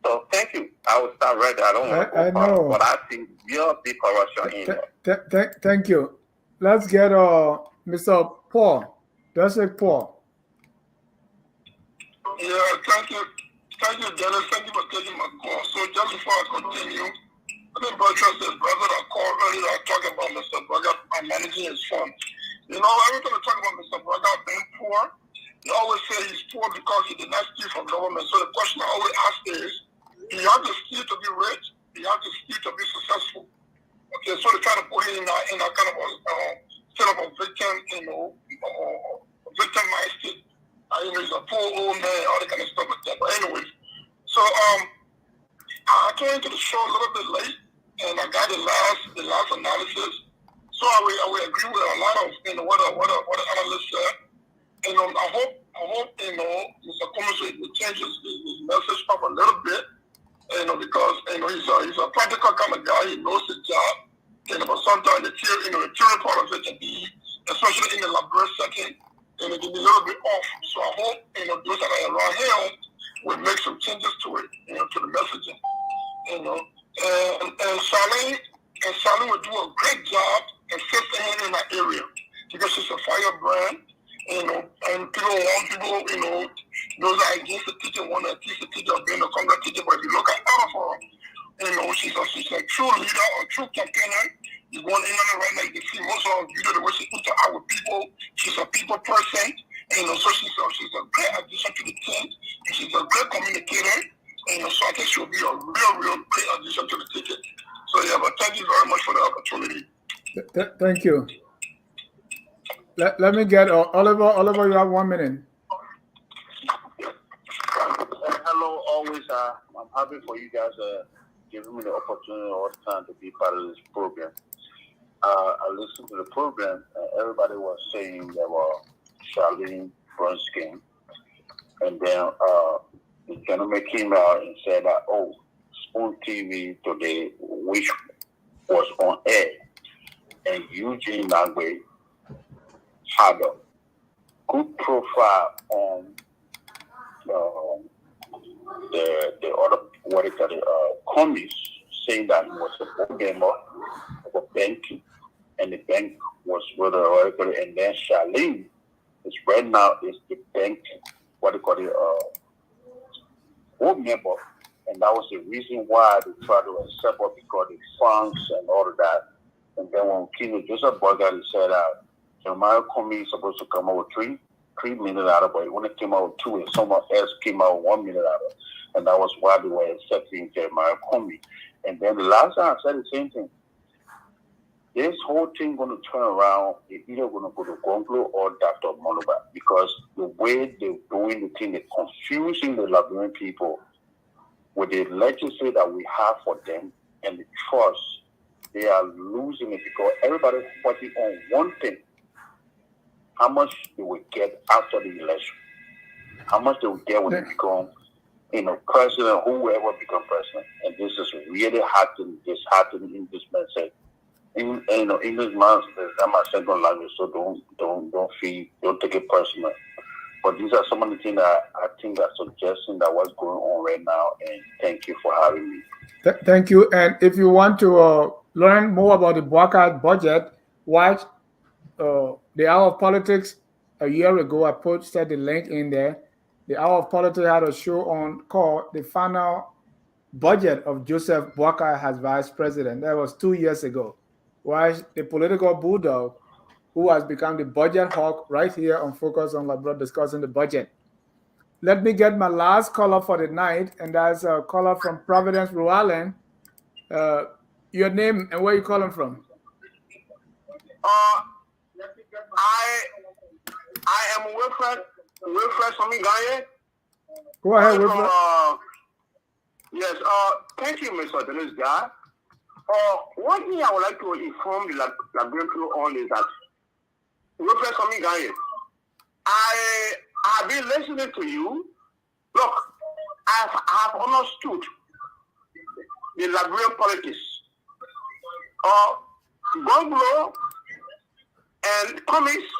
So thank you. I will start right there. I don't want to go far, but I see real big corruption in there. Thank you. Let's get Mr. Paul. That's it, Paul. Yeah, thank you. Thank you, Dennis. Thank you for taking my call. So just before I continue, I think Bertrand said, brother, I called earlier talking about Mr. Burger and managing his fund. You know, every time I talk about Mr. Burger being poor, he always say he's poor because he did not steal from government. So the question I always ask is, you have to steal to be rich, you have to steal to be successful. Okay, so they try to put him in a kind of a sort of a victim, victim mindset. You know, he's a poor old man, all that kind of stuff like that. But anyways, so I came into the show a little bit late, and I got the last analysis. So I will agree with a lot of what the analysts said. And I hope Mr. Cummings will change his message up a little bit. Because he's a practical kind of guy. He knows his job. But sometimes the theory part of it can be, especially in the labor setting, and it can be a little bit off. So I hope those that are around him will make some changes to it, to the messaging. And Charlene will do a great job assisting him in that area because she's a firebrand. And people, those that are against the teacher want to teach the teacher of being a Congress teacher. But if you look at her, she's a true leader, a true campaigner. You go on the internet right now, you can see most of her videos, the way she interacts with people. She's a people person. So she's a great addition to the team. And she's a great communicator. So I think she'll be a real great addition to the ticket. So yeah, but thank you very much for the opportunity. Thank you. Let me get Oliver. Oliver, you have 1 minute. Hello, always. I'm happy for you guys giving me the opportunity all the time to be part of this program. I listened to the program, and everybody was saying that Charlene Brunskill, and then the gentleman came out and said that Spoon TV today, which was on air, and Eugene Nagbe had a good profile on the other Cummings, saying that he was a board member of a bank, and the bank was with a and then Charlene is right now is the bank board member, and that was the reason why they tried to accept her because the funds and all of that. And then when King Joseph Boyka said Jeremiah Cummings is supposed to come out with $3 million, but when it came out with 2 and someone else came out with $1 million, and that was why they were accepting Jeremiah Cummings. And then the last time I said the same thing. This whole thing going to turn around. It's either going to go to Gonglo or Dr. Moloba, because the way they're doing the thing, they're confusing the Liberian people with the legislation that we have for them and the trust. They are losing it because everybody's fighting on one thing: how much they will get after the election, how much they will get when they become, president, whoever become president. And this is really happening in this message. English man is not my second language, so don't take it personal. But these are some of the things that I think are suggesting that what's going on right now. And thank you for having me. Thank you. And if you want to learn more about the Buckeye budget, watch The Hour of Politics. A year ago, I posted the link in there. The Hour of Politics had a show called The Final Budget of Joseph Buckeye as Vice President. That was 2 years ago. Watch the political bulldog who has become the budget hawk right here on Focus on Labrador discussing the budget. Let me get my last caller for the night, and that's a caller from Providence, Rhode Island. Your name and where you calling from? I am Wilfred from Ghana. Go ahead, Wilfred. Yes. Thank you, Mr. Dennis Guy. One thing I would like to inform the Liberian people on is that Wilfred from Ghana. I have been listening to you. Look, I have understood the Liberian politics. Gonglo and Cummings,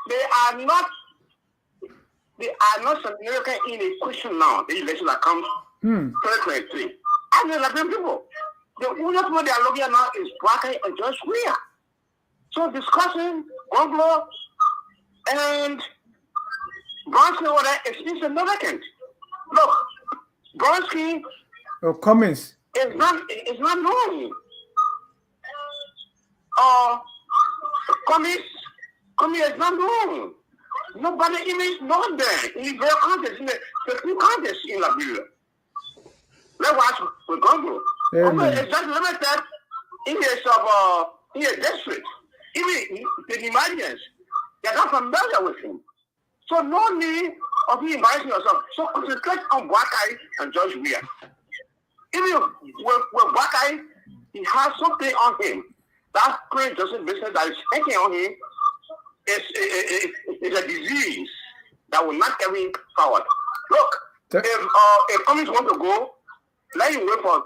they are not significant in a question now, the election that comes 2023. And the Liberian people, the only people they are looking at now is Buckeye and George Weah. So discussing Gonglo and Bronski over there is insignificant. Look, Bronski Cummings is not known. Cummings is not known. Nobody even knows them in the very contest, in the few contests in Liberia. Let's watch with Gonglo. Gonglo is just limited in his district. Even the Nigerians, they're not familiar with him. So no need of you inviting yourself. So concentrate on Buckeye and George Weah. Even with Buckeye, he has something on him. That current justice business that is taking on him is a disease that will not carry him forward. Look, if Cummings want to go, let him wait for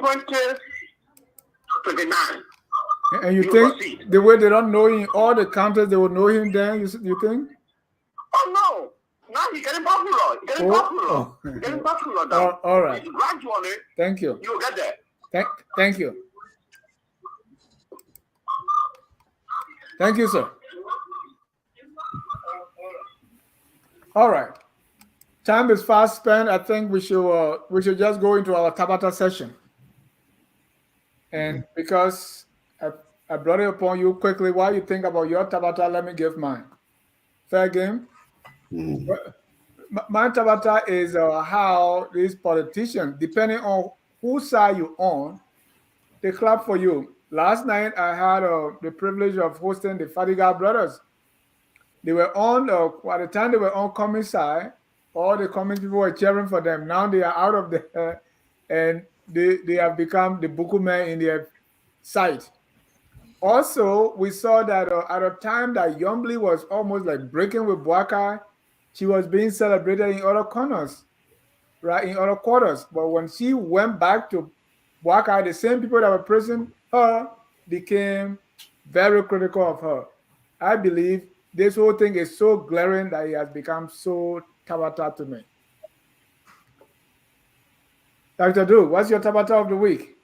2029. And you think the way they don't know him, all the countries they will know him then, you think? Oh no. Now he's getting popular. He's getting popular now. All right. Gradually, thank you. You'll get there. Thank you. Thank you, sir. All right. Time is fast spent. I think we should just go into our Tabata session. And because I brought it upon you quickly, while you think about your Tabata, let me give mine. Fair game? My Tabata is how these politicians, depending on whose side you're on, they clap for you. Last night, I had the privilege of hosting the Fadiga brothers. They were on, at the time they were on Cummings side, all the Cummings people were cheering for them. Now they are out of the, and they have become the Bukumen in their sight. Also, we saw that at a time that Yombly was almost like breaking with Buckeye, she was being celebrated in other corners, right, in other quarters. But when she went back to Buckeye, the same people that were praising her became very critical of her. I believe this whole thing is so glaring that it has become so Tabata to me. Dr. Drew, what's your Tabata of the week?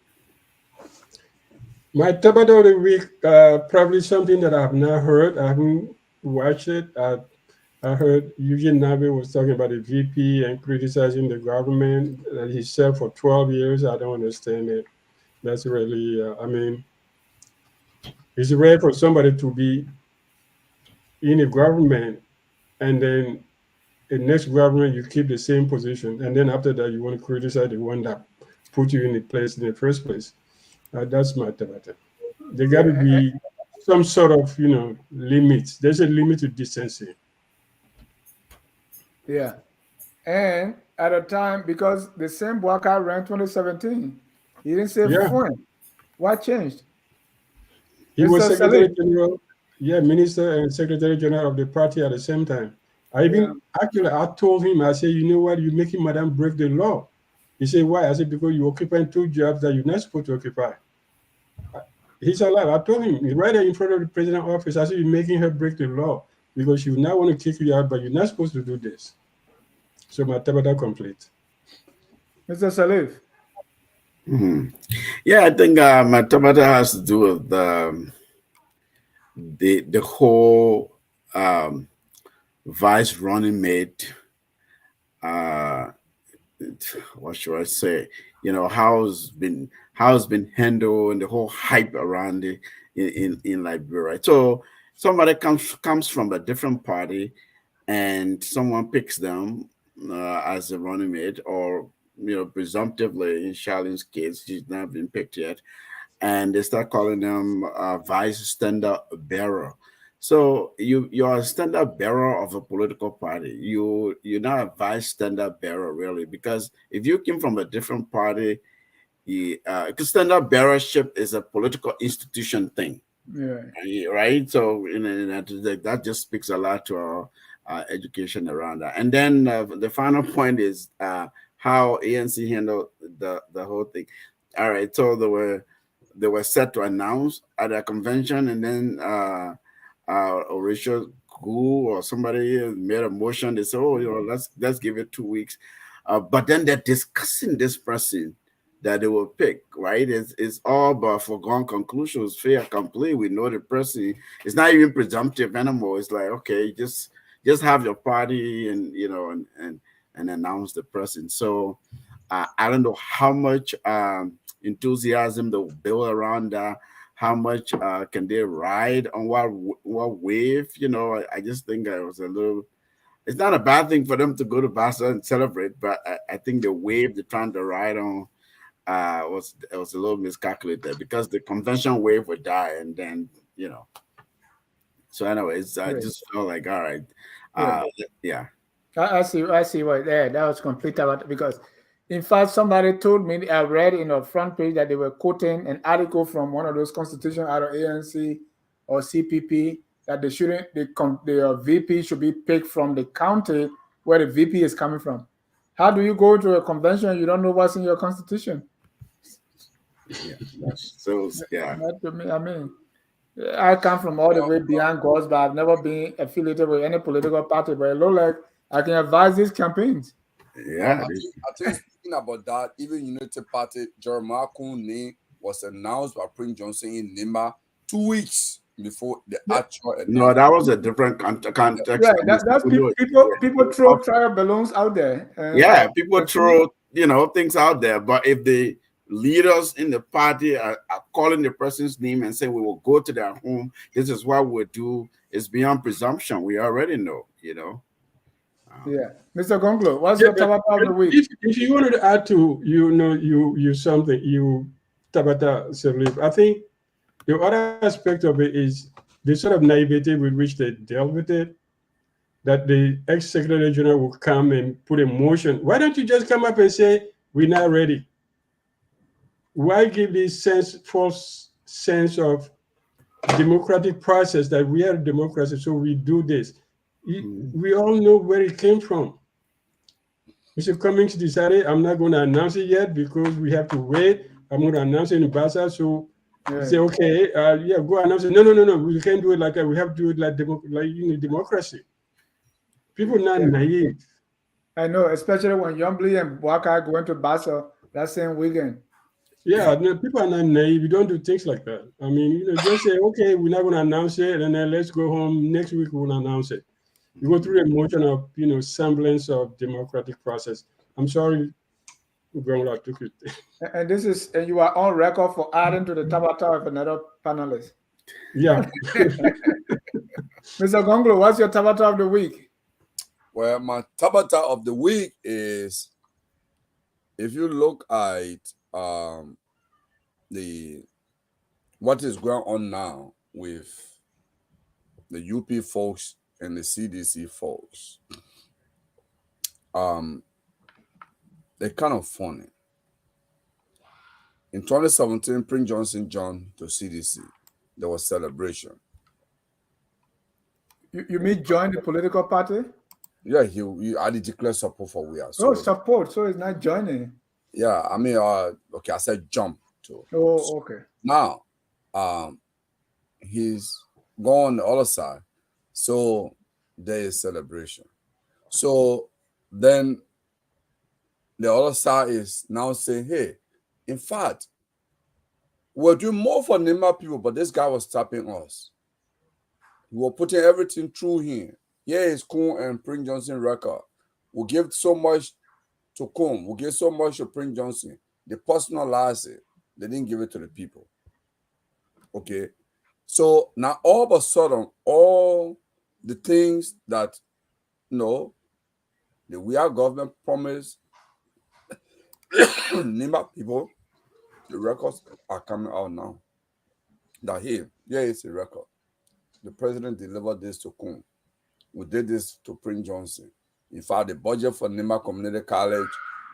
My Tabata of the week, probably something that I have not heard. I haven't watched it. I heard Eugene Nabe was talking about the VP and criticizing the government that he served for 12 years. I don't understand it. That's really, I mean, it's rare for somebody to be in a government and then the next government you keep the same position, and then after that you want to criticize the one that put you in the place in the first place. That's my Tabata. There got to be some sort of, limits. There's a limit to decency. Yeah. And at a time, because the same Buckeye ran 2017, he didn't say fine. What changed? He was Secretary General, Minister and Secretary General of the party at the same time. I told him, I said, you know what, you're making Madam break the law. He said, why? I said, because you're occupying 2 jobs that you're not supposed to occupy. He's alive. I told him, right there in front of the president's office, I said, you're making her break the law because she would not want to kick you out, but you're not supposed to do this. So my Tabata complete. Mr. Salif. Yeah, I think my Tabata has to do with the whole vice running mate. What should I say? How it's been handled and the whole hype around it in Liberia. So somebody comes from a different party, and someone picks them as a running mate, or presumptively in Charlene's case, she's not been picked yet, and they start calling them vice standard bearer. So you're a standard bearer of a political party. You're not a vice standard bearer, really, because if you came from a different party, because standard bearership is a political institution thing, right? So that just speaks a lot to our education around that. And then the final point is how ANC handled the whole thing. All right, so they were set to announce at a convention, and then Horatio Gu or somebody made a motion. They said, "Oh, let's give it 2 weeks," but then they're discussing this person that they will pick. Right? It's all but foregone conclusions, fait accompli. We know the person. It's not even presumptive anymore. It's like, okay, just have your party and and announce the person. So I don't know how much enthusiasm they'll build around that. How much can they ride on what wave? I just think it was a little. It's not a bad thing for them to go to Barcelona and celebrate, but I think the wave they're trying to ride on was a little miscalculated because the convention wave would die, and then So, anyways, I just felt like, all right, yeah. I see what there. That was complete about because, in fact, somebody told me I read in the front page that they were quoting an article from one of those constitutions out of ANC or CPP that they shouldn't the VP should be picked from the county where the VP is coming from. How do you go to a convention you don't know what's in your constitution? Yeah. So yeah. That to me, I mean, I come from all the way beyond God's, but I've never been affiliated with any political party. But it looks like I can advise these campaigns. Yeah. I think speaking about that, even Unity Party, Jeremiah Kuhn name was announced by Prince Johnson in Nima 2 weeks before the actual announcement. No, that was a different context. Right, that's people throw trial balloons out there. People throw things out there, but if the leaders in the party are calling the person's name and say we will go to their home, this is what we'll do, it's beyond presumption. We already know, Mr. Gonglo, what's your Tabata of the week? If you wanted to add to Tabata Serlip, I think the other aspect of it is the sort of naivety with which they dealt with it, that the ex-secretary general will come and put a motion. Why don't you just come up and say, we're not ready? Why give this false sense of democratic process that we are a democracy, so we do this? We all know where it came from. Mr. Cummings decided, I'm not going to announce it yet because we have to wait. I'm going to announce it in Basa. So say, okay, go announce it. No, we can't do it like that. We have to do it like democracy. People are not naive. I know, especially when Yombly and Buckeye go into Basa that same weekend. Yeah, no, people are not naive. You don't do things like that. I mean, just say, okay, we're not going to announce it, and then let's go home. Next week, we'll announce it. You go through a motion of, semblance of democratic process. I'm sorry, Gonglo took it. And you are on record for adding to the Tabata of another panelist. Yeah. Mr. Gonglo, what's your Tabata of the week? Well, my Tabata of the week is, if you look at what is going on now with the UP folks and the CDC folks, they're kind of funny. In 2017, Prince Johnson joined the CDC. There was celebration. You mean join the political party? Yeah, he I did declare support for we are. So support. So it's not joining. Yeah, I mean, okay, I said jump to. Oh, okay. Now, he's gone on the other side, so there is celebration. So then the other side is now saying, hey, in fact, we're doing more for Nima people, but this guy was tapping us. We were putting everything through him. Yeah, it's Kun and Prince Johnson record. We give so much to Kun. We give so much to Prince Johnson. They personalized it. They didn't give it to the people. Okay. So now all of a sudden, all the things that, the we are government promised Nima people, the records are coming out now. That here, it's a record. The president delivered this to Kun. We did this to Prince Johnson. In fact, the budget for Nima Community College,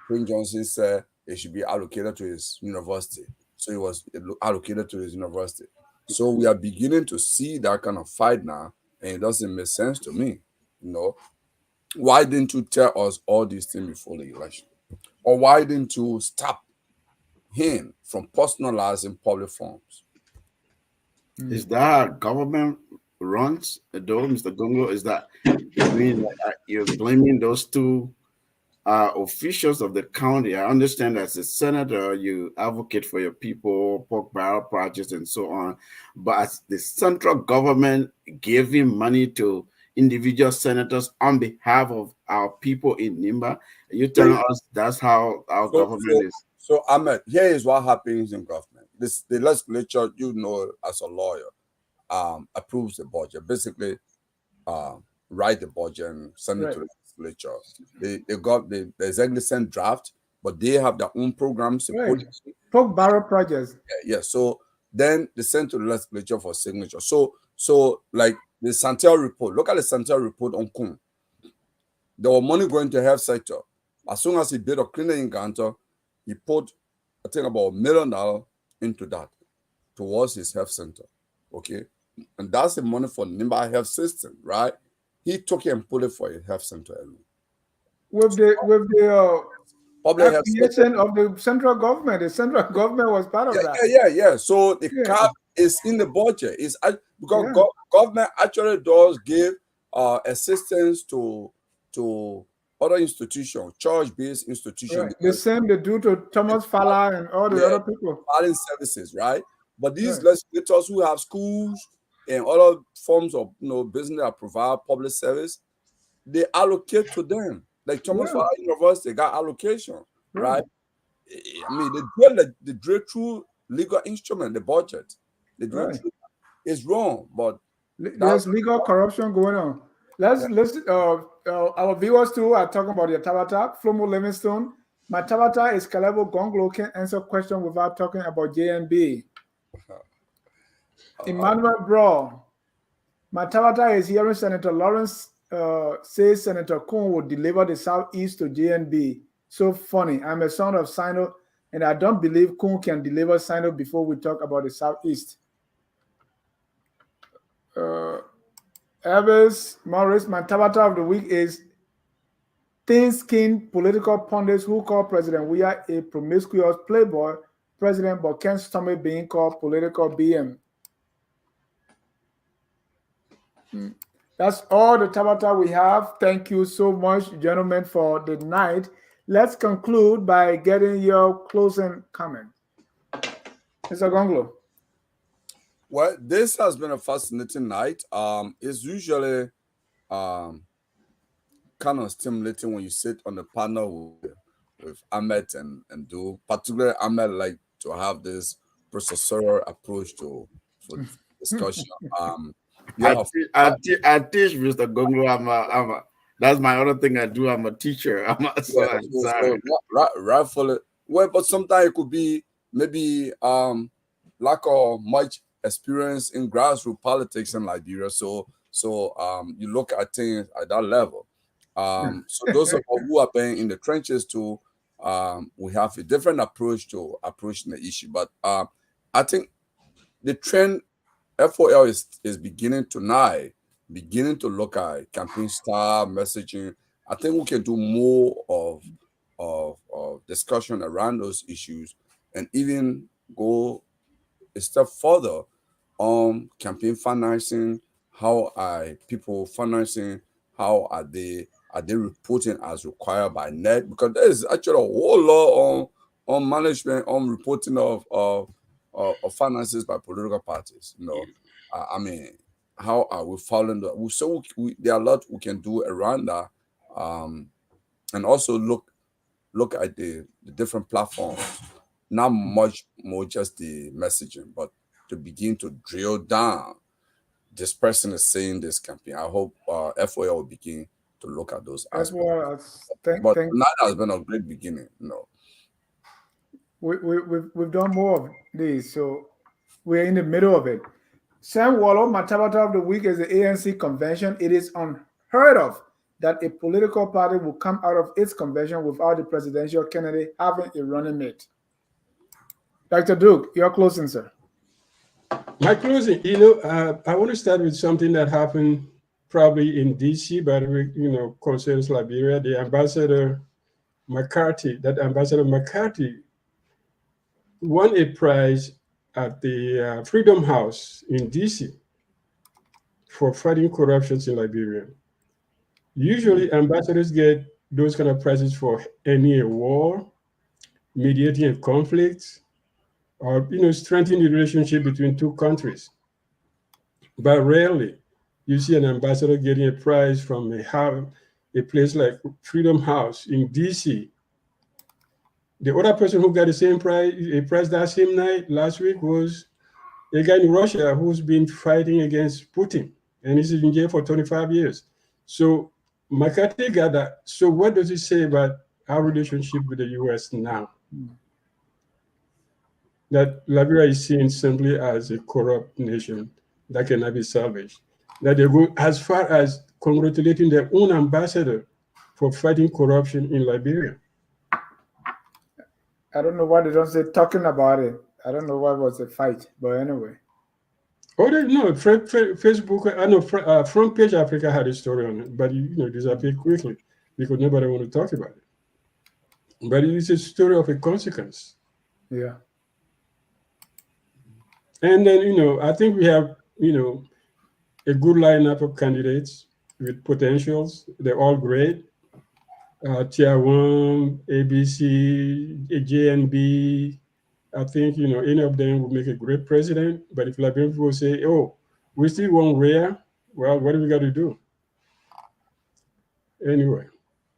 Prince Johnson said it should be allocated to his university. So it was allocated to his university. So we are beginning to see that kind of fight now, and it doesn't make sense to me. Why didn't you tell us all these things before the election? or why didn't you stop him from personalizing public funds? Is that government runs though, Mr. Gonglo? Is that mean you're blaming those two officials of the county? I understand as a senator, you advocate for your people, pork barrel projects, and so on. But as the central government giving money to individual senators on behalf of our people in Nimba, you're telling us that's how our government is. So, Ahmed, here is what happens in government. The legislature, you know, as a lawyer, approves the budget. Basically, write the budget and send it to the legislature. They got the executive send draft, but they have their own programs. Pork barrel projects. Yeah. So then they send to the legislature for signature. So like the Santel report. Look at the Santel report on Kun. There was money going to health sector. As soon as he built a clinic in Ganta, he put, I think, about $1 million into that towards his health center. Okay. And that's the money for Nimba health system, right? He took it and put it for a health center alone. With the public health creation of the central government. The central government was part of that. Yeah. So the cap is in the budget. It's because government actually does give assistance to other institutions, church-based institutions. Right. The same they do to Thomas Fowler and all the other people. Filing services, right? But these legislators who have schools and other forms of business that provide public service, they allocate to them. Like Thomas Fowler University got allocation, right? I mean, they drill through legal instrument, the budget. They drill through. It's wrong, but there's legal corruption going on. Let's our viewers too are talking about your Tabata, Flomo Livingstone. My Tabata is Kalebo Gonglo can answer question without talking about JNB. Emmanuel Bro, my Tabata is hearing Senator Lawrence says Senator Kun will deliver the Southeast to JNB. So funny. I'm a son of Sino, and I don't believe Kun can deliver Sino before we talk about the Southeast. Evers Morris, my Tabata of the week is thin-skinned political pundits who call President Weah a promiscuous playboy president, but can't stomach being called political BM. That's all the Tabata we have. Thank you so much, gentlemen, for the night. Let's conclude by getting your closing comment. Mr. Gonglo. Well, this has been a fascinating night. It's usually kind of stimulating when you sit on the panel with Ahmed and Do. Particularly, Ahmed like to have this processor approach to discussion. I teach Mr. Gonglo. That's my other thing I do. I'm a teacher. Sorry. Rightfully. Well, but sometimes it could be maybe lack of much experience in grassroots politics in Liberia. So you look at things at that level. So those of us who are playing in the trenches too, we have a different approach to approaching the issue. But I think the trend FOL is beginning to look at campaign style messaging. I think we can do more of discussion around those issues and even go a step further on campaign financing. How are people financing? How are they reporting as required by NET? Because there is actually a whole lot on management, on reporting of finances by political parties. I mean, how are we following that? So there are a lot we can do around that, and also look at the different platforms. Not much more just the messaging, but to begin to drill down. This person is saying this campaign. I hope FOL will begin to look at those aspects. But that has been a great beginning. We've done more of these, so we're in the middle of it. Sam Wallow, my Tabata of the week is the ANC convention. It is unheard of that a political party will come out of its convention without the presidential candidate having a running mate. Dr. Duke, your closing, sir. My closing, I want to start with something that happened probably in DC, but concerns Liberia. The ambassador McCarthy, that Ambassador McCarthy, won a prize at the Freedom House in DC for fighting corruption in Liberia. Usually, ambassadors get those kind of prizes for ending a war, mediating a conflict, or strengthening the relationship between two countries. But rarely you see an ambassador getting a prize from a place like Freedom House in DC. The other person who got the same prize that same night last week was a guy in Russia who's been fighting against Putin, and he's in jail for 25 years. So McCarthy got that. So what does it say about our relationship with the U.S. now? That Liberia is seen simply as a corrupt nation that cannot be salvaged. That they go as far as congratulating their own ambassador for fighting corruption in Liberia. I don't know why they don't say talking about it. I don't know why it was a fight, but anyway. Oh, no, Facebook, I know Front Page Africa had a story on it, but it disappeared quickly because nobody wanted to talk about it. But it is a story of a consequence. Yeah. And then, I think we have, a good lineup of candidates with potentials. They're all great. Tier 1, ABC, JNB. I think, any of them will make a great president. But if Liberian people say, oh, we still want rare, well, what do we got to do? Anyway,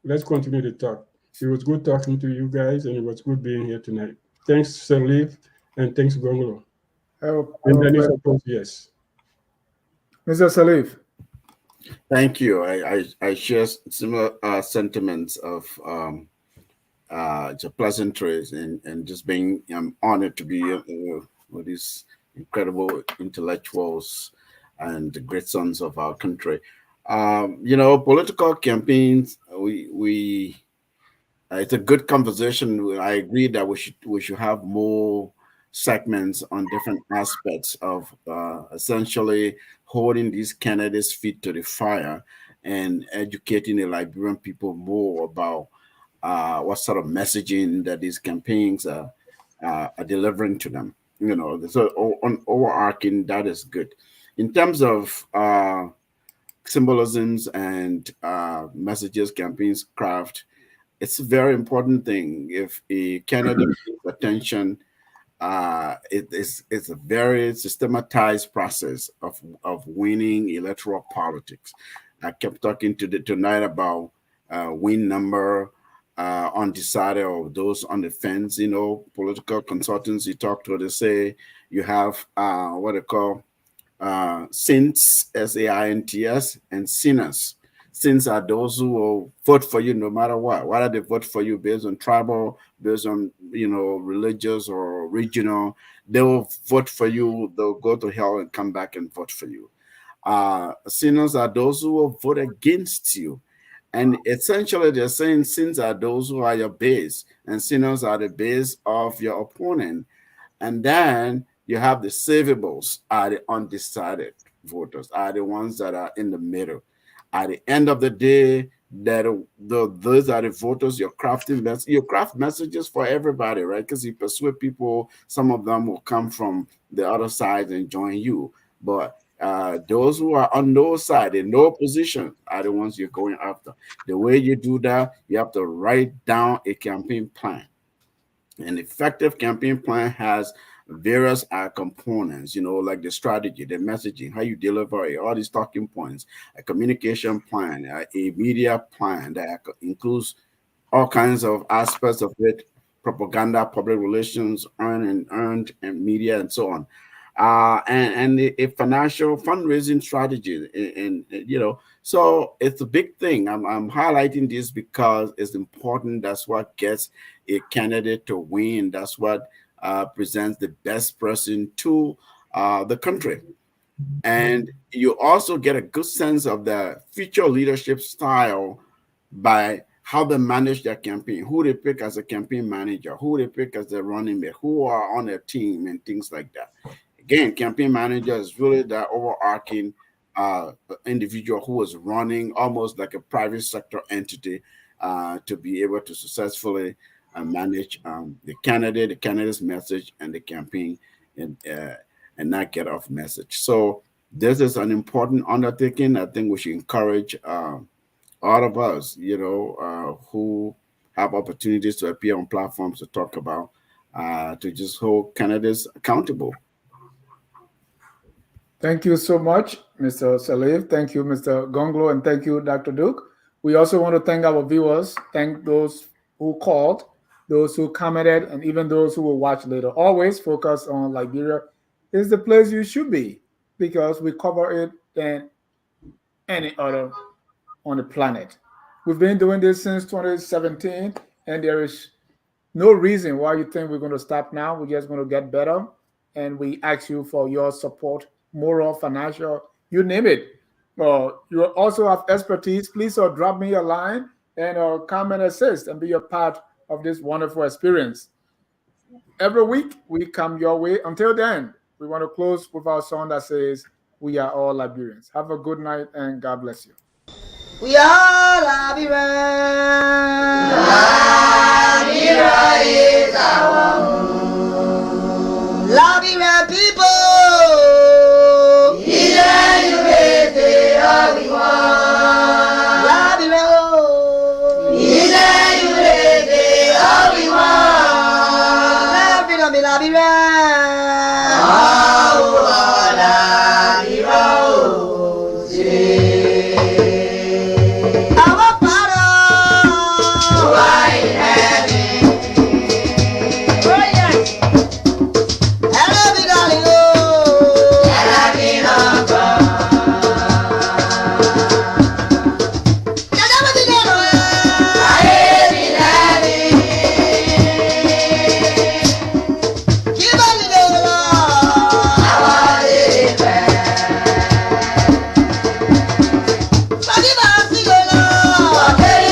let's continue to talk. It was good talking to you guys, and it was good being here tonight. Thanks, Salif, and thanks, Gonglo. And then yes. Mr. Salif. Thank you. I share similar sentiments of the pleasantries and just being honored to be with these incredible intellectuals and the great sons of our country. Political campaigns, it's a good conversation. I agree that we should have more segments on different aspects of essentially holding these candidates' feet to the fire and educating the Liberian people more about what sort of messaging that these campaigns are delivering to them. So on overarching, that is good. In terms of symbolisms and messages, campaigns craft, it's a very important thing. If a candidate pays attention, it's a very systematized process of winning electoral politics. I kept talking tonight about win number, undecided, or those on the fence. Political consultants you talk to, they say you have what they call saints, SAINTS, and sinners. Saints are those who will vote for you no matter what. Whether they vote for you based on tribal, based on religious or regional, they will vote for you. They'll go to hell and come back and vote for you. Sinners are those who will vote against you. And essentially, they're saying sins are those who are your base, and sinners are the base of your opponent. And then you have the savables, are the undecided voters, are the ones that are in the middle. At the end of the day, those are the voters. You craft messages for everybody, right? Because you persuade people, some of them will come from the other side and join you. But those who are on no side, in no position, are the ones you're going after. The way you do that, you have to write down a campaign plan. An effective campaign plan has various components, like the strategy, the messaging, how you deliver it, all these talking points, a communication plan, a media plan that includes all kinds of aspects of it, propaganda, public relations, earned, and media, and so on. And a financial fundraising strategy, and so it's a big thing. I'm highlighting this because it's important. That's what gets a candidate to win. That's what presents the best person to the country. And you also get a good sense of the future leadership style by how they manage their campaign, who they pick as a campaign manager, who they pick as the running mate, who are on their team, and things like that. Again, campaign manager is really that overarching individual who is running almost like a private sector entity to be able to successfully manage the candidate's message, and the campaign, and not get off message. So this is an important undertaking. I think we should encourage all of us, who have opportunities to appear on platforms to talk about, to just hold candidates accountable. Thank you so much, Mr. Salif. Thank you, Mr. Gonglo, and thank you, Dr. Duke. We also want to thank our viewers, thank those who called, those who commented, and even those who will watch later. Always focus on Liberia is the place you should be, because we cover it than any other on the planet. We've been doing this since 2017, and there is no reason why you think we're going to stop now. We're just going to get better. And we ask you for your support, moral, financial, you name it. You also have expertise. Please drop me a line and come and assist and be a part of this wonderful experience. Every week, we come your way. Until then, we want to close with our song that says, "We are all Liberians." Have a good night and God bless you. We are